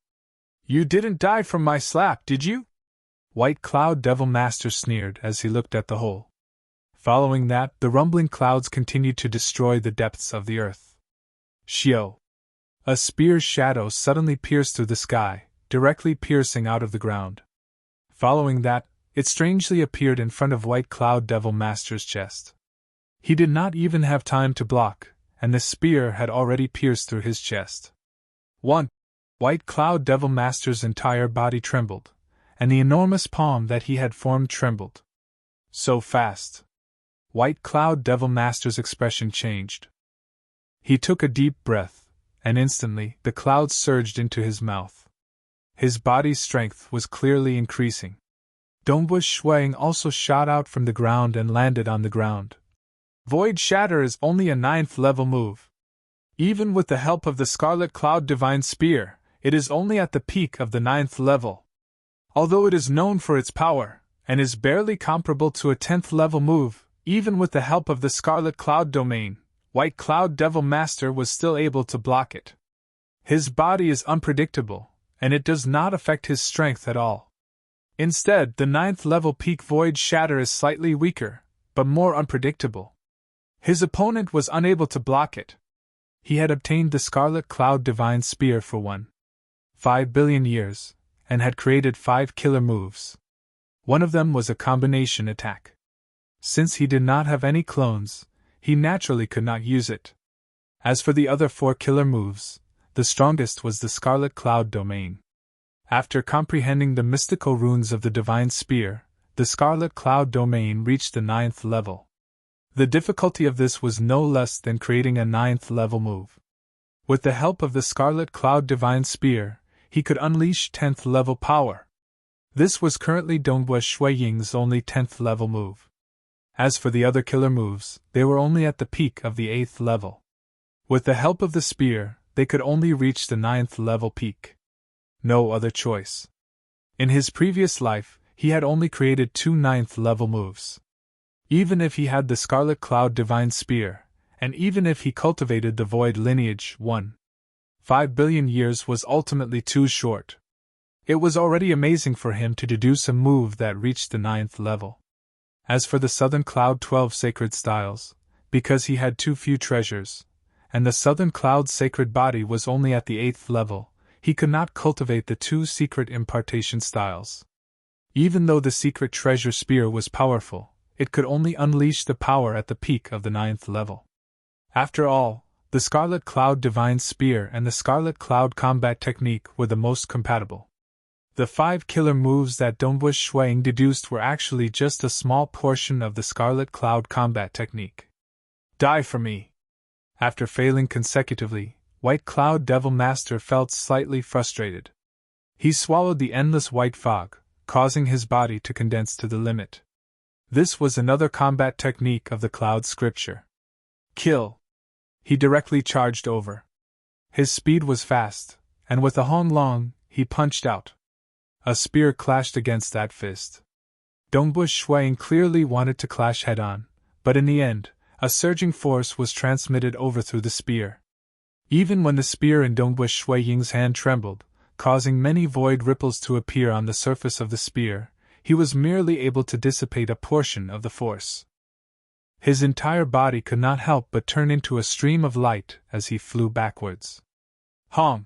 You didn't die from my slap, did you? White Cloud Devil Master sneered as he looked at the hole. Following that, the rumbling clouds continued to destroy the depths of the earth. Shio! A spear's shadow suddenly pierced through the sky, directly piercing out of the ground. Following that, it strangely appeared in front of White Cloud Devil Master's chest. He did not even have time to block, and the spear had already pierced through his chest. 1. White Cloud Devil Master's entire body trembled, and the enormous palm that he had formed trembled. So fast. White Cloud Devil Master's expression changed. He took a deep breath, and instantly the clouds surged into his mouth. His body's strength was clearly increasing. Dongwu Shuang also shot out from the ground and landed on the ground. Void Shatter is only a 9th level move. Even with the help of the Scarlet Cloud Divine Spear, it is only at the peak of the 9th level. Although it is known for its power, and is barely comparable to a 10th level move, even with the help of the Scarlet Cloud Domain, White Cloud Devil Master was still able to block it. His body is unpredictable, and it does not affect his strength at all. Instead, the 9th level peak Void Shatter is slightly weaker, but more unpredictable. His opponent was unable to block it. He had obtained the Scarlet Cloud Divine Spear for 1.5 billion years, and had created 5 killer moves. One of them was a combination attack. Since he did not have any clones, he naturally could not use it. As for the other 4 killer moves, the strongest was the Scarlet Cloud Domain. After comprehending the mystical runes of the Divine Spear, the Scarlet Cloud Domain reached the 9th level. The difficulty of this was no less than creating a 9th level move. With the help of the Scarlet Cloud Divine Spear, he could unleash 10th level power. This was currently Dongwu Shuiying's only 10th level move. As for the other killer moves, they were only at the peak of the 8th level. With the help of the spear, they could only reach the 9th level peak. No other choice. In his previous life, he had only created 2 9th level moves. Even if he had the Scarlet Cloud Divine Spear, and even if he cultivated the Void Lineage 1.5 billion years was ultimately too short. It was already amazing for him to deduce a move that reached the 9th level. As for the Southern Cloud 12 Sacred Styles, because he had too few treasures, and the Southern Cloud Sacred Body was only at the 8th level, he could not cultivate the 2 Secret Impartation Styles. Even though the Secret Treasure Spear was powerful, it could only unleash the power at the peak of the 9th level. After all, the Scarlet Cloud Divine Spear and the Scarlet Cloud Combat Technique were the most compatible. The 5 killer moves that Dongwu Shuang deduced were actually just a small portion of the Scarlet Cloud Combat Technique. Die for me! After failing consecutively, White Cloud Devil Master felt slightly frustrated. He swallowed the endless white fog, causing his body to condense to the limit. This was another combat technique of the Cloud Scripture. Kill! He directly charged over. His speed was fast, and with a Hong Long, he punched out. A spear clashed against that fist. Dongwu Shuang clearly wanted to clash head-on, but in the end, a surging force was transmitted over through the spear. Even when the spear in Dongwu Shuiying's hand trembled, causing many void ripples to appear on the surface of the spear, he was merely able to dissipate a portion of the force. His entire body could not help but turn into a stream of light as he flew backwards. Hong!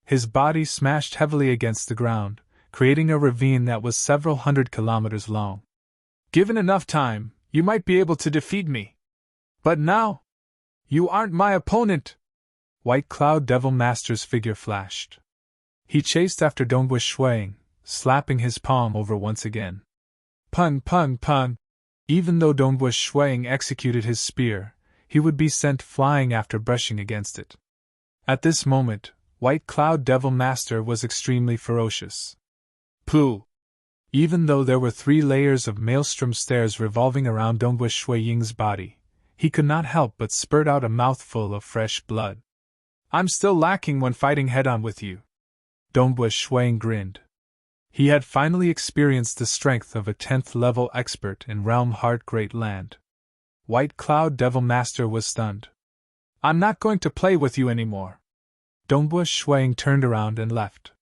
His body smashed heavily against the ground, creating a ravine that was several hundred kilometers long. Given enough time, you might be able to defeat me. But now, you aren't my opponent! White Cloud Devil Master's figure flashed. He chased after Dongwu Shuang, slapping his palm over once again. Pun pun pun! Even though Dongwu Shuang executed his spear, he would be sent flying after brushing against it. At this moment, White Cloud Devil Master was extremely ferocious. Pooh! Even though there were 3 layers of maelstrom stairs revolving around Dongwu Shuiying's body, he could not help but spurt out a mouthful of fresh blood. I'm still lacking when fighting head-on with you. Dongwu Shuiying grinned. He had finally experienced the strength of a 10th level expert in Realm Heart Great Land. White Cloud Devil Master was stunned. I'm not going to play with you anymore. Dongwu Shuiying turned around and left.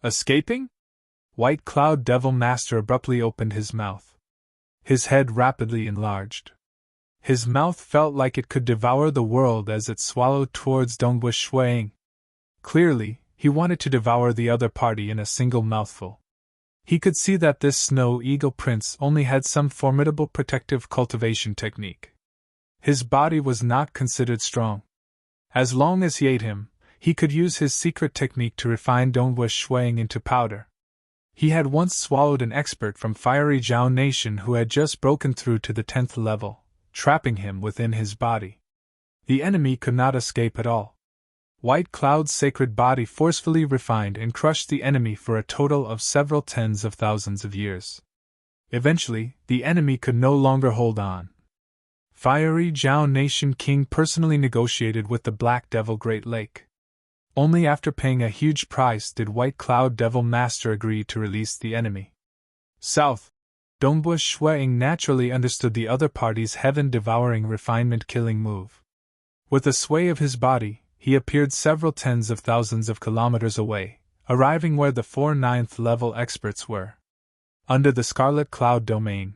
Escaping? White Cloud Devil Master abruptly opened his mouth. His head rapidly enlarged. His mouth felt like it could devour the world as it swallowed towards Dongwu Shuiying. Clearly, he wanted to devour the other party in a single mouthful. He could see that this Snow Eagle Prince only had some formidable protective cultivation technique. His body was not considered strong. As long as he ate him, he could use his secret technique to refine Dongwu Shuiying into powder. He had once swallowed an expert from Fiery Zhao Nation who had just broken through to the 10th level, trapping him within his body. The enemy could not escape at all. White Cloud's sacred body forcefully refined and crushed the enemy for a total of several tens of thousands of years. Eventually, the enemy could no longer hold on. Fiery Zhao Nation King personally negotiated with the Black Devil Great Lake. Only after paying a huge price did White Cloud Devil Master agree to release the enemy. South. Dongwu Shuiying naturally understood the other party's heaven-devouring refinement-killing move. With a sway of his body, he appeared several tens of thousands of kilometers away, arriving where the 4 9th-level experts were. Under the Scarlet Cloud domain.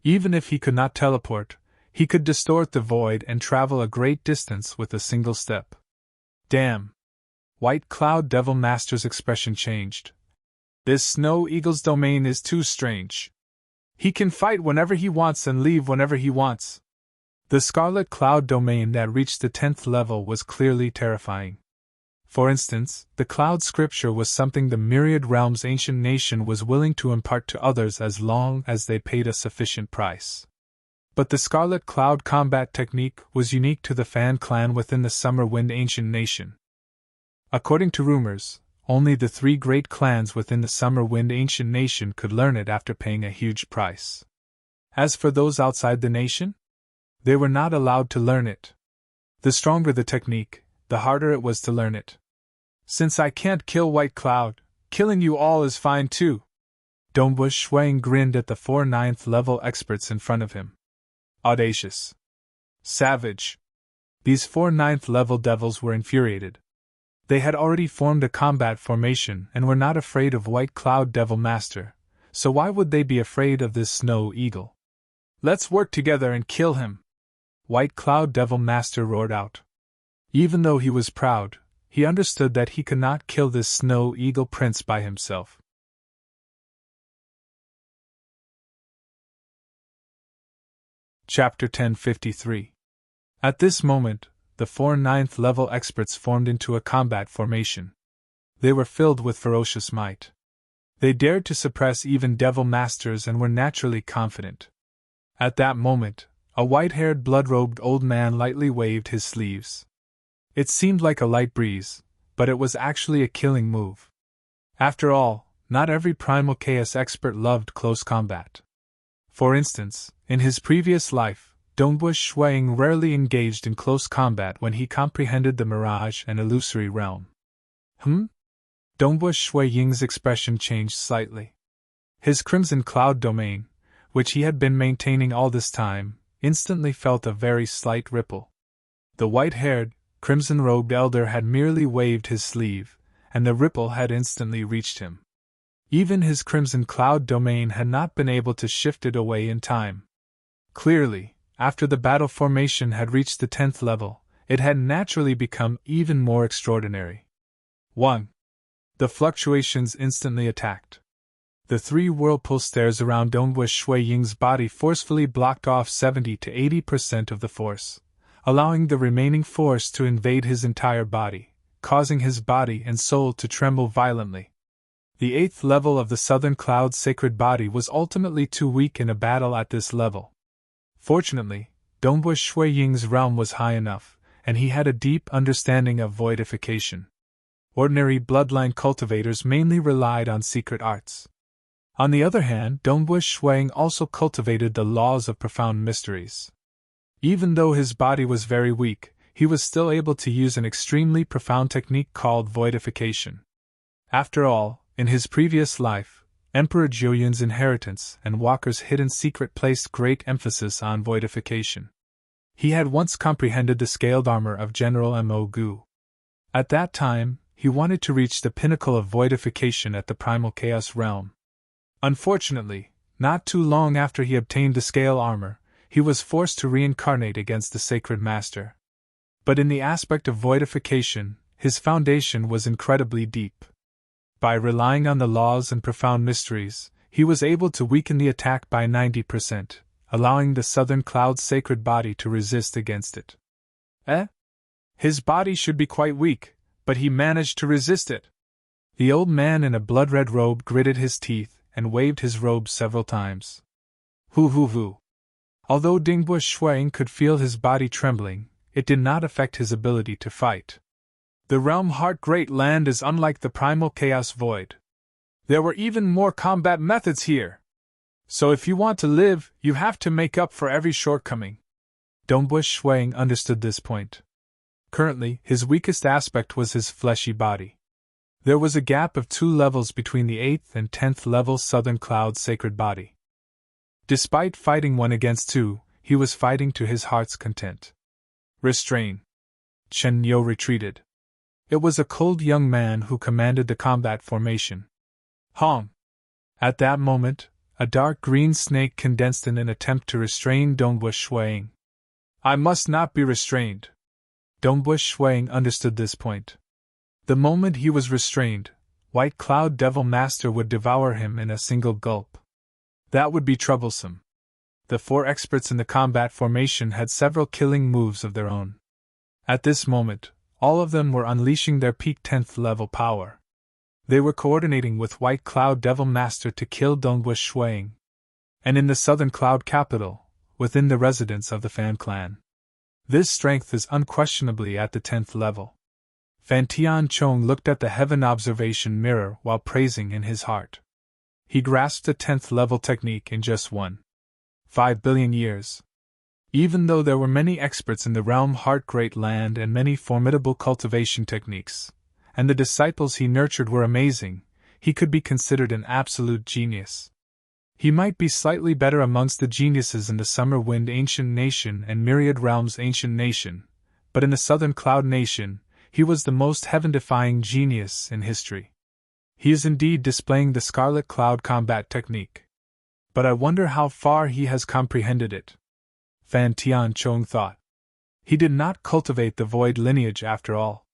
Even if he could not teleport, he could distort the void and travel a great distance with a single step. Damn! White Cloud Devil Master's expression changed. This Snow Eagle's domain is too strange. He can fight whenever he wants and leave whenever he wants. The Scarlet Cloud domain that reached the 10th level was clearly terrifying. For instance, the Cloud Scripture was something the Myriad Realms ancient nation was willing to impart to others as long as they paid a sufficient price. But the Scarlet Cloud combat technique was unique to the Fan clan within the Summer Wind ancient nation. According to rumors, only the 3 great clans within the Summer Wind ancient nation could learn it after paying a huge price. As for those outside the nation, they were not allowed to learn it. The stronger the technique, the harder it was to learn it. Since I can't kill White Cloud, killing you all is fine too. Dongwu Shuiying grinned at the 4 9th-level experts in front of him. Audacious. Savage. These 4 9th-level devils were infuriated. They had already formed a combat formation and were not afraid of White Cloud Devil Master, so why would they be afraid of this Snow Eagle? Let's work together and kill him! White Cloud Devil Master roared out. Even though he was proud, he understood that he could not kill this Snow Eagle Prince by himself. Chapter 1053. At this moment, the 4 9th-level experts formed into a combat formation. They were filled with ferocious might. They dared to suppress even devil masters and were naturally confident. At that moment, a white-haired blood-robed old man lightly waved his sleeves. It seemed like a light breeze, but it was actually a killing move. After all, not every Primal Chaos expert loved close combat. For instance, in his previous life, Dongwu Shuiying rarely engaged in close combat when he comprehended the Mirage and Illusory Realm. Dongwu Shuiying's expression changed slightly. His Crimson Cloud domain, which he had been maintaining all this time, instantly felt a very slight ripple. The white-haired, crimson-robed elder had merely waved his sleeve, and the ripple had instantly reached him. Even his Crimson Cloud domain had not been able to shift it away in time. Clearly, after the battle formation had reached the 10th level, it had naturally become even more extraordinary. 1. The fluctuations instantly attacked. The 3 whirlpool stairs around Dongwu Shui Ying's body forcefully blocked off 70 to 80% of the force, allowing the remaining force to invade his entire body, causing his body and soul to tremble violently. The 8th level of the Southern Cloud's sacred body was ultimately too weak in a battle at this level. Fortunately, Dongwu Shui Ying's realm was high enough, and he had a deep understanding of voidification. Ordinary bloodline cultivators mainly relied on secret arts. On the other hand, Dongwu Shuang also cultivated the laws of profound mysteries. Even though his body was very weak, he was still able to use an extremely profound technique called voidification. After all, in his previous life, Emperor Jiuyun's inheritance and Walker's hidden secret placed great emphasis on voidification. He had once comprehended the scaled armor of General Mo Gu. At that time, he wanted to reach the pinnacle of voidification at the primal chaos realm. Unfortunately, not too long after he obtained the scale armor, he was forced to reincarnate against the sacred master. But in the aspect of voidification, his foundation was incredibly deep. By relying on the laws and profound mysteries, he was able to weaken the attack by 90%, allowing the Southern Cloud's sacred body to resist against it. His body should be quite weak, but he managed to resist it. The old man in a blood-red robe gritted his teeth and waved his robe several times. Hoo. Although Dongwu Shuang could feel his body trembling, it did not affect his ability to fight. The realm Heart Great Land is unlike the primal chaos void. There were even more combat methods here. So if you want to live, you have to make up for every shortcoming. Dongwu Shuang understood this point. Currently, his weakest aspect was his fleshy body. There was a gap of 2 levels between the 8th and 10th level Southern Cloud sacred body. Despite fighting 1 against 2, he was fighting to his heart's content. Restrain. Chen Yo retreated. It was a cold young man who commanded the combat formation. Hong! At that moment, a dark green snake condensed in an attempt to restrain Dongwu Shuang. I must not be restrained. Dongwu Shuang understood this point. The moment he was restrained, White Cloud Devil Master would devour him in a single gulp. That would be troublesome. The 4 experts in the combat formation had several killing moves of their own. At this moment, all of them were unleashing their peak 10th level power. They were coordinating with White Cloud Devil Master to kill Dongwu Shuang. And in the Southern Cloud capital, within the residence of the Fan clan. This strength is unquestionably at the 10th level. Fan Tianchong looked at the heaven observation mirror while praising in his heart. He grasped a 10th level technique in just 1.5 billion years. Even though there were many experts in the realm Heart Great Land and many formidable cultivation techniques, and the disciples he nurtured were amazing, he could be considered an absolute genius. He might be slightly better amongst the geniuses in the Summer Wind Ancient Nation and Myriad Realms Ancient Nation, but in the Southern Cloud Nation, he was the most heaven-defying genius in history. He is indeed displaying the Scarlet Cloud combat technique. But I wonder how far he has comprehended it. Fan Tianchong thought. He did not cultivate the void lineage after all.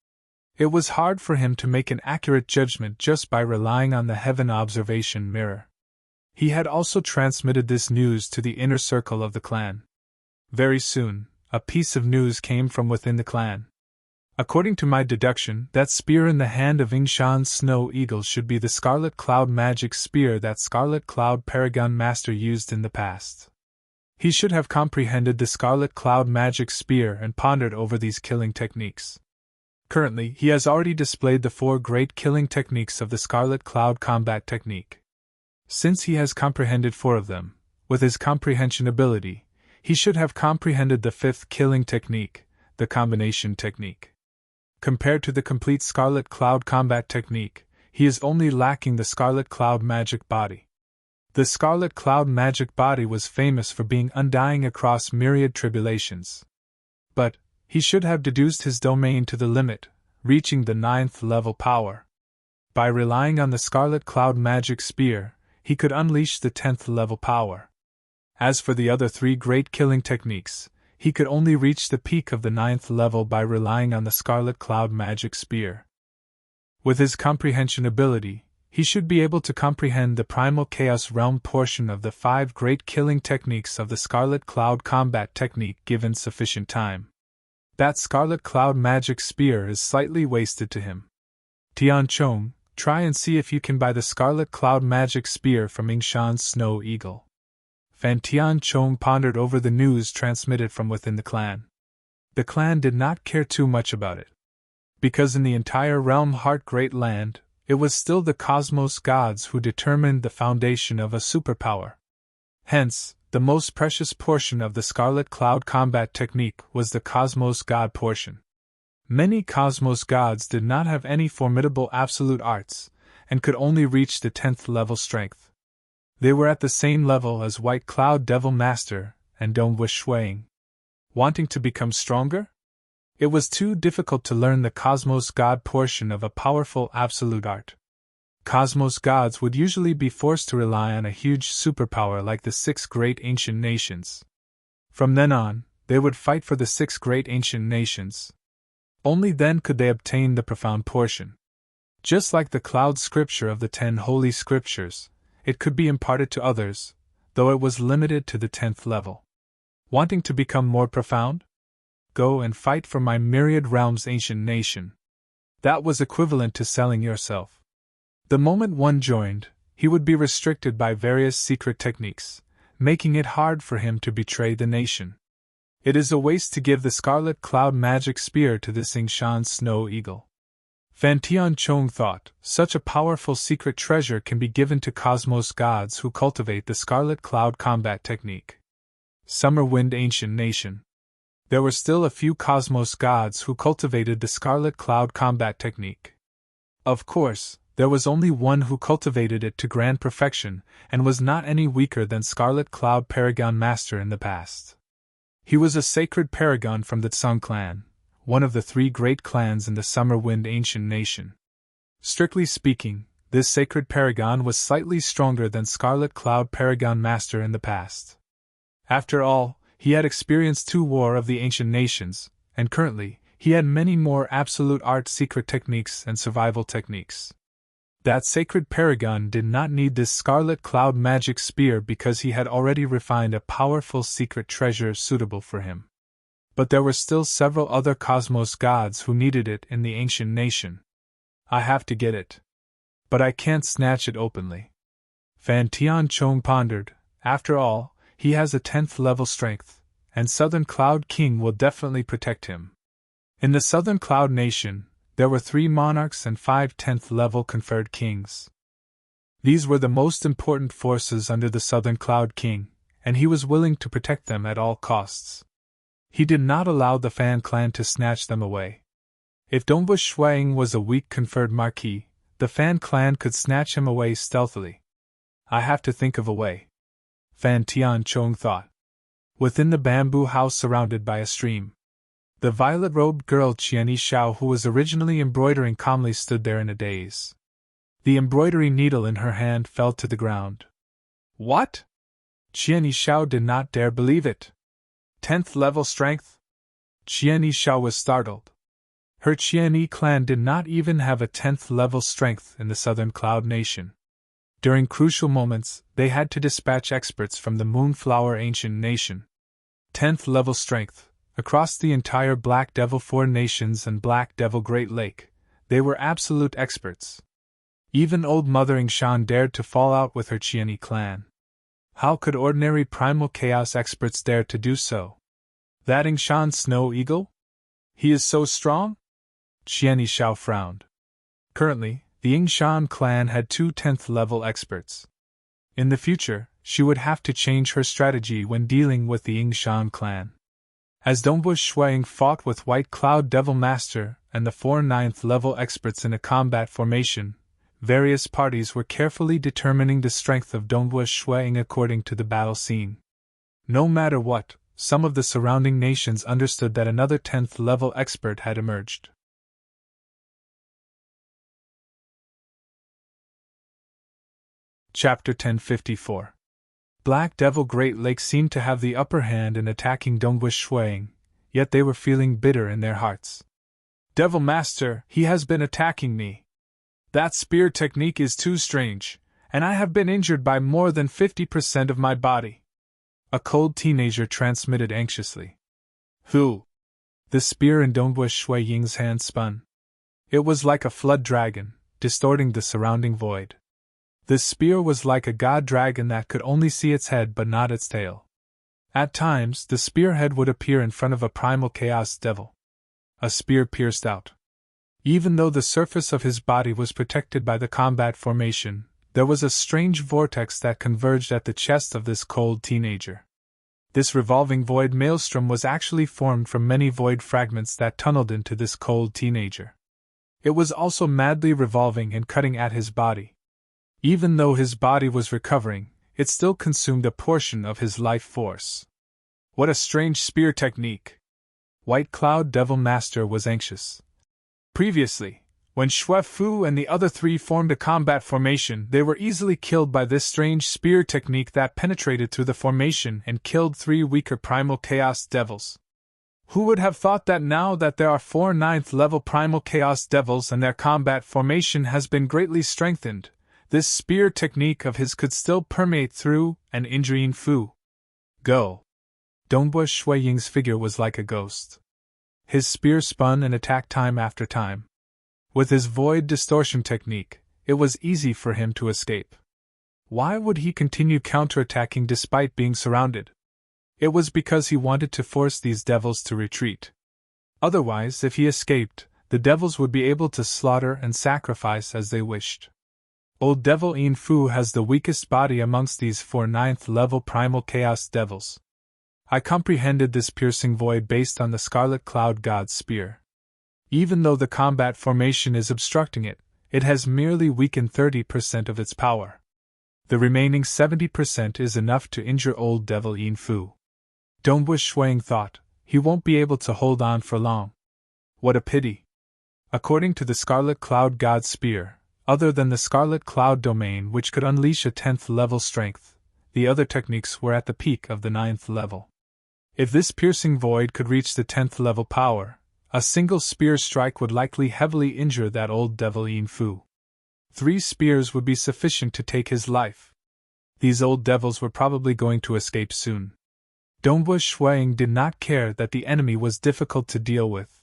It was hard for him to make an accurate judgment just by relying on the heaven observation mirror. He had also transmitted this news to the inner circle of the clan. Very soon, a piece of news came from within the clan. According to my deduction, that spear in the hand of Yingshan's Snow Eagle should be the Scarlet Cloud magic spear that Scarlet Cloud Paragon Master used in the past. He should have comprehended the Scarlet Cloud magic spear and pondered over these killing techniques. Currently, he has already displayed the 4 great killing techniques of the Scarlet Cloud combat technique. Since he has comprehended 4 of them, with his comprehension ability, he should have comprehended the 5th killing technique, the combination technique. Compared to the complete Scarlet Cloud combat technique, he is only lacking the Scarlet Cloud magic body. The Scarlet Cloud magic body was famous for being undying across myriad tribulations. But he should have deduced his domain to the limit, reaching the 9th level power. By relying on the Scarlet Cloud magic spear, he could unleash the 10th level power. As for the other 3 great killing techniques, he could only reach the peak of the 9th level by relying on the Scarlet Cloud magic spear. With his comprehension ability, he should be able to comprehend the primal chaos realm portion of the 5 great killing techniques of the Scarlet Cloud combat technique given sufficient time. That Scarlet Cloud magic spear is slightly wasted to him. Tian Chong, try and see if you can buy the Scarlet Cloud magic spear from Yingshan's Snow Eagle. Fan Tian Chong pondered over the news transmitted from within the clan. The clan did not care too much about it. Because in the entire realm Heart Great Land, it was still the cosmos gods who determined the foundation of a superpower. Hence, the most precious portion of the Scarlet Cloud combat technique was the cosmos god portion. Many cosmos gods did not have any formidable absolute arts, and could only reach the 10th level strength. They were at the same level as White Cloud Devil Master and Dongwu Shuang. Wanting to become stronger? It was too difficult to learn the cosmos god portion of a powerful absolute art. Cosmos gods would usually be forced to rely on a huge superpower like the 6 great ancient nations. From then on, they would fight for the 6 great ancient nations. Only then could they obtain the profound portion. Just like the cloud scripture of the 10 holy scriptures, it could be imparted to others, though it was limited to the 10th level. Wanting to become more profound? Go and fight for my myriad realms ancient nation. That was equivalent to selling yourself. The moment one joined, he would be restricted by various secret techniques, making it hard for him to betray the nation. It is a waste to give the Scarlet Cloud magic spear to this Yingshan Snow Eagle. Fan Tian Chong thought, such a powerful secret treasure can be given to cosmos gods who cultivate the Scarlet Cloud combat technique. Summer Wind Ancient Nation. There were still a few cosmos gods who cultivated the Scarlet Cloud combat technique. Of course, there was only one who cultivated it to grand perfection, and was not any weaker than Scarlet Cloud Paragon Master in the past. He was a sacred paragon from the Tsung clan, one of the 3 great clans in the Summer Wind Ancient Nation. Strictly speaking, this sacred paragon was slightly stronger than Scarlet Cloud Paragon Master in the past. After all, he had experienced 2 War of the Ancient Nations, and currently, he had many more absolute art secret techniques and survival techniques. That sacred paragon did not need this Scarlet Cloud magic spear because he had already refined a powerful secret treasure suitable for him. But there were still several other cosmos gods who needed it in the ancient nation. I have to get it. But I can't snatch it openly. Fan Tian Chong pondered. After all, he has a 10th level strength, and Southern Cloud King will definitely protect him. In the Southern Cloud Nation, there were 3 monarchs and 5 10th level conferred kings. These were the most important forces under the Southern Cloud King, and he was willing to protect them at all costs. He did not allow the Fan clan to snatch them away. If Dongwu Shuang was a weak conferred marquis, the Fan clan could snatch him away stealthily. I have to think of a way. Fan Tian Chong thought. Within the bamboo house surrounded by a stream, the violet-robed girl Qianyi Xiao, who was originally embroidering, calmly stood there in a daze. The embroidery needle in her hand fell to the ground. What? Qianyi Xiao did not dare believe it. 10th level strength? Qianyi Xiao was startled. Her Qianyi clan did not even have a 10th level strength in the Southern Cloud Nation. During crucial moments, they had to dispatch experts from the Moonflower Ancient Nation. 10th level strength. Across the entire Black Devil Four Nations and Black Devil Great Lake, they were absolute experts. Even old Mother Yingshan dared to fall out with her Qianyi clan. How could ordinary primal chaos experts dare to do so? That Yingshan Snow Eagle? He is so strong? Qianyi Xiao frowned. Currently, the Yingshan clan had 2 10th level experts. In the future, she would have to change her strategy when dealing with the Yingshan clan. As Dongwu Shuang fought with White Cloud Devil Master and the 4 9th level experts in a combat formation, various parties were carefully determining the strength of Dongwu Shuang according to the battle scene. No matter what, some of the surrounding nations understood that another 10th level expert had emerged. Chapter 1054. Black Devil Great Lake seemed to have the upper hand in attacking Dongwu Shuang, yet they were feeling bitter in their hearts. Devil Master, he has been attacking me. That spear technique is too strange, and I have been injured by more than 50% of my body. A cold teenager transmitted anxiously. Who? The spear in Dongbu Shui Ying's hand spun. It was like a flood dragon, distorting the surrounding void. The spear was like a god dragon that could only see its head but not its tail. At times, the spearhead would appear in front of a primal chaos devil. A spear pierced out. Even though the surface of his body was protected by the combat formation, there was a strange vortex that converged at the chest of this cold teenager. This revolving void maelstrom was actually formed from many void fragments that tunneled into this cold teenager. It was also madly revolving and cutting at his body. Even though his body was recovering, it still consumed a portion of his life force. What a strange spear technique! White Cloud Devil Master was anxious. Previously, when Xue Fu and the other three formed a combat formation, they were easily killed by this strange spear technique that penetrated through the formation and killed 3 weaker primal chaos devils. Who would have thought that now that there are 4 9th-level primal chaos devils and their combat formation has been greatly strengthened, this spear technique of his could still permeate through and injure Yin Fu. Go! Dongbu Shui Ying's figure was like a ghost. His spear spun and attacked time after time. With his void distortion technique, it was easy for him to escape. Why would he continue counterattacking despite being surrounded? It was because he wanted to force these devils to retreat. Otherwise, if he escaped, the devils would be able to slaughter and sacrifice as they wished. Old Devil Yin Fu has the weakest body amongst these 4 9th-level primal chaos devils. I comprehended this piercing void based on the Scarlet Cloud God's spear. Even though the combat formation is obstructing it, it has merely weakened 30% of its power. The remaining 70% is enough to injure Old Devil Yin Fu. Dongbu Shuang thought, he won't be able to hold on for long. What a pity. According to the Scarlet Cloud God's spear, other than the Scarlet Cloud domain which could unleash a 10th level strength, the other techniques were at the peak of the 9th level. If this piercing void could reach the 10th level power, a single spear strike would likely heavily injure that Old Devil Yin Fu. 3 spears would be sufficient to take his life. These old devils were probably going to escape soon. Dongbu Shuang did not care that the enemy was difficult to deal with.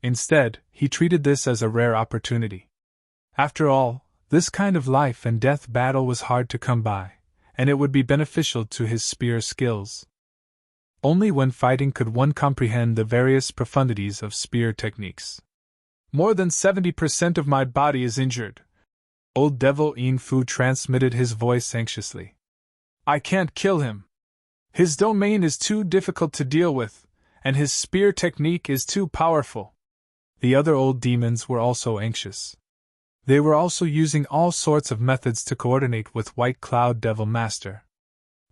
Instead, he treated this as a rare opportunity. After all, this kind of life and death battle was hard to come by, and it would be beneficial to his spear skills. Only when fighting could one comprehend the various profundities of spear techniques. More than 70% of my body is injured. Old Devil Yin Fu transmitted his voice anxiously. I can't kill him. His domain is too difficult to deal with, and his spear technique is too powerful. The other old demons were also anxious. They were also using all sorts of methods to coordinate with White Cloud Devil Master.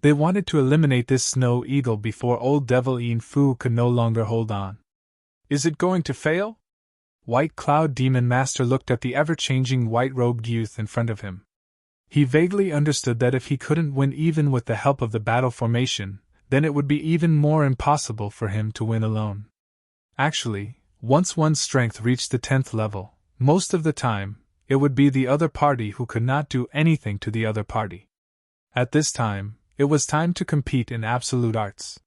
They wanted to eliminate this snow eagle before Old Devil Yin Fu could no longer hold on. Is it going to fail? White Cloud Demon Master looked at the ever-changing white-robed youth in front of him. He vaguely understood that if he couldn't win even with the help of the battle formation, then it would be even more impossible for him to win alone. Actually, once one's strength reached the 10th level, most of the time, it would be the other party who could not do anything to the other party. At this time, it was time to compete in absolute arts.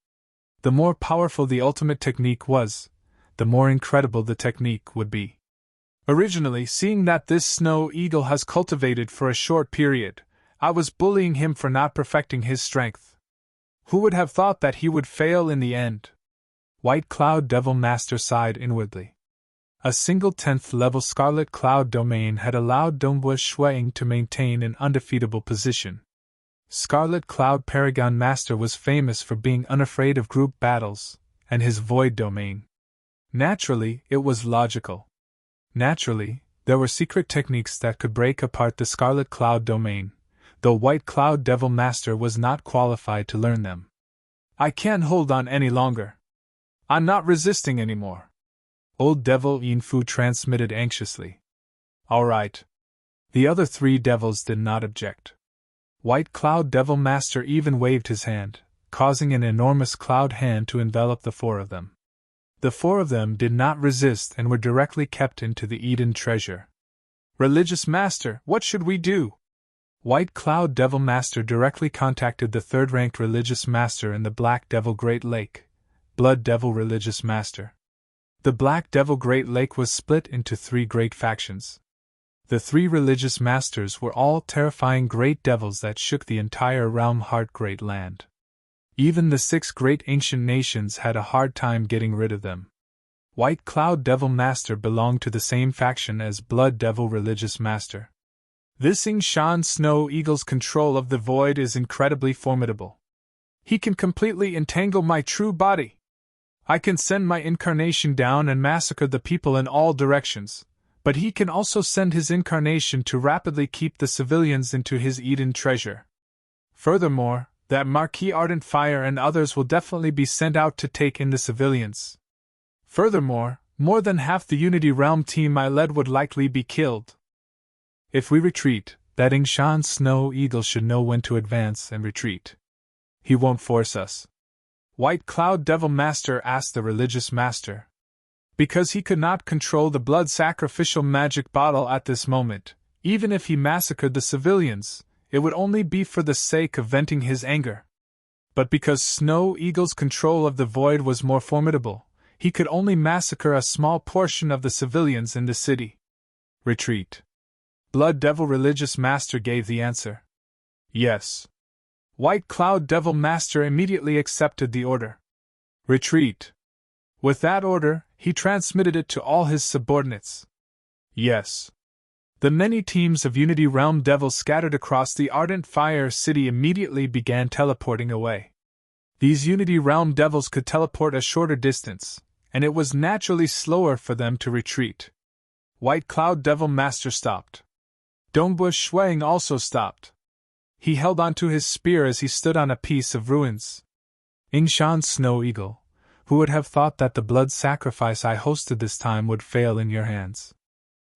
The more powerful the ultimate technique was, the more incredible the technique would be. Originally, seeing that this snow eagle has cultivated for a short period, I was bullying him for not perfecting his strength. Who would have thought that he would fail in the end? White Cloud Devil Master sighed inwardly. A single 10th level Scarlet Cloud domain had allowed Dongbu Shuang to maintain an undefeatable position. Scarlet Cloud Paragon Master was famous for being unafraid of group battles, and his void domain. Naturally, it was logical. Naturally, there were secret techniques that could break apart the Scarlet Cloud domain, though White Cloud Devil Master was not qualified to learn them. I can't hold on any longer. I'm not resisting anymore. Old Devil Yin Fu transmitted anxiously. All right. The other 3 devils did not object. White Cloud Devil Master even waved his hand, causing an enormous cloud hand to envelop the 4 of them. The 4 of them did not resist and were directly kept into the Eden treasure. Religious Master, what should we do? White Cloud Devil Master directly contacted the third-ranked Religious Master in the Black Devil Great Lake, Blood Devil Religious Master. The Black Devil Great Lake was split into 3 great factions. The 3 religious masters were all terrifying great devils that shook the entire realm Heart Great Land. Even the 6 great ancient nations had a hard time getting rid of them. White Cloud Devil Master belonged to the same faction as Blood Devil Religious Master. This Ying Snow Eagle's control of the void is incredibly formidable. He can completely entangle my true body. I can send my incarnation down and massacre the people in all directions, but he can also send his incarnation to rapidly keep the civilians into his Eden treasure. Furthermore, that Marquis Ardent Fire and others will definitely be sent out to take in the civilians. Furthermore, more than half the Unity Realm team I led would likely be killed. If we retreat, that Ying Snow Eagle should know when to advance and retreat. He won't force us. White Cloud Devil Master asked the Religious Master. Because he could not control the blood sacrificial magic bottle at this moment, even if he massacred the civilians, it would only be for the sake of venting his anger. But because Snow Eagle's control of the void was more formidable, he could only massacre a small portion of the civilians in the city. Retreat. Blood Devil Religious Master gave the answer. Yes. White Cloud Devil Master immediately accepted the order. Retreat. With that order, he transmitted it to all his subordinates. Yes. The many teams of Unity Realm devils scattered across the Ardent Fire City immediately began teleporting away. These Unity Realm devils could teleport a shorter distance, and it was naturally slower for them to retreat. White Cloud Devil Master stopped. Dongbush Shuang also stopped. He held onto his spear as he stood on a piece of ruins. Ying Snow Eagle, who would have thought that the blood sacrifice I hosted this time would fail in your hands?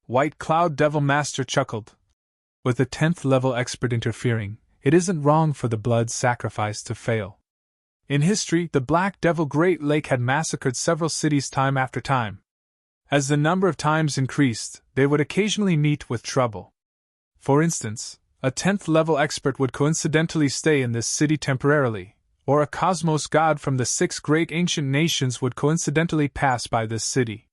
White Cloud Devil Master chuckled. With the 10th level expert interfering, it isn't wrong for the blood sacrifice to fail. In history, the Black Devil Great Lake had massacred several cities time after time. As the number of times increased, they would occasionally meet with trouble. For instance, a 10th level expert would coincidentally stay in this city temporarily, or a cosmos god from the 6 great ancient nations would coincidentally pass by this city.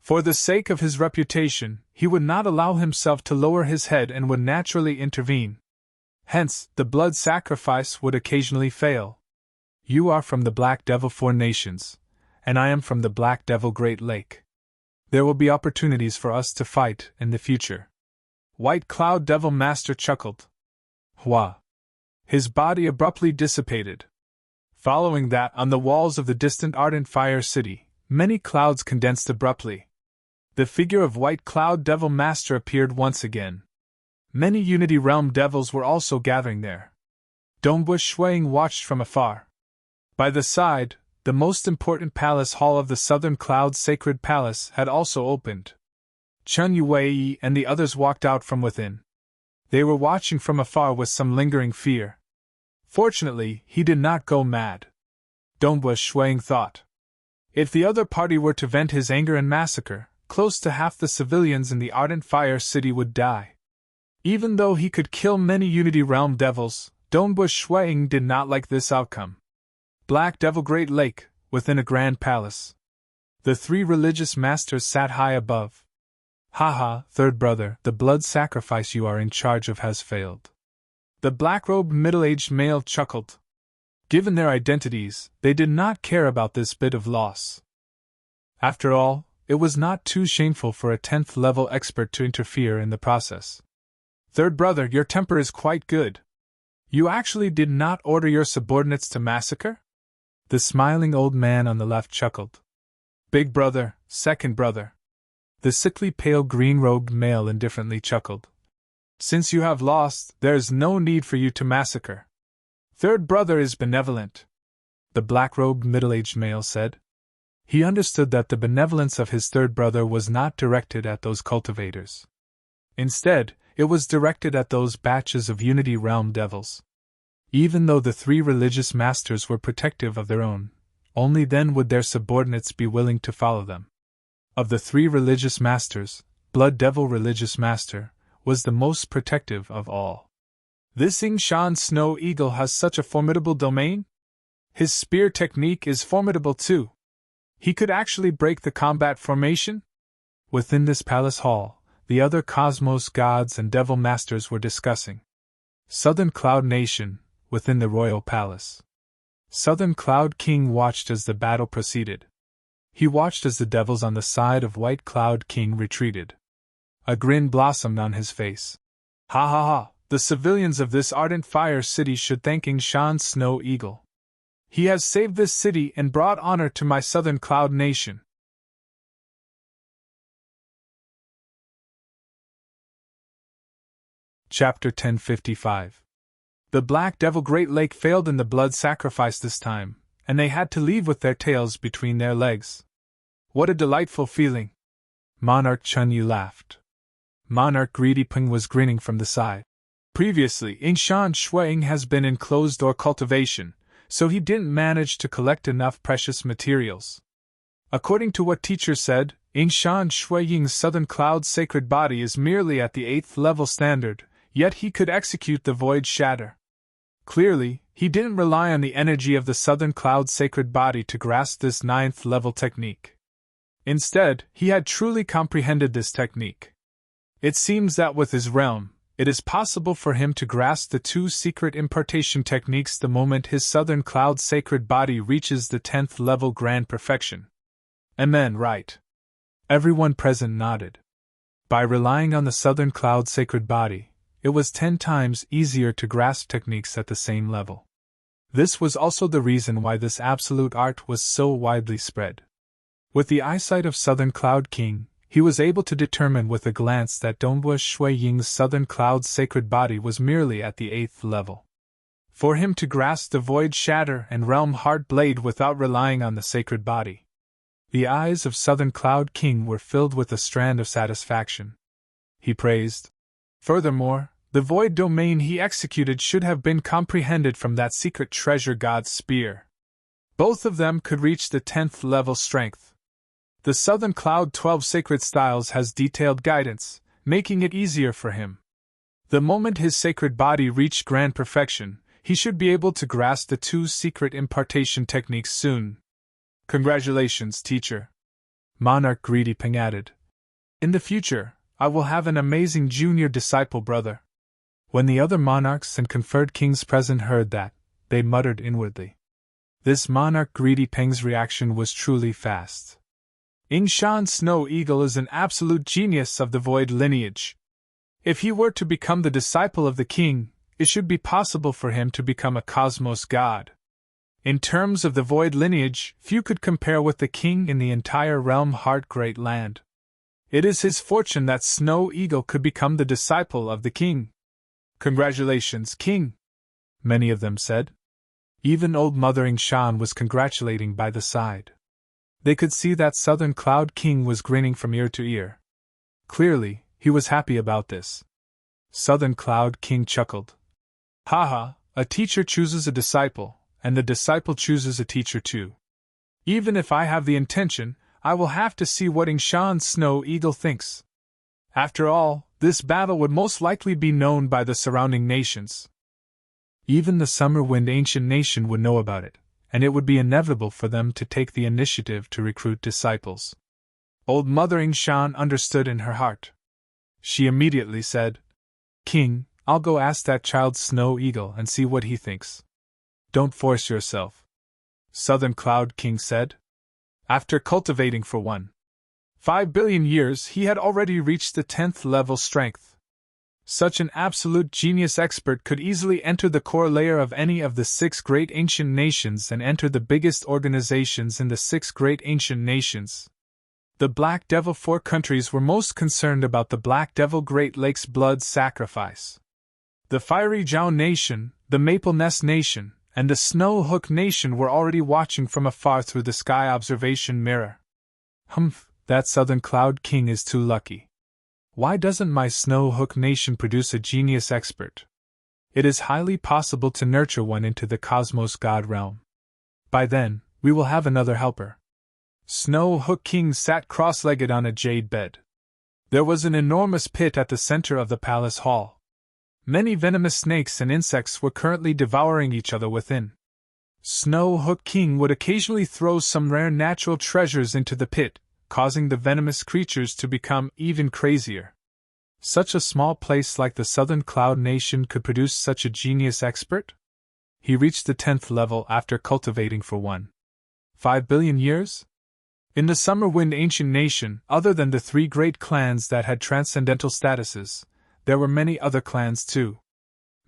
For the sake of his reputation, he would not allow himself to lower his head and would naturally intervene. Hence, the blood sacrifice would occasionally fail. You are from the Black Devil 4 nations, and I am from the Black Devil Great Lake. There will be opportunities for us to fight in the future. White Cloud Devil Master chuckled. Hua! His body abruptly dissipated. Following that, on the walls of the distant Ardent Fire City, many clouds condensed abruptly. The figure of White Cloud Devil Master appeared once again. Many Unity Realm devils were also gathering there. Dongbush Shuang watched from afar. By the side, the most important palace hall of the Southern Cloud Sacred Palace had also opened. Chun Yue and the others walked out from within. They were watching from afar with some lingering fear. Fortunately, he did not go mad. Dongbush Shuang thought. If the other party were to vent his anger and massacre, close to half the civilians in the Ardent Fire City would die. Even though he could kill many Unity Realm devils, Dongbush Shuang did not like this outcome. Black Devil Great Lake, within a grand palace. The 3 religious masters sat high above. Haha, third brother, the blood sacrifice you are in charge of has failed. The black-robed middle-aged male chuckled. Given their identities, they did not care about this bit of loss. After all, it was not too shameful for a 10th level expert to interfere in the process. Third brother, your temper is quite good. You actually did not order your subordinates to massacre? The smiling old man on the left chuckled. Big brother, second brother. The sickly pale green-robed male indifferently chuckled. Since you have lost, there is no need for you to massacre. Third brother is benevolent, the black-robed middle-aged male said. He understood that the benevolence of his third brother was not directed at those cultivators. Instead, it was directed at those batches of Unity Realm devils. Even though the 3 religious masters were protective of their own, only then would their subordinates be willing to follow them. Of the 3 religious masters, Blood Devil religious master, was the most protective of all. This Ying Shan Snow Eagle has such a formidable domain? His spear technique is formidable too. He could actually break the combat formation? Within this palace hall, the other cosmos gods and devil masters were discussing. Southern Cloud Nation, within the royal palace. Southern Cloud King watched as the battle proceeded. He watched as the devils on the side of White Cloud King retreated. A grin blossomed on his face. Ha ha ha, the civilians of this ardent fire city should thank Ying Shan Snow Eagle. He has saved this city and brought honor to my Southern Cloud Nation. Chapter 1055. The Black Devil Great Lake failed in the blood sacrifice this time, and they had to leave with their tails between their legs. What a delightful feeling! Monarch Chun Yu laughed. Monarch Greedy Peng was grinning from the side. Previously, Ying Shan Shuang has been in closed-door cultivation, so he didn't manage to collect enough precious materials. According to what teacher said, Ying Shan Shuang's Southern Cloud sacred body is merely at the 8th level standard, yet he could execute the Void Shatter. Clearly, he didn't rely on the energy of the Southern Cloud sacred body to grasp this 9th level technique. Instead, he had truly comprehended this technique. It seems that with his realm, it is possible for him to grasp the 2 secret impartation techniques the moment his Southern Cloud sacred body reaches the 10th level grand perfection. Amen, right. Everyone present nodded. By relying on the Southern Cloud sacred body, it was 10 times easier to grasp techniques at the same level. This was also the reason why this absolute art was so widely spread. With the eyesight of Southern Cloud King, he was able to determine with a glance that Donghua Shui Ying's Southern Cloud sacred body was merely at the 8th level. For him to grasp the Void Shatter and Realm Heart Blade without relying on the sacred body. The eyes of Southern Cloud King were filled with a strand of satisfaction. He praised. Furthermore, the void domain he executed should have been comprehended from that secret treasure god's spear. Both of them could reach the 10th level strength. The Southern Cloud 12 Sacred Styles has detailed guidance, making it easier for him. The moment his sacred body reached grand perfection, he should be able to grasp the 2 secret impartation techniques soon. Congratulations, teacher. Monarch Greedy Peng added. In the future, I will have an amazing junior disciple brother. When the other monarchs and conferred kings present heard that, they muttered inwardly. This Monarch Greedy Peng's reaction was truly fast. Ying Shan Snow Eagle is an absolute genius of the Void lineage. If he were to become the disciple of the king, it should be possible for him to become a cosmos god. In terms of the Void lineage, few could compare with the king in the entire Realm Heart Great Land. It is his fortune that Snow Eagle could become the disciple of the king. Congratulations, king! Many of them said. Even old Mother Ying Shan was congratulating by the side. They could see that Southern Cloud King was grinning from ear to ear. Clearly, he was happy about this. Southern Cloud King chuckled. Haha, a teacher chooses a disciple, and the disciple chooses a teacher too. Even if I have the intention, I will have to see what Ying Shan Snow Eagle thinks. After all, this battle would most likely be known by the surrounding nations. Even the Summer Wind Ancient Nation would know about it, and it would be inevitable for them to take the initiative to recruit disciples. Old Mother Ying Shan understood in her heart. She immediately said, King, I'll go ask that child Snow Eagle and see what he thinks. Don't force yourself. Southern Cloud King said. After cultivating for 1.5 billion years, he had already reached the 10th level strength. Such an absolute genius expert could easily enter the core layer of any of the 6 great ancient nations and enter the biggest organizations in the 6 great ancient nations. The Black Devil 4 countries were most concerned about the Black Devil Great Lakes blood sacrifice. The Fiery Zhao Nation, the Maple Nest Nation, and the Snow Hook Nation were already watching from afar through the sky observation mirror. Humph, that Southern Cloud King is too lucky. Why doesn't my Snow Hook Nation produce a genius expert? It is highly possible to nurture one into the Cosmos God realm. By then, we will have another helper. Snow Hook King sat cross-legged on a jade bed. There was an enormous pit at the center of the palace hall. Many venomous snakes and insects were currently devouring each other within. Snow Hook King would occasionally throw some rare natural treasures into the pit, causing the venomous creatures to become even crazier. Such a small place like the Southern Cloud Nation could produce such a genius expert? He reached the 10th level after cultivating for 1.5 billion years? In the Summer Wind Ancient Nation, other than the 3 great clans that had transcendental statuses, there were many other clans too.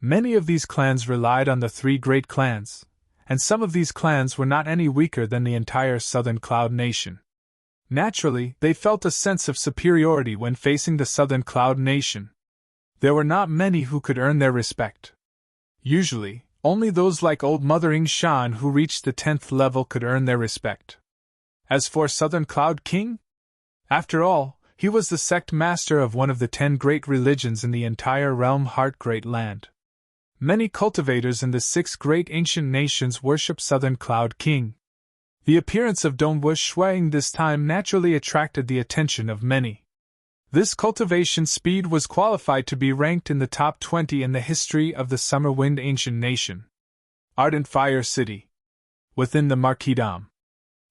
Many of these clans relied on the 3 great clans, and some of these clans were not any weaker than the entire Southern Cloud Nation. Naturally, they felt a sense of superiority when facing the Southern Cloud Nation. There were not many who could earn their respect. Usually, only those like Old Mother Ying Shan who reached the 10th level could earn their respect. As for Southern Cloud King? After all, he was the sect master of one of the 10 great religions in the entire realm Heart Great Land. Many cultivators in the 6 great ancient nations worship Southern Cloud King. The appearance of Dongwu Shuang this time naturally attracted the attention of many. This cultivation speed was qualified to be ranked in the top 20 in the history of the Summer Wind Ancient Nation. Ardent Fire City. Within the Marquisdom.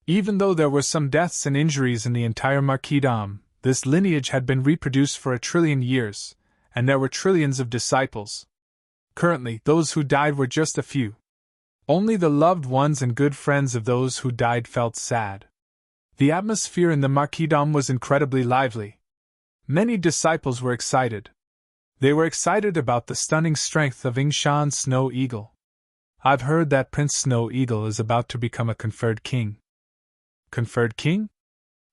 Even though there were some deaths and injuries in the entire Marquisdom, this lineage had been reproduced for 1 trillion years, and there were trillions of disciples. Currently, those who died were just a few. Only the loved ones and good friends of those who died felt sad. The atmosphere in the Marquisdom was incredibly lively. Many disciples were excited. They were excited about the stunning strength of Yingshan Snow Eagle. I've heard that Prince Snow Eagle is about to become a conferred king. Conferred king?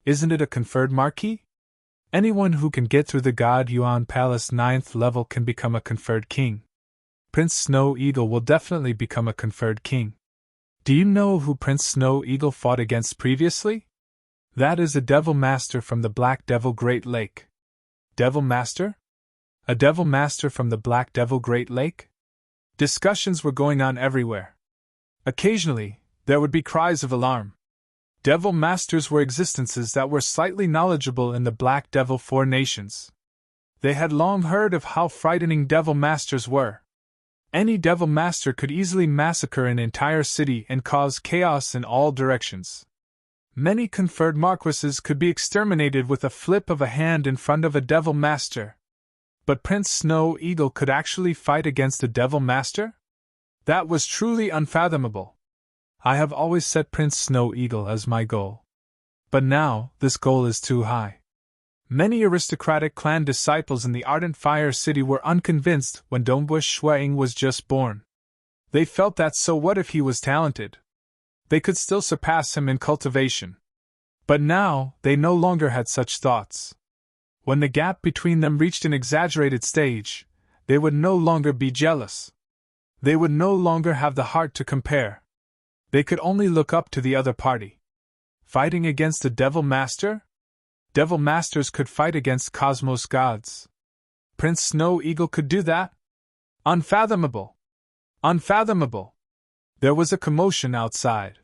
Isn't it a conferred marquis? Anyone who can get through the God Yuan Palace 9th level can become a conferred king. Prince Snow Eagle will definitely become a conferred king. Do you know who Prince Snow Eagle fought against previously? That is a Devil Master from the Black Devil Great Lake. Devil Master? A Devil Master from the Black Devil Great Lake? Discussions were going on everywhere. Occasionally, there would be cries of alarm. Devil Masters were existences that were slightly knowledgeable in the Black Devil 4 nations. They had long heard of how frightening Devil Masters were. Any Devil Master could easily massacre an entire city and cause chaos in all directions. Many conferred marquises could be exterminated with a flip of a hand in front of a Devil Master. But Prince Snow Eagle could actually fight against a Devil Master? That was truly unfathomable. I have always set Prince Snow Eagle as my goal. But now, this goal is too high. Many aristocratic clan disciples in the Ardent Fire City were unconvinced when Dongwu Shuang was just born. They felt that so what if he was talented? They could still surpass him in cultivation. But now, they no longer had such thoughts. When the gap between them reached an exaggerated stage, they would no longer be jealous. They would no longer have the heart to compare. They could only look up to the other party. Fighting against a Devil Master? Devil Masters could fight against Cosmos gods. Prince Snow Eagle could do that? Unfathomable! Unfathomable! There was a commotion outside.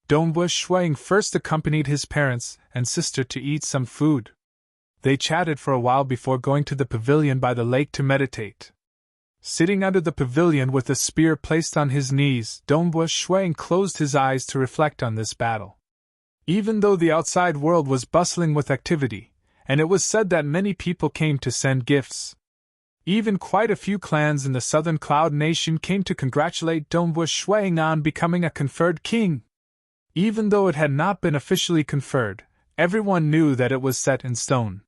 Dongwu Shuang first accompanied his parents and sister to eat some food. They chatted for a while before going to the pavilion by the lake to meditate. Sitting under the pavilion with a spear placed on his knees, Dongwu Shuang closed his eyes to reflect on this battle. Even though the outside world was bustling with activity, and it was said that many people came to send gifts. Even quite a few clans in the Southern Cloud Nation came to congratulate Dongwu Shuang on becoming a conferred king. Even though it had not been officially conferred, everyone knew that it was set in stone.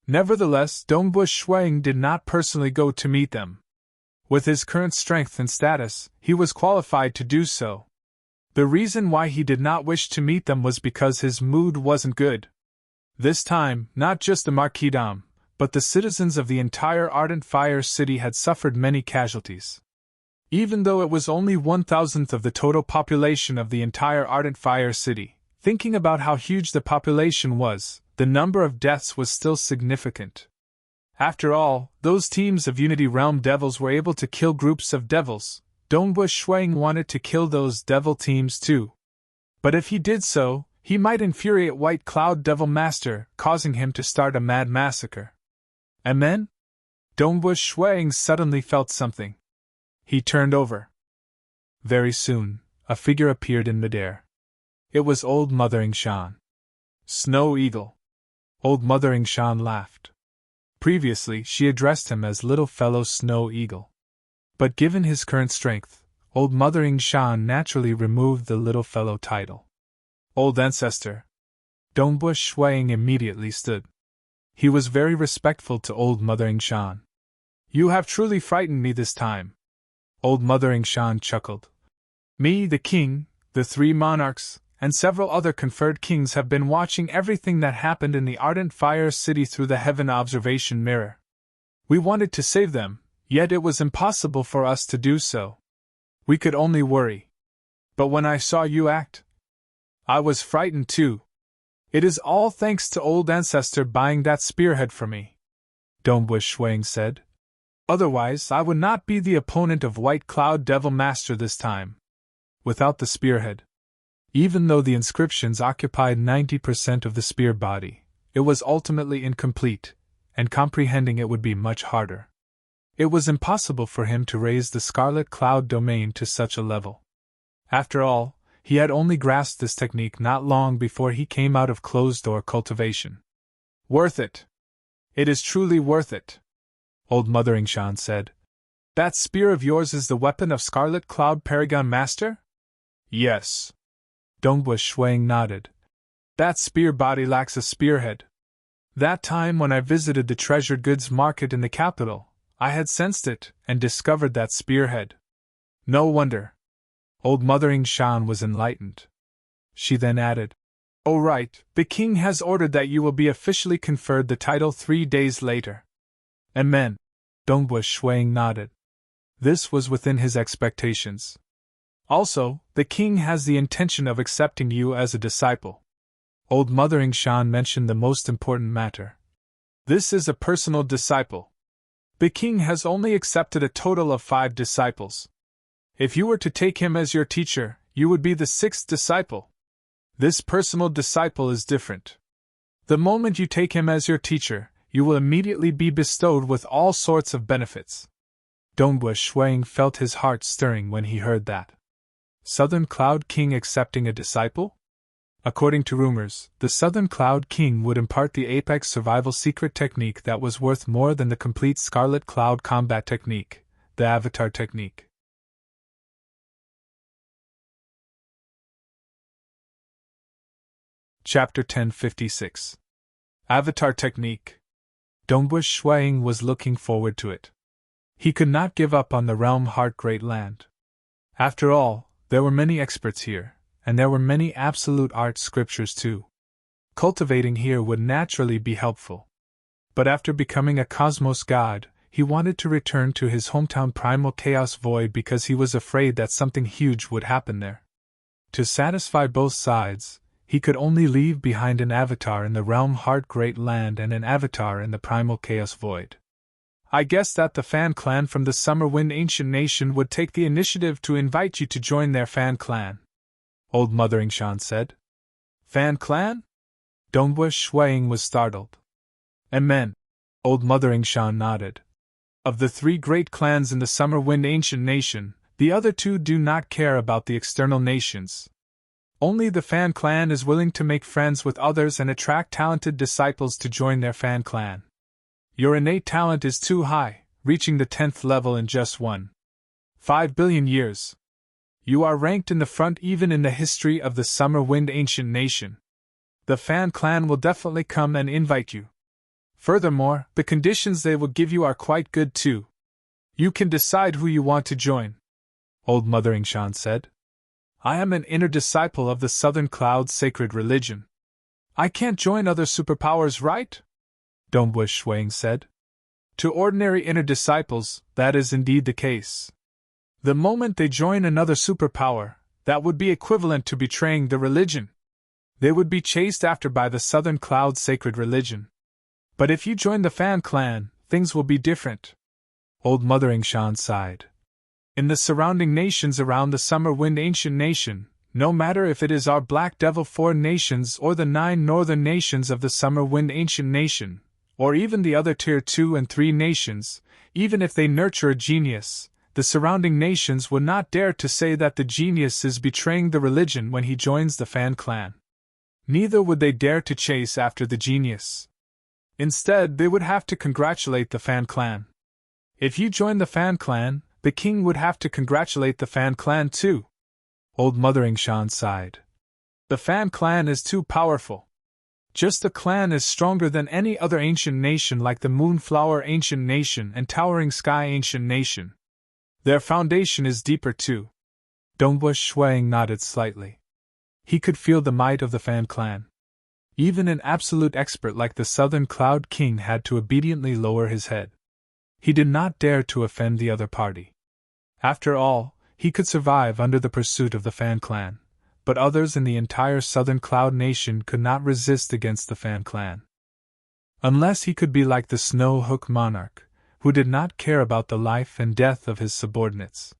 Nevertheless, Dongwu Shuang did not personally go to meet them. With his current strength and status, he was qualified to do so. The reason why he did not wish to meet them was because his mood wasn't good. This time, not just the Marquisdom, but the citizens of the entire Ardent Fire City had suffered many casualties. Even though it was only 1,000th of the total population of the entire Ardent Fire City, thinking about how huge the population was, the number of deaths was still significant. After all, those teams of Unity Realm devils were able to kill groups of devils. Dongwu Shuang wanted to kill those devil teams too. But if he did so, he might infuriate White Cloud Devil Master, causing him to start a mad massacre. And then? Dongbu Shuang suddenly felt something. He turned over. Very soon, a figure appeared in midair. It was Old Mother Yingshan. Snow Eagle. Old Mother Yingshan laughed. Previously, she addressed him as Little Fellow Snow Eagle. But given his current strength, Old Mother Yingshan naturally removed the Little Fellow title. Old Ancestor. Dongbu Shuang immediately stood. He was very respectful to Old Mother Yingshan. You have truly frightened me this time. Old Mother Yingshan chuckled. Me, the king, the 3 monarchs, and several other conferred kings have been watching everything that happened in the Ardent Fire City through the Heaven Observation Mirror. We wanted to save them, yet it was impossible for us to do so. We could only worry. But when I saw you act, I was frightened too. It is all thanks to Old Ancestor buying that spearhead for me, Dongbu Shuang said. Otherwise, I would not be the opponent of White Cloud Devil Master this time. Without the spearhead, even though the inscriptions occupied 90% of the spear body, it was ultimately incomplete, and comprehending it would be much harder. It was impossible for him to raise the Scarlet Cloud domain to such a level. After all, he had only grasped this technique not long before he came out of closed-door cultivation. Worth it. It is truly worth it, Old Mother Yingshan said. That spear of yours is the weapon of Scarlet Cloud Paragon Master? Yes. Dongbu Shuang nodded. That spear body lacks a spearhead. That time when I visited the treasured goods market in the capital, I had sensed it and discovered that spearhead. No wonder. Old Mother Yingshan was enlightened. She then added, "Oh right, the king has ordered that you will be officially conferred the title 3 days later." Amen. Dongbu Shuang nodded. This was within his expectations. Also, the king has the intention of accepting you as a disciple. Old Mother Yingshan mentioned the most important matter. This is a personal disciple. The king has only accepted a total of 5 disciples. If you were to take him as your teacher, you would be the 6th disciple. This personal disciple is different. The moment you take him as your teacher, you will immediately be bestowed with all sorts of benefits. Dongbu Shuang felt his heart stirring when he heard that. Southern Cloud King accepting a disciple? According to rumors, the Southern Cloud King would impart the Apex survival secret technique that was worth more than the complete Scarlet Cloud combat technique, the Avatar technique. Chapter 1056. Avatar Technique. Dongbu Shuang was looking forward to it. He could not give up on the Realm Heart Great Land. After all, there were many experts here, and there were many absolute art scriptures too. Cultivating here would naturally be helpful. But after becoming a cosmos god, he wanted to return to his hometown Primal Chaos Void because he was afraid that something huge would happen there. To satisfy both sides, he could only leave behind an avatar in the Realm Heart Great Land and an avatar in the Primal Chaos Void. I guess that the Fan Clan from the Summer Wind Ancient Nation would take the initiative to invite you to join their Fan Clan, Old Mother Yingshan said. Fan Clan? Dongbu Shuang was startled. Amen. Old Mother Yingshan nodded. Of the 3 great clans in the Summer Wind Ancient Nation, the other 2 do not care about the external nations. Only the Fan Clan is willing to make friends with others and attract talented disciples to join their Fan Clan. Your innate talent is too high, reaching the 10th level in just 1.5 billion years. You are ranked in the front even in the history of the Summer Wind Ancient Nation. The Fan Clan will definitely come and invite you. Furthermore, the conditions they will give you are quite good too. You can decide who you want to join, Old Mother Yingshan said. I am an inner disciple of the Southern Cloud Sacred Religion. I can't join other superpowers, right? Dongbu Shuang said. To ordinary inner disciples, that is indeed the case. The moment they join another superpower, that would be equivalent to betraying the religion. They would be chased after by the Southern Cloud Sacred Religion. But if you join the Fan Clan, things will be different. Old Mother Yingshan sighed. In the surrounding nations around the Summer Wind Ancient Nation, No matter if it is our Black Devil 4 nations or the 9 northern nations of the Summer Wind Ancient Nation, or even the other Tier 2 and 3 nations, even if they nurture a genius, the surrounding nations would not dare to say that the genius is betraying the religion when he joins the Fan clan. Neither would they dare to chase after the genius. Instead, they would have to congratulate the Fan clan. If you join the Fan clan, the king would have to congratulate the Fan clan too. Old Mother Shan sighed. The Fan clan is too powerful. Just the clan is stronger than any other ancient nation like the Moonflower Ancient Nation and Towering Sky Ancient Nation. Their foundation is deeper too. Dongbush Shuang nodded slightly. He could feel the might of the Fan clan. Even an absolute expert like the Southern Cloud King had to obediently lower his head. He did not dare to offend the other party. After all, he could survive under the pursuit of the Fan clan, but others in the entire Southern Cloud Nation could not resist against the Fan clan. Unless he could be like the Snow Hook Monarch, who did not care about the life and death of his subordinates.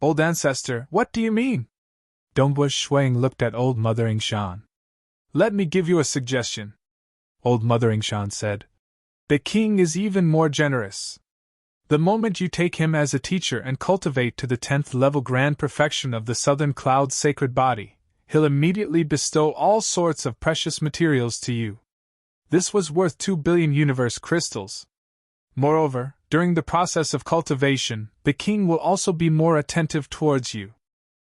Old ancestor, what do you mean? Dongbush Shuang looked at Old Mother Shan. Let me give you a suggestion, Old Mother Shan said. The king is even more generous. The moment you take him as a teacher and cultivate to the 10th level grand perfection of the Southern Cloud's sacred body, he'll immediately bestow all sorts of precious materials to you. This was worth 2 billion universe crystals. Moreover, during the process of cultivation, the king will also be more attentive towards you.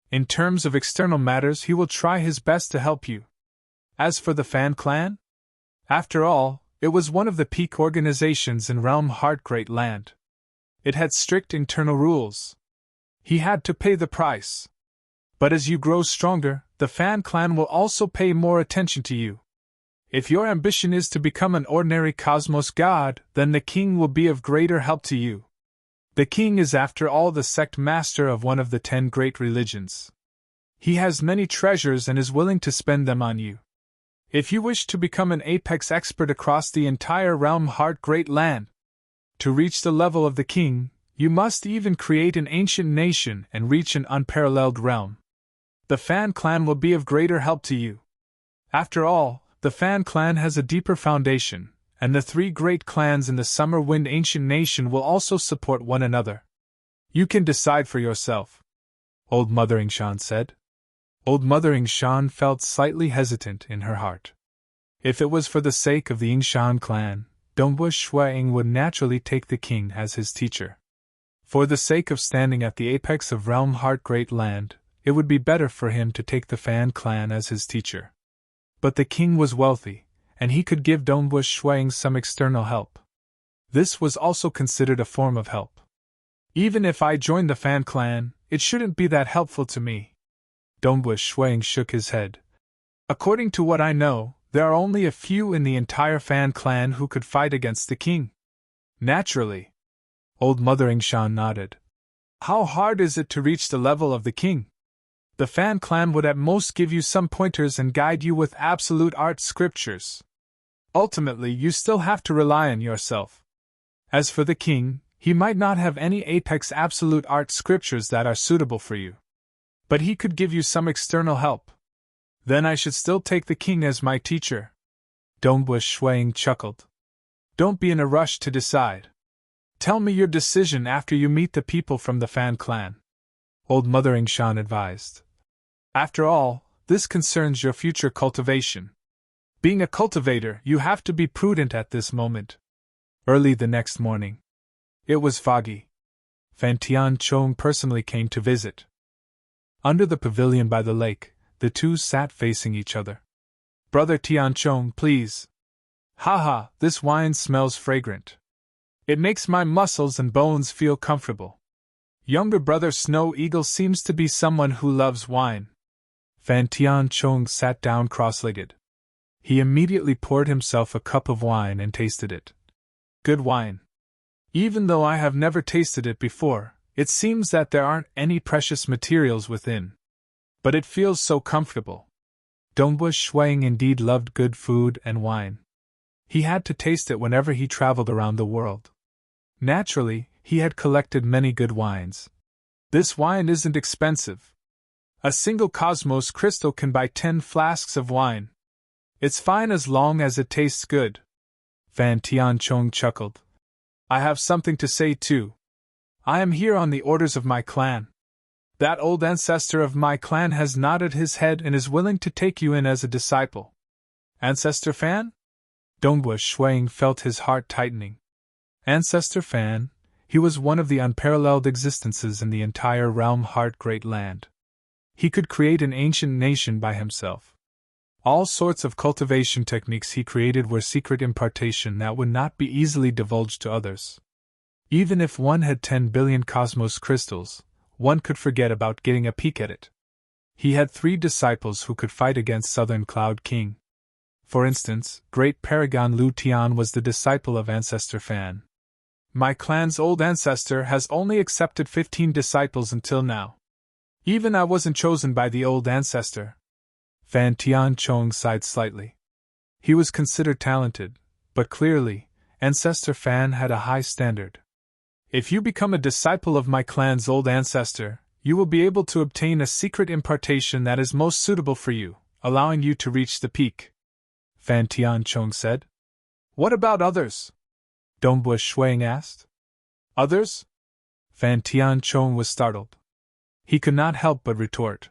In terms of external matters, he will try his best to help you. As for the Fan clan? After all, it was one of the peak organizations in Realm Heart Great Land. It had strict internal rules. He had to pay the price. But as you grow stronger, the Fan clan will also pay more attention to you. If your ambition is to become an ordinary cosmos god, then the king will be of greater help to you. The king is after all the sect master of one of the 10 great religions. He has many treasures and is willing to spend them on you. If you wish to become an apex expert across the entire Realm Heart Great Land, to reach the level of the king, you must even create an ancient nation and reach an unparalleled realm. The Fan clan will be of greater help to you. After all, the Fan clan has a deeper foundation, and the 3 great clans in the Summer Wind Ancient Nation will also support one another. You can decide for yourself, Old Mother Shan said. Old Mother Shan felt slightly hesitant in her heart. If it was for the sake of the Yingshan clan, Dongbush Shuang would naturally take the king as his teacher. For the sake of standing at the apex of Realm Heart Great Land, it would be better for him to take the Fan clan as his teacher. But the king was wealthy, and he could give Dongbush Shuang some external help. This was also considered a form of help. Even if I joined the Fan clan, it shouldn't be that helpful to me. Dongbush Shuang shook his head. According to what I know, there are only a few in the entire Fan clan who could fight against the king. Naturally. Old Mother Shan nodded. How hard is it to reach the level of the king? The Fan clan would at most give you some pointers and guide you with absolute art scriptures. Ultimately, you still have to rely on yourself. As for the king, he might not have any apex absolute art scriptures that are suitable for you. But he could give you some external help. Then I should still take the king as my teacher. Dongbush Shuang chuckled. Don't be in a rush to decide. Tell me your decision after you meet the people from the Fan clan, Old Mother Shan advised. After all, this concerns your future cultivation. Being a cultivator, you have to be prudent at this moment. Early the next morning. It was foggy. Fan Tianchong personally came to visit. Under the pavilion by the lake, the two sat facing each other. Brother Tianchong, please. Haha, this wine smells fragrant. It makes my muscles and bones feel comfortable. Younger brother Snow Eagle seems to be someone who loves wine. Fan Tianchong sat down cross-legged. He immediately poured himself a cup of wine and tasted it. Good wine. Even though I have never tasted it before, it seems that there aren't any precious materials within. But it feels so comfortable. Dongbush Shuang indeed loved good food and wine. He had to taste it whenever he traveled around the world. Naturally, he had collected many good wines. This wine isn't expensive. A single cosmos crystal can buy 10 flasks of wine. It's fine as long as it tastes good. Fan Tianchong chuckled. I have something to say too. I am here on the orders of my clan. That old ancestor of my clan has nodded his head and is willing to take you in as a disciple. Ancestor Fan? Dongbu Shuang felt his heart tightening. Ancestor Fan, he was one of the unparalleled existences in the entire realm Heart Great Land. He could create an ancient nation by himself. All sorts of cultivation techniques he created were secret impartation that would not be easily divulged to others. Even if one had 10 billion cosmos crystals, one could forget about getting a peek at it. He had 3 disciples who could fight against Southern Cloud King. For instance, Great Paragon Lu Tian was the disciple of Ancestor Fan. My clan's old ancestor has only accepted 15 disciples until now. Even I wasn't chosen by the old ancestor. Fan Tianchong sighed slightly. He was considered talented, but clearly, Ancestor Fan had a high standard. If you become a disciple of my clan's old ancestor, you will be able to obtain a secret impartation that is most suitable for you, allowing you to reach the peak. Fan Tianchong said. What about others? Dongbu Shuang asked. Others? Fan Tianchong was startled. He could not help but retort.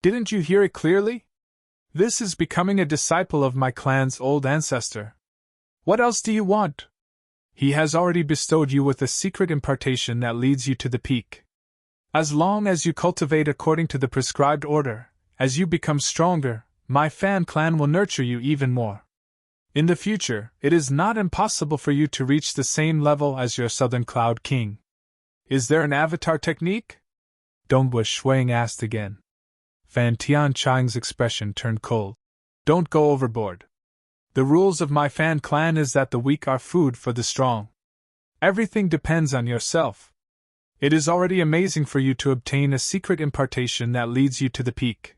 Didn't you hear it clearly? This is becoming a disciple of my clan's old ancestor. What else do you want? He has already bestowed you with a secret impartation that leads you to the peak. As long as you cultivate according to the prescribed order, as you become stronger, my Fan clan will nurture you even more. In the future, it is not impossible for you to reach the same level as your Southern Cloud King. Is there an avatar technique? Dongbu Shuang asked again. Fan Tianchong's expression turned cold. Don't go overboard. The rules of my Fan clan is that the weak are food for the strong. Everything depends on yourself. It is already amazing for you to obtain a secret impartation that leads you to the peak.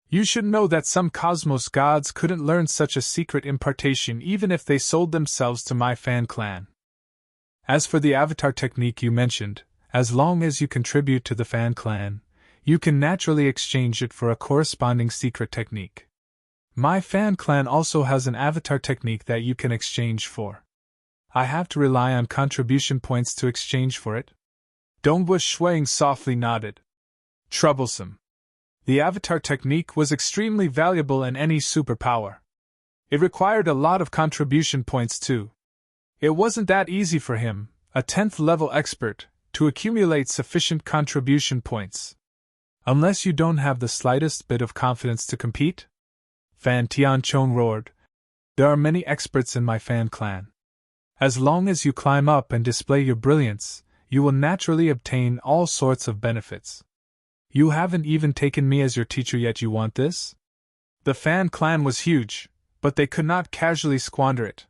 You should know that some cosmos gods couldn't learn such a secret impartation even if they sold themselves to my Fan clan. As for the avatar technique you mentioned, as long as you contribute to the Fan clan, you can naturally exchange it for a corresponding secret technique. My Fan clan also has an avatar technique that you can exchange for. I have to rely on contribution points to exchange for it. Dongbu Shuang softly nodded. Troublesome. The avatar technique was extremely valuable in any superpower. It required a lot of contribution points too. It wasn't that easy for him, a 10th level expert, to accumulate sufficient contribution points. Unless you don't have the slightest bit of confidence to compete? Fan Tianchong roared. There are many experts in my Fan clan. As long as you climb up and display your brilliance, you will naturally obtain all sorts of benefits. You haven't even taken me as your teacher yet. You want this? The Fan clan was huge, but they could not casually squander it.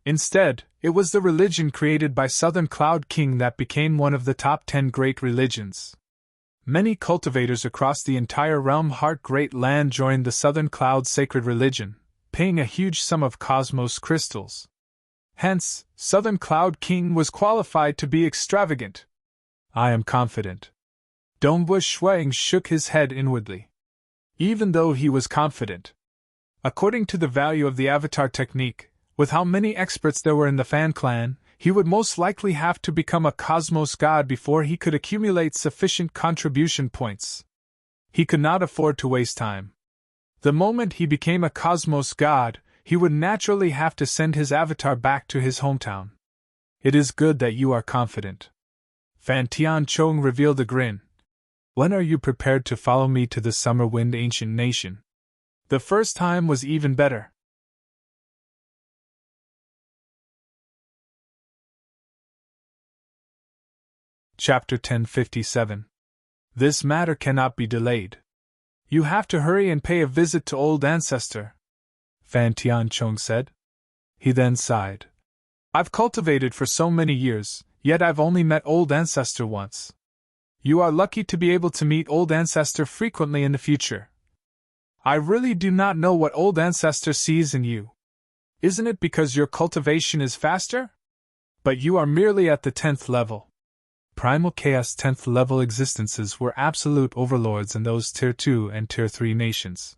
Instead, it was the religion created by Southern Cloud King that became one of the top 10 great religions. Many cultivators across the entire realm Heart Great Land joined the Southern Cloud sacred religion, paying a huge sum of cosmos crystals. Hence, Southern Cloud King was qualified to be extravagant. I am confident. Dongbu Shuang shook his head inwardly. Even though he was confident, according to the value of the avatar technique, with how many experts there were in the Fan clan, he would most likely have to become a cosmos god before he could accumulate sufficient contribution points. He could not afford to waste time. The moment he became a cosmos god, he would naturally have to send his avatar back to his hometown. It is good that you are confident. Fan Tianchong revealed a grin. When are you prepared to follow me to the Summer Wind Ancient Nation? The first time was even better. Chapter 1057. This matter cannot be delayed. You have to hurry and pay a visit to Old Ancestor, Fan Tianchong said. He then sighed. I've cultivated for so many years, yet I've only met Old Ancestor once. You are lucky to be able to meet Old Ancestor frequently in the future. I really do not know what Old Ancestor sees in you. Isn't it because your cultivation is faster? But you are merely at the 10th level. Primal Chaos 10th level existences were absolute overlords in those Tier 2 and Tier 3 nations.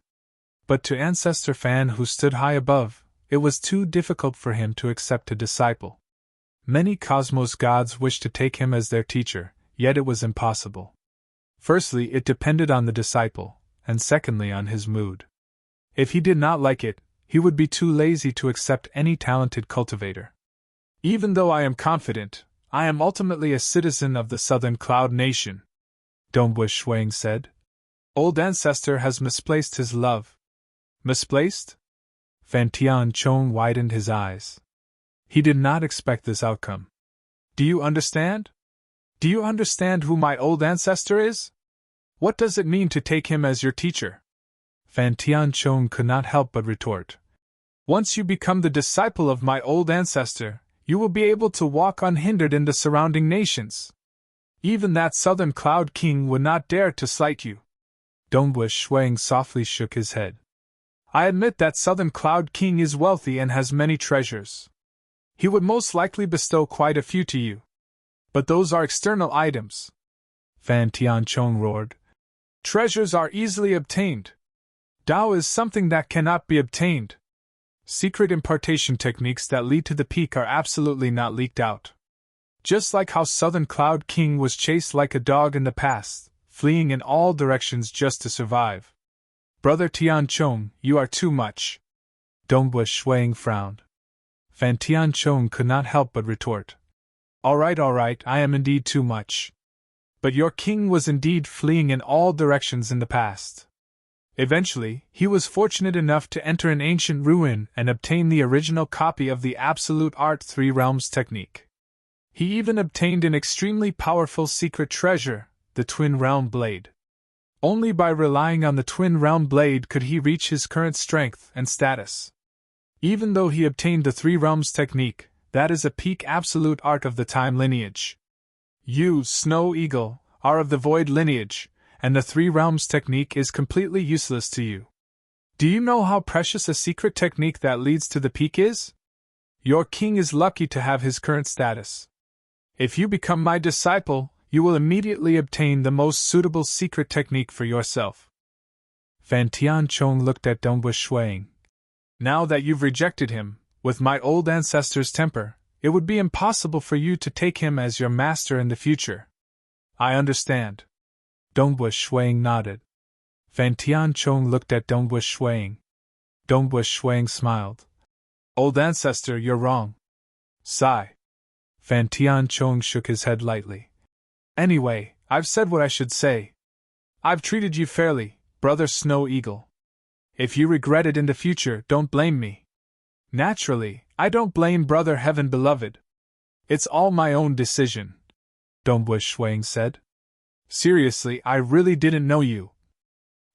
But to Ancestor Fan, who stood high above, it was too difficult for him to accept a disciple. Many cosmos gods wished to take him as their teacher, yet it was impossible. Firstly, it depended on the disciple, and secondly on his mood. If he did not like it, he would be too lazy to accept any talented cultivator. Even though I am confident, I am ultimately a citizen of the Southern Cloud Nation, Dombush Shuang said. Old Ancestor has misplaced his love. Misplaced? Fan Tianchong widened his eyes. He did not expect this outcome. Do you understand? Do you understand who my old ancestor is? What does it mean to take him as your teacher? Fan Tianchong could not help but retort. Once you become the disciple of my old ancestor, you will be able to walk unhindered in the surrounding nations. Even that Southern Cloud King would not dare to slight you. Dombush Shuang softly shook his head. I admit that Southern Cloud King is wealthy and has many treasures. He would most likely bestow quite a few to you. But those are external items. Fan Tianchong roared. Treasures are easily obtained. Tao is something that cannot be obtained. Secret impartation techniques that lead to the peak are absolutely not leaked out. Just like how Southern Cloud King was chased like a dog in the past, fleeing in all directions just to survive. Brother Tianchong, you are too much. Dombush Shuang frowned. Fan Tianchong could not help but retort. All right, I am indeed too much. But your king was indeed fleeing in all directions in the past. Eventually, he was fortunate enough to enter an ancient ruin and obtain the original copy of the Absolute Art Three Realms technique. He even obtained an extremely powerful secret treasure, the Twin Realm Blade. Only by relying on the Twin Realm Blade could he reach his current strength and status. Even though he obtained the Three Realms technique, that is a peak absolute art of the time lineage. You, Snow Eagle, are of the Void lineage, and the Three Realms technique is completely useless to you. Do you know how precious a secret technique that leads to the peak is? Your king is lucky to have his current status. If you become my disciple, you will immediately obtain the most suitable secret technique for yourself. Fan Tianchong looked at Dombush Shuang. Now that you've rejected him, with my old ancestor's temper, it would be impossible for you to take him as your master in the future. I understand. Dombush Shuang nodded. Fan Tianchong looked at Dombush Shuang. Dombush Shuang smiled. Old ancestor, you're wrong. Sigh. Fan Tianchong shook his head lightly. Anyway, I've said what I should say. I've treated you fairly, Brother Snow Eagle. If you regret it in the future, don't blame me. Naturally, I don't blame Brother Heaven Beloved. It's all my own decision, Dombush Shuang said. Seriously, I really didn't know you.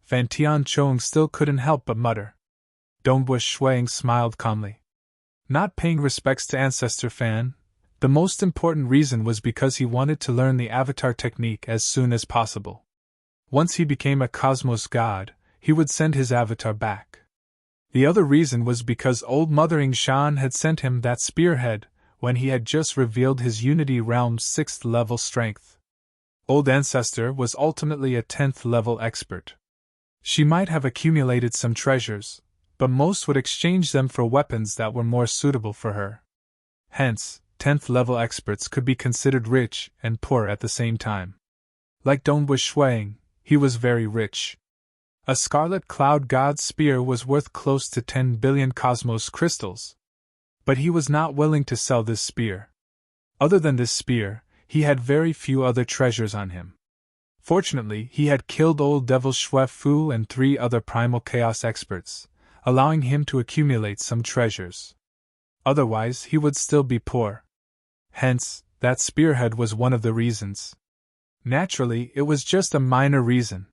Fan Tianchong still couldn't help but mutter. Dombush Shuang smiled calmly. Not paying respects to Ancestor Fan, the most important reason was because he wanted to learn the Avatar technique as soon as possible. Once he became a cosmos god, he would send his avatar back. The other reason was because old Mother Yingshan had sent him that spearhead when he had just revealed his Unity Realm's 6th level strength. Old Ancestor was ultimately a 10th level expert. She might have accumulated some treasures, but most would exchange them for weapons that were more suitable for her. Hence, 10th level experts could be considered rich and poor at the same time. Like Dombush Shuang, he was very rich. A Scarlet Cloud God's spear was worth close to 10 billion cosmos crystals. But he was not willing to sell this spear. Other than this spear, he had very few other treasures on him. Fortunately, he had killed old Devil Shui Fu and 3 other Primal Chaos experts, allowing him to accumulate some treasures. Otherwise, he would still be poor. Hence, that spearhead was one of the reasons. Naturally, it was just a minor reason.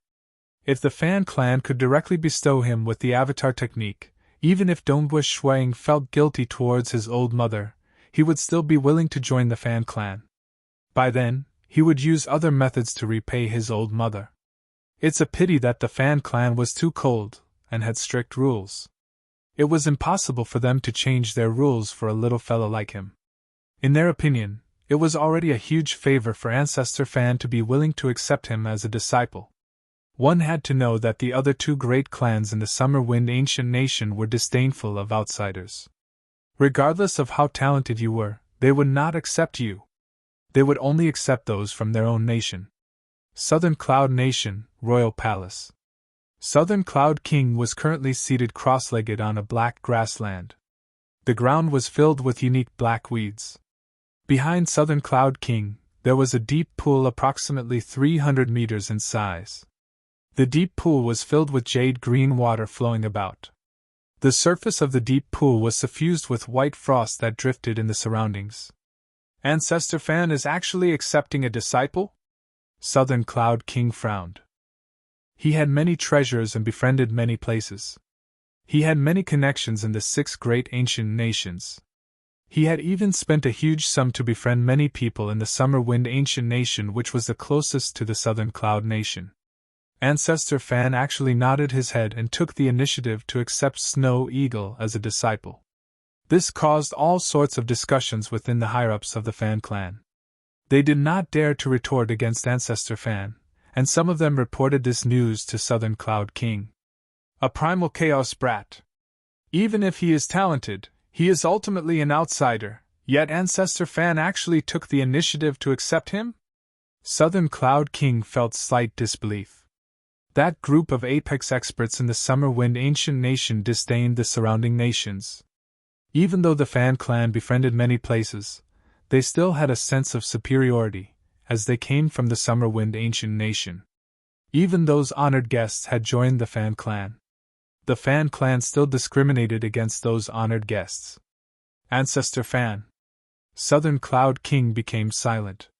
If the Fan clan could directly bestow him with the Avatar technique, even if Dombush Shuang felt guilty towards his old mother, he would still be willing to join the Fan clan. By then, he would use other methods to repay his old mother. It's a pity that the Fan clan was too cold and had strict rules. It was impossible for them to change their rules for a little fellow like him. In their opinion, It was already a huge favor for Ancestor Fan to be willing to accept him as a disciple. One had to know that the other two great clans in the Summer Wind Ancient Nation were disdainful of outsiders. Regardless of how talented you were, they would not accept you. They would only accept those from their own nation. Southern Cloud Nation, Royal Palace. Southern Cloud King was currently seated cross-legged on a black grassland. The ground was filled with unique black weeds. Behind Southern Cloud King, there was a deep pool approximately 300 meters in size. The deep pool was filled with jade-green water flowing about. The surface of the deep pool was suffused with white frost that drifted in the surroundings. Ancestor Fan is actually accepting a disciple? Southern Cloud King frowned. He had many treasures and befriended many places. He had many connections in the 6 great ancient nations. He had even spent a huge sum to befriend many people in the Summer Wind Ancient Nation, which was the closest to the Southern Cloud Nation. Ancestor Fan actually nodded his head and took the initiative to accept Snow Eagle as a disciple. This caused all sorts of discussions within the higher-ups of the Fan clan. They did not dare to retort against Ancestor Fan, and some of them reported this news to Southern Cloud King. A primal chaos brat. Even if he is talented, he is ultimately an outsider, yet Ancestor Fan actually took the initiative to accept him? Southern Cloud King felt slight disbelief. That group of apex experts in the Summer Wind Ancient Nation disdained the surrounding nations. Even though the Fan clan befriended many places, they still had a sense of superiority, as they came from the Summer Wind Ancient Nation. Even those honored guests had joined the Fan clan. The Fan clan still discriminated against those honored guests. Ancestor Fan. Southern Cloud King became silent.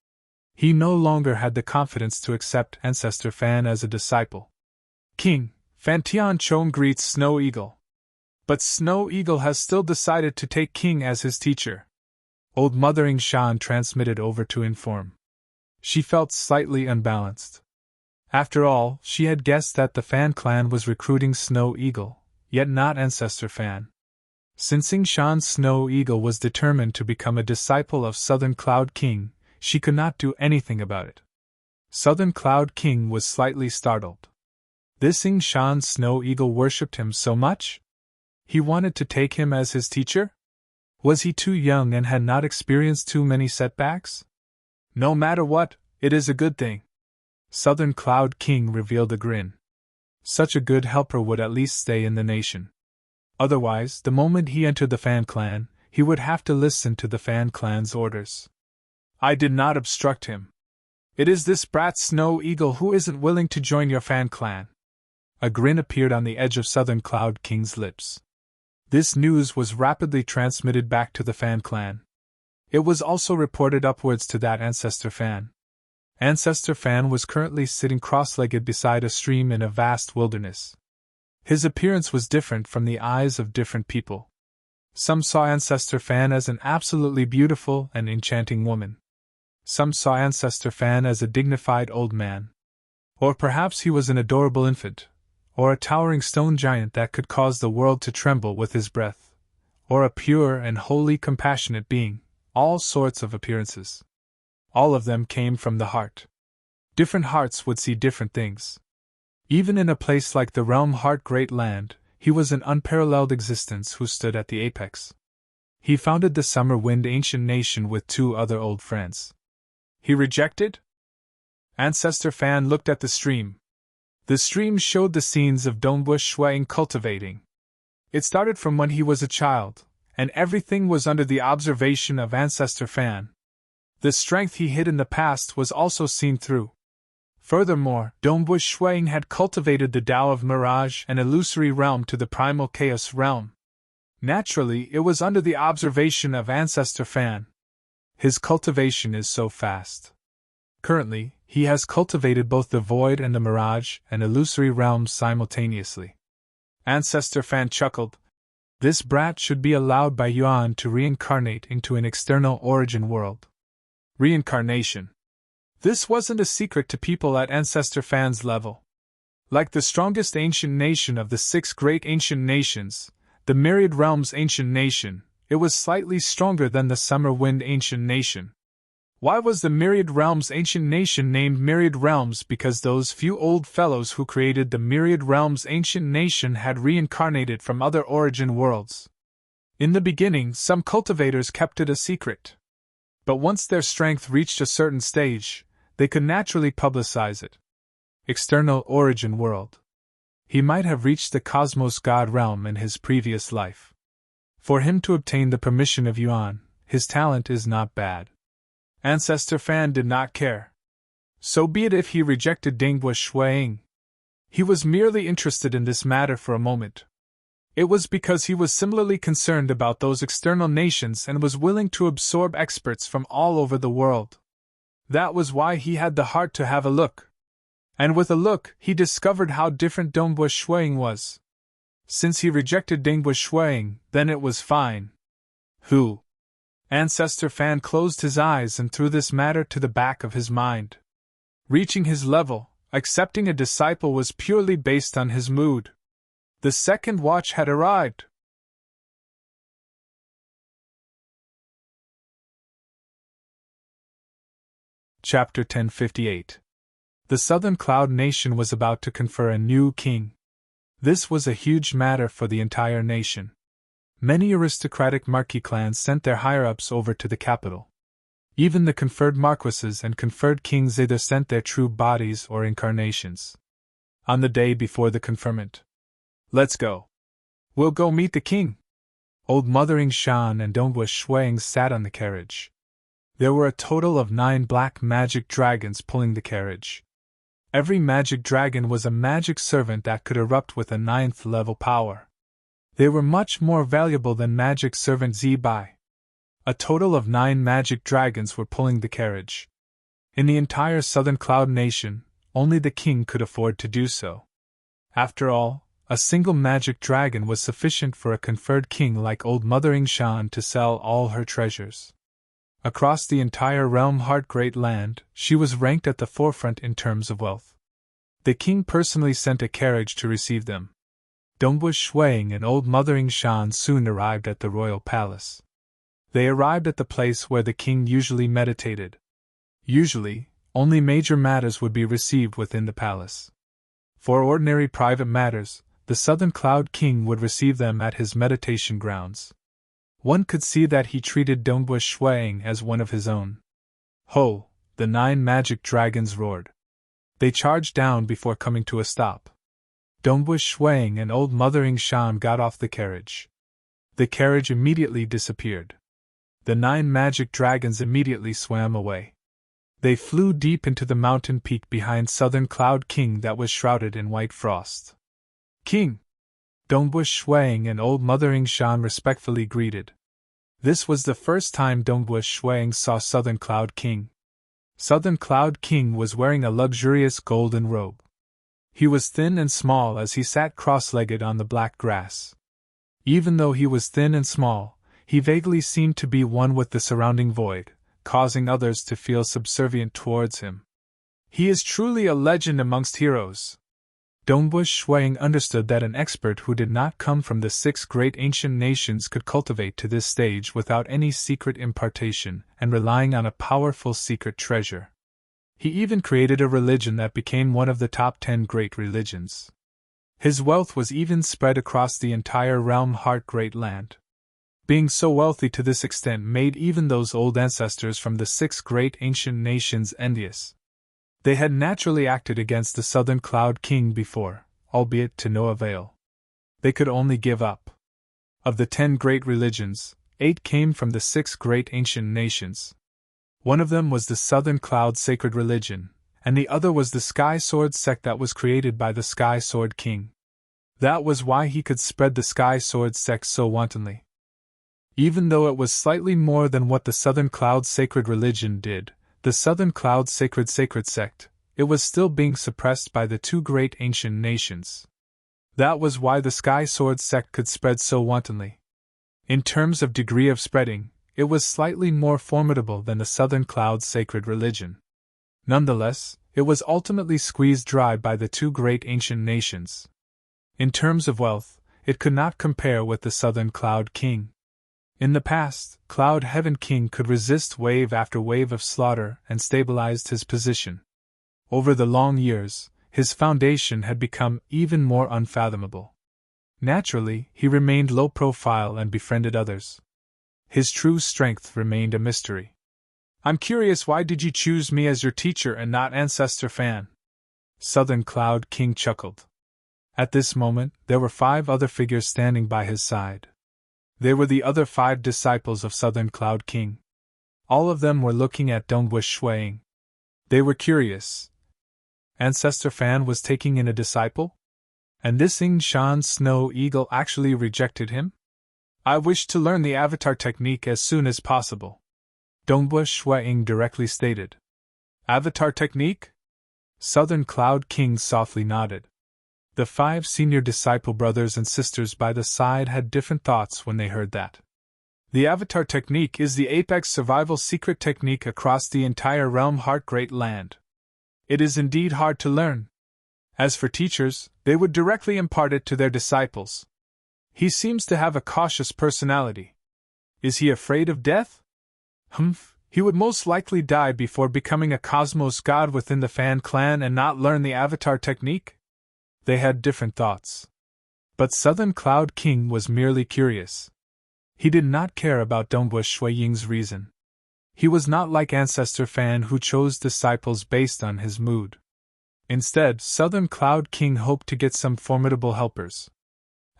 He no longer had the confidence to accept Ancestor Fan as a disciple. King, Fantian Chong greets Snow Eagle. But Snow Eagle has still decided to take King as his teacher. Old Mothering Shan transmitted over to inform. She felt slightly unbalanced. After all, she had guessed that the Fan clan was recruiting Snow Eagle, yet not Ancestor Fan. Since Shan's Snow Eagle was determined to become a disciple of Southern Cloud King, she could not do anything about it. Southern Cloud King was slightly startled. This Shan's Snow Eagle worshipped him so much? He wanted to take him as his teacher? Was he too young and had not experienced too many setbacks? No matter what, it is a good thing. Southern Cloud King revealed a grin. Such a good helper would at least stay in the nation. Otherwise, the moment he entered the Fan clan, he would have to listen to the Fan clan's orders. I did not obstruct him. It is this brat Snow Eagle who isn't willing to join your Fan clan. A grin appeared on the edge of Southern Cloud King's lips. This news was rapidly transmitted back to the Fan clan. It was also reported upwards to that Ancestor Fan. Ancestor Fan was currently sitting cross-legged beside a stream in a vast wilderness. His appearance was different from the eyes of different people. Some saw Ancestor Fan as an absolutely beautiful and enchanting woman. Some saw Ancestor Fan as a dignified old man. Or perhaps he was an adorable infant, or a towering stone giant that could cause the world to tremble with his breath, or a pure and wholly compassionate being, all sorts of appearances. All of them came from the heart. Different hearts would see different things. Even in a place like the Realm Heart Great Land, he was an unparalleled existence who stood at the apex. He founded the Summer Wind Ancient Nation with 2 other old friends. He rejected? Ancestor Fan looked at the stream. The stream showed the scenes of Dongbush Shuang cultivating. It started from when he was a child, and everything was under the observation of Ancestor Fan. The strength he hid in the past was also seen through. Furthermore, Dongbush Shuang had cultivated the Tao of Mirage and Illusory Realm to the Primal Chaos Realm. Naturally, it was under the observation of Ancestor Fan. His cultivation is so fast. Currently, he has cultivated both the Void and the Mirage and Illusory Realms simultaneously. Ancestor Fan chuckled. This brat should be allowed by Yuan to reincarnate into an external origin world. Reincarnation. This wasn't a secret to people at Ancestor Fan's level. Like the strongest ancient nation of the 6 great ancient nations, the Myriad Realms Ancient Nation, it was slightly stronger than the Summer Wind Ancient Nation. Why was the Myriad Realms ancient nation named Myriad Realms? Because those few old fellows who created the Myriad Realms ancient nation had reincarnated from other origin worlds. In the beginning, some cultivators kept it a secret. But once their strength reached a certain stage, they could naturally publicize it. External origin world. He might have reached the cosmos god realm in his previous life. For him to obtain the permission of Yuan, his talent is not bad. Ancestor Fan did not care. So be it if he rejected Dinghua Shuiying. He was merely interested in this matter for a moment. It was because he was similarly concerned about those external nations and was willing to absorb experts from all over the world. That was why he had the heart to have a look. And with a look, he discovered how different Dinghua Shuiying was. Since he rejected Dinghua Shuiying, then it was fine. Who? Ancestor Fan closed his eyes and threw this matter to the back of his mind. Reaching his level, accepting a disciple was purely based on his mood. The second watch had arrived. Chapter 1058. The Southern Cloud Nation was about to confer a new king. This was a huge matter for the entire nation. Many aristocratic marquis clans sent their higher-ups over to the capital. Even the conferred marquises and conferred kings either sent their true bodies or incarnations. On the day before the conferment. Let's go. We'll go meet the king. Old Mothering Shan and Dinghua Shuiying sat on the carriage. There were a total of 9 black magic dragons pulling the carriage. Every magic dragon was a magic servant that could erupt with a 9th level power. They were much more valuable than magic servant Zibai. A total of 9 magic dragons were pulling the carriage. In the entire Southern Cloud Nation, only the king could afford to do so. After all, a single magic dragon was sufficient for a conferred king like Old Mothering Shan to sell all her treasures. Across the entire realm Heart Great Land, she was ranked at the forefront in terms of wealth. The king personally sent a carriage to receive them. Dinghua Shuiying and Old Mothering Shan soon arrived at the royal palace. They arrived at the place where the king usually meditated. Usually, only major matters would be received within the palace. For ordinary private matters, the Southern Cloud King would receive them at his meditation grounds. One could see that he treated Dinghua Shuiying as one of his own. Ho! The 9 magic dragons roared. They charged down before coming to a stop. Dinghua Shuiying and Old Mothering Shan got off the carriage. The carriage immediately disappeared. The 9 magic dragons immediately swam away. They flew deep into the mountain peak behind Southern Cloud King that was shrouded in white frost. King! Dinghua Shuiying and Old Mothering Shan respectfully greeted. This was the first time Dinghua Shuiying saw Southern Cloud King. Southern Cloud King was wearing a luxurious golden robe. He was thin and small as he sat cross-legged on the black grass. Even though he was thin and small, he vaguely seemed to be one with the surrounding void, causing others to feel subservient towards him. He is truly a legend amongst heroes. Dinghua Shuiying understood that an expert who did not come from the 6 great ancient nations could cultivate to this stage without any secret impartation and relying on a powerful secret treasure. He even created a religion that became one of the top 10 great religions. His wealth was even spread across the entire realm Heart Great Land. Being so wealthy to this extent made even those old ancestors from the 6 great ancient nations envious. They had naturally acted against the Southern Cloud King before, albeit to no avail. They could only give up. Of the 10 great religions, 8 came from the 6 great ancient nations. One of them was the Southern Cloud Sacred Religion, and the other was the Sky Sword sect that was created by the Sky Sword King. That was why he could spread the Sky Sword sect so wantonly. Even though it was slightly more than what the Southern Cloud Sacred Religion did, the Southern Cloud Sacred sect, it was still being suppressed by the 2 great ancient nations. That was why the Sky Sword sect could spread so wantonly. In terms of degree of spreading, it was slightly more formidable than the Southern Cloud Sacred Religion. Nonetheless, it was ultimately squeezed dry by the 2 great ancient nations. In terms of wealth, it could not compare with the Southern Cloud King. In the past, Cloud Heaven King could resist wave after wave of slaughter and stabilized his position. Over the long years, his foundation had become even more unfathomable. Naturally, he remained low profile and befriended others. His true strength remained a mystery. I'm curious, why did you choose me as your teacher and not Ancestor Fan? Southern Cloud King chuckled. At this moment, there were 5 other figures standing by his side. They were the other 5 disciples of Southern Cloud King. All of them were looking at Dongbush Shuiying. They were curious. Ancestor Fan was taking in a disciple? And this Ying Shan Snow Eagle actually rejected him? I wish to learn the avatar technique as soon as possible, Dongbush Shuiying directly stated. Avatar technique? Southern Cloud King softly nodded. The 5 senior disciple brothers and sisters by the side had different thoughts when they heard that. The Avatar technique is the apex survival secret technique across the entire realm Heart Great Land. It is indeed hard to learn. As for teachers, they would directly impart it to their disciples. He seems to have a cautious personality. Is he afraid of death? He would most likely die before becoming a cosmos god within the Fan clan and not learn the Avatar technique? They had different thoughts. But Southern Cloud King was merely curious. He did not care about Dongbush Shuiying's reason. He was not like Ancestor Fan, who chose disciples based on his mood. Instead, Southern Cloud King hoped to get some formidable helpers.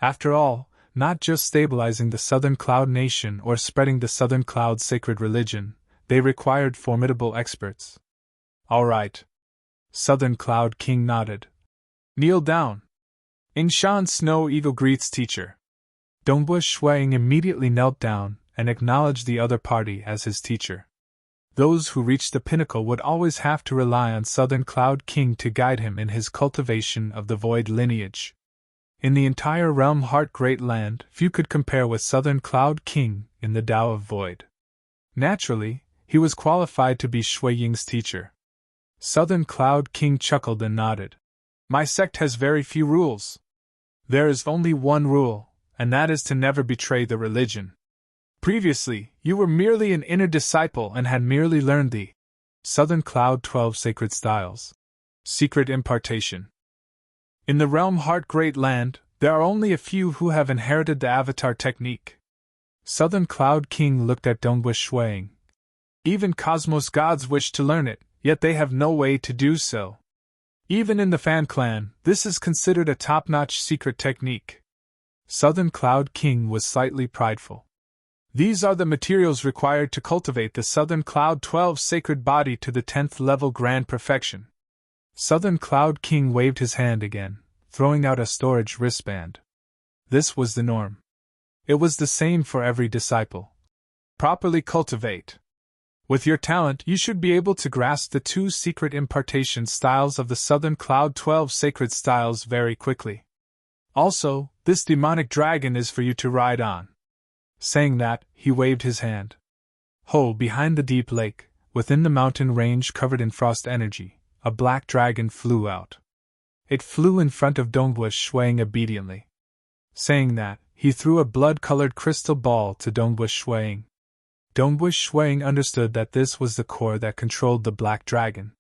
After all, not just stabilizing the Southern Cloud Nation or spreading the Southern Cloud sacred religion, they required formidable experts. All right. Southern Cloud King nodded. Kneel down. Ying Shan Snow Eagle greets teacher. Dongbush Shuiying immediately knelt down and acknowledged the other party as his teacher. Those who reached the pinnacle would always have to rely on Southern Cloud King to guide him in his cultivation of the Void lineage. In the entire realm Heart Great Land, few could compare with Southern Cloud King in the Tao of Void. Naturally, he was qualified to be Shuiying's teacher. Southern Cloud King chuckled and nodded. My sect has very few rules. There is only one rule, and that is to never betray the religion. Previously, you were merely an inner disciple and had merely learned the Southern Cloud 12 Sacred Styles. Secret Impartation. In the realm Heart Great Land, there are only a few who have inherited the Avatar technique. Southern Cloud King looked at Dongbush Shuiying. Even Cosmos gods wish to learn it, yet they have no way to do so. Even in the Fan clan, this is considered a top-notch secret technique. Southern Cloud King was slightly prideful. These are the materials required to cultivate the Southern Cloud 12 sacred body to the 10th level grand perfection. Southern Cloud King waved his hand again, throwing out a storage wristband. This was the norm. It was the same for every disciple. Properly cultivate. With your talent, you should be able to grasp the 2 secret impartation styles of the Southern Cloud 12 sacred styles very quickly. Also, this demonic dragon is for you to ride on. Saying that, he waved his hand. Behind the deep lake, within the mountain range covered in frost energy, a black dragon flew out. It flew in front of Dongbush Shuiying obediently. Saying that, he threw a blood-colored crystal ball to Dongbush Shuiying. Dongbush Shuiying understood that this was the core that controlled the black dragon.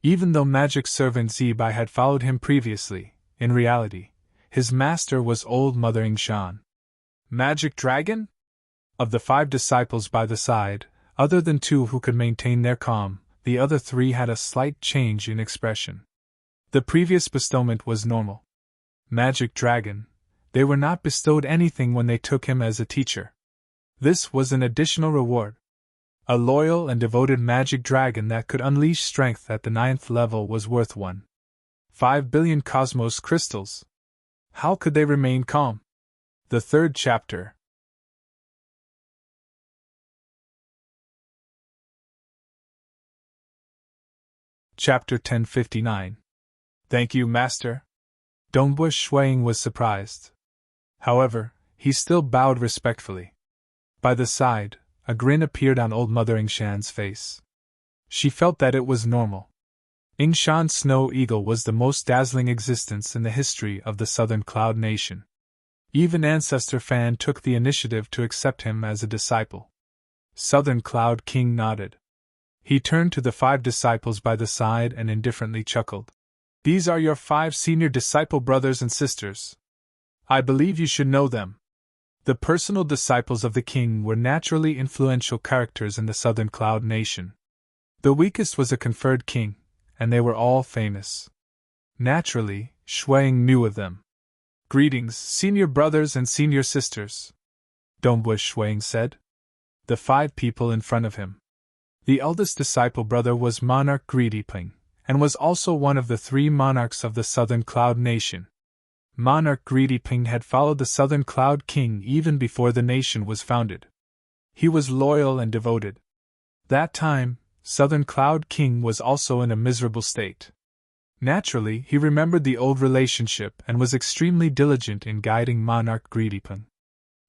Even though magic servant Zibai had followed him previously, in reality, his master was old Mother Ying Shan. Magic dragon? Of the 5 disciples by the side, other than 2 who could maintain their calm, the other 3 had a slight change in expression. The previous bestowment was normal. Magic dragon. They were not bestowed anything when they took him as a teacher. This was an additional reward. A loyal and devoted magic dragon that could unleash strength at the 9th level was worth 1.5 billion cosmos crystals. How could they remain calm? The 3rd chapter. Chapter 1059. Thank you, Master. Dongbush Shuiying was surprised. However, he still bowed respectfully. By the side, a grin appeared on old Mother Ying Shan's face. She felt that it was normal. Ying Shan Snow Eagle was the most dazzling existence in the history of the Southern Cloud Nation. Even Ancestor Fan took the initiative to accept him as a disciple. Southern Cloud King nodded. He turned to the 5 disciples by the side and indifferently chuckled. These are your 5 senior disciple brothers and sisters. I believe you should know them. The personal disciples of the king were naturally influential characters in the Southern Cloud Nation. The weakest was a conferred king, and they were all famous. Naturally, Shuang knew of them. Greetings, senior brothers and senior sisters. Dongbush, Shuang said. The 5 people in front of him. The eldest disciple brother was Monarch Greedyping, and was also one of the 3 monarchs of the Southern Cloud Nation. Monarch Greedyping had followed the Southern Cloud King even before the nation was founded. He was loyal and devoted. That time, Southern Cloud King was also in a miserable state. Naturally, he remembered the old relationship and was extremely diligent in guiding Monarch Greedyping.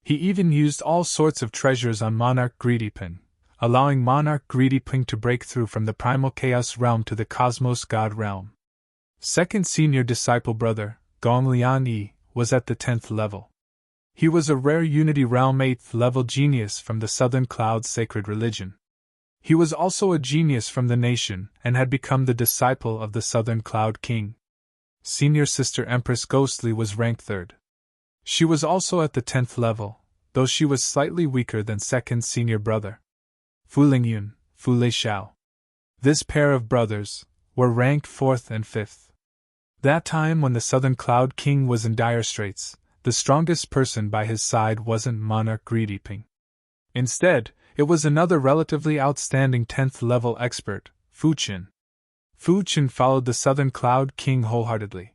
He even used all sorts of treasures on Monarch Greedyping, allowing Monarch Greedyping to break through from the primal chaos realm to the cosmos god realm. Second senior disciple brother, Gonglian Yi, was at the 10th level. He was a rare Unity Realm 8th level genius from the Southern Cloud Sacred Religion. He was also a genius from the nation and had become the disciple of the Southern Cloud King. Senior sister Empress Ghostly was ranked 3rd. She was also at the 10th level, though she was slightly weaker than second senior brother. Fu Lingyun, Fu Lei Xiao. This pair of brothers were ranked 4th and 5th. That time when the Southern Cloud King was in dire straits, the strongest person by his side wasn't Monarch Greedyping. Instead, it was another relatively outstanding 10th level expert, Fu Qin. Fu Qin followed the Southern Cloud King wholeheartedly.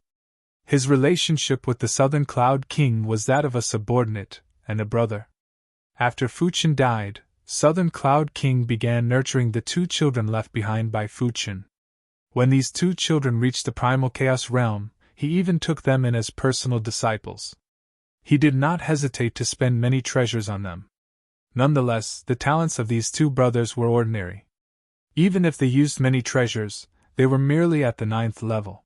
His relationship with the Southern Cloud King was that of a subordinate and a brother. After Fu Qin died, Southern Cloud King began nurturing the 2 children left behind by Fu Qin. When these 2 children reached the primal chaos realm, he even took them in as personal disciples. He did not hesitate to spend many treasures on them. Nonetheless, the talents of these 2 brothers were ordinary. Even if they used many treasures, they were merely at the 9th level.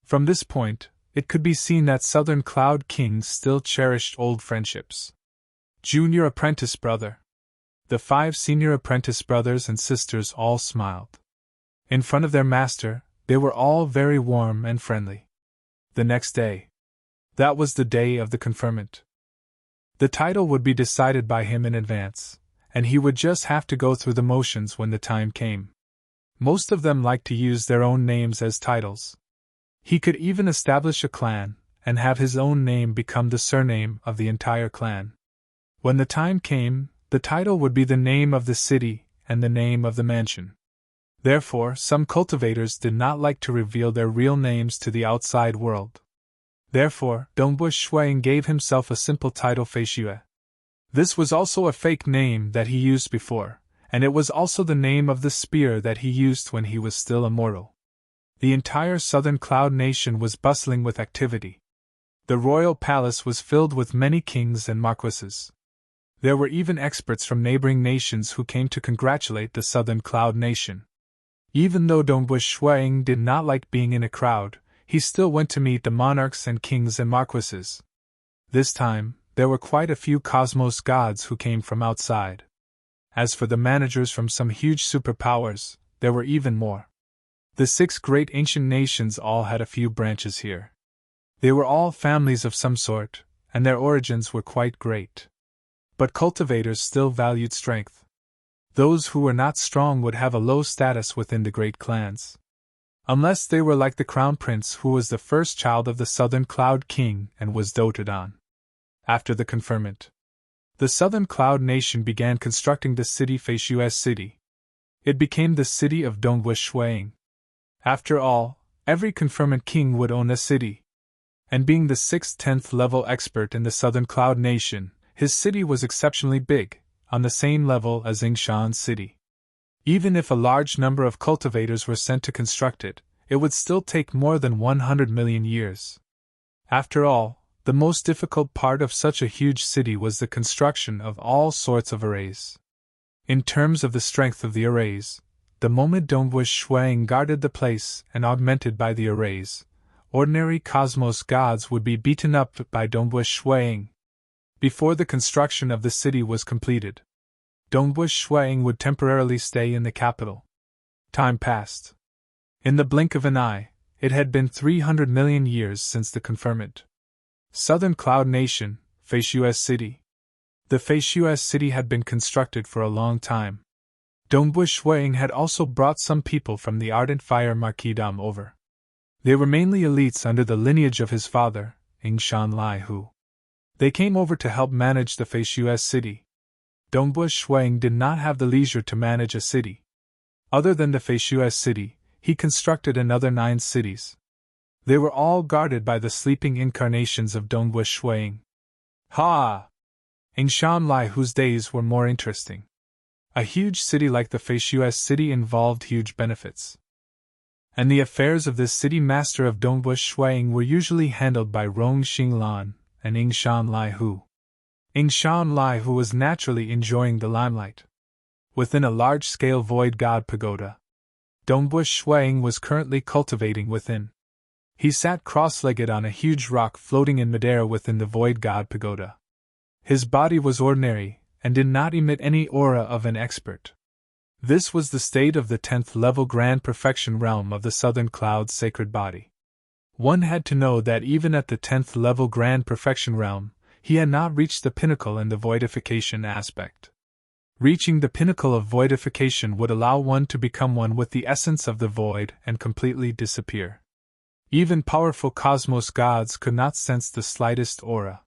From this point, it could be seen that Southern Cloud Kings still cherished old friendships. Junior apprentice brother. The 5 senior apprentice brothers and sisters all smiled. In front of their master, they were all very warm and friendly. The next day. That was the day of the conferment. The title would be decided by him in advance, and he would just have to go through the motions when the time came. Most of them liked to use their own names as titles. He could even establish a clan, and have his own name become the surname of the entire clan. When the time came, the title would be the name of the city and the name of the mansion. Therefore, some cultivators did not like to reveal their real names to the outside world. Therefore, Dongbush Shuang gave himself a simple title Fei Xue. This was also a fake name that he used before, and it was also the name of the spear that he used when he was still immortal. The entire Southern Cloud Nation was bustling with activity. The royal palace was filled with many kings and marquises. There were even experts from neighboring nations who came to congratulate the Southern Cloud Nation. Even though Dongbush Shuang did not like being in a crowd, he still went to meet the monarchs and kings and marquises. This time, there were quite a few cosmos gods who came from outside. As for the managers from some huge superpowers, there were even more. The 6 great ancient nations all had a few branches here. They were all families of some sort, and their origins were quite great. But cultivators still valued strength. Those who were not strong would have a low status within the great clans. Unless they were like the Crown Prince, who was the first child of the Southern Cloud King and was doted on. After the conferment, the Southern Cloud Nation began constructing the city Fei Xue's city. It became the city of Dongbush Shuang. After all, every conferment king would own a city. And being the 6th 10th level expert in the Southern Cloud Nation, his city was exceptionally big, on the same level as Yingshan's city. Even if a large number of cultivators were sent to construct it, it would still take more than 100 million years. After all, the most difficult part of such a huge city was the construction of all sorts of arrays. In terms of the strength of the arrays, the moment Dongbush Shuang guarded the place and augmented by the arrays, ordinary cosmos gods would be beaten up by Dongbush Shuiying. Before the construction of the city was completed, Dongbush Shuiying would temporarily stay in the capital. Time passed. In the blink of an eye, it had been 300 million years since the conferment. Southern Cloud Nation, Feishu's city. The Feishu's city had been constructed for a long time. Dongbush Shuiying had also brought some people from the Ardent Fire Marquisdom over. They were mainly elites under the lineage of his father, Ying Hu. They came over to help manage the Feishu's city. Dongbush Shuiying did not have the leisure to manage a city. Other than the Feishu's city, he constructed another 9 cities. They were all guarded by the sleeping incarnations of Dongbush Shuiying. Ha! Ying Hu's days were more interesting. A huge city like the Feishu's city involved huge benefits. And the affairs of this city master of Dongbush Shuiying were usually handled by Rong Xinglan and Ying Hu. Ying Hu was naturally enjoying the limelight. Within a large-scale void god pagoda, Dongbush Shuiying was currently cultivating within. He sat cross-legged on a huge rock floating in midair within the void god pagoda. His body was ordinary, and did not emit any aura of an expert. This was the state of the 10th level Grand Perfection realm of the Southern Cloud's sacred body. One had to know that even at the 10th level Grand Perfection realm, he had not reached the pinnacle in the voidification aspect. Reaching the pinnacle of voidification would allow one to become one with the essence of the void and completely disappear. Even powerful cosmos gods could not sense the slightest aura.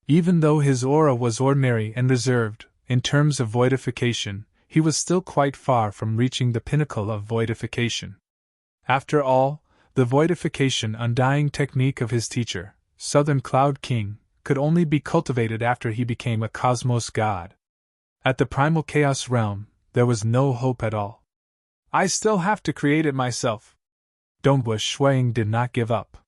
Even though his aura was ordinary and reserved, in terms of voidification, he was still quite far from reaching the pinnacle of voidification. After all, the voidification undying technique of his teacher, Southern Cloud King, could only be cultivated after he became a cosmos god. At the primal chaos realm, there was no hope at all. I still have to create it myself. Dongbush Shuiying did not give up.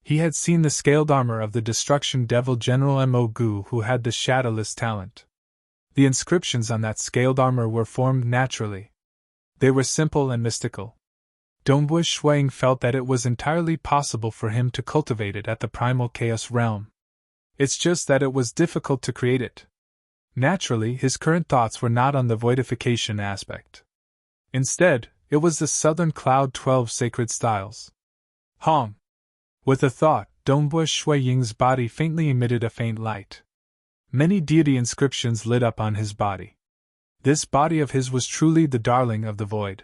He had seen the scaled armor of the destruction devil General Mo Gu, who had the shadowless talent. The inscriptions on that scaled armor were formed naturally. They were simple and mystical. Dongbush Shuiying felt that it was entirely possible for him to cultivate it at the primal chaos realm. It's just that it was difficult to create it. Naturally, his current thoughts were not on the voidification aspect. Instead, it was the Southern Cloud 12 sacred styles. Hong! With a thought, Dongbush Shuiying's body faintly emitted a faint light. Many deity inscriptions lit up on his body. This body of his was truly the darling of the void.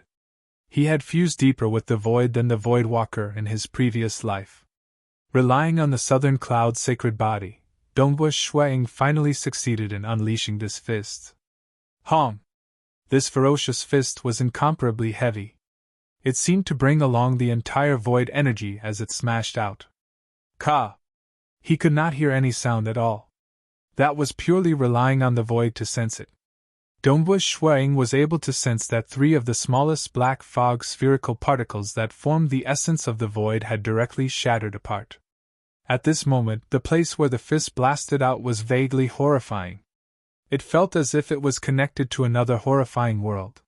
He had fused deeper with the void than the void walker in his previous life. Relying on the Southern Cloud's sacred body, Dongbush Shuiying finally succeeded in unleashing this fist. Hong! This ferocious fist was incomparably heavy. It seemed to bring along the entire void energy as it smashed out. Ka! He could not hear any sound at all. That was purely relying on the void to sense it. Dongbush Shuiying was able to sense that 3 of the smallest black fog spherical particles that formed the essence of the void had directly shattered apart. At this moment, the place where the fist blasted out was vaguely horrifying. It felt as if it was connected to another horrifying world.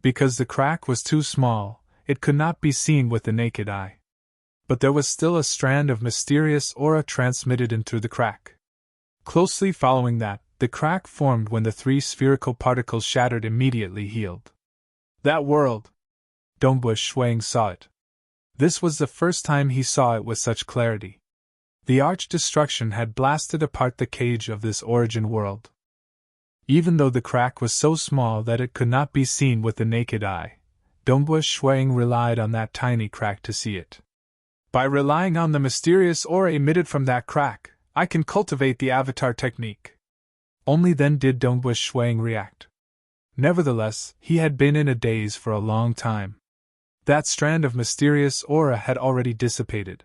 Because the crack was too small, it could not be seen with the naked eye. But there was still a strand of mysterious aura transmitted in through the crack. Closely following that, the crack formed when the 3 spherical particles shattered immediately healed. That world! Dongbush Shuiying saw it. This was the first time he saw it with such clarity. The arch-destruction had blasted apart the cage of this origin world. Even though the crack was so small that it could not be seen with the naked eye, Dongbush Shuiying relied on that tiny crack to see it. By relying on the mysterious aura emitted from that crack, I can cultivate the avatar technique. Only then did Dongbush Shuiying react. Nevertheless, he had been in a daze for a long time. That strand of mysterious aura had already dissipated.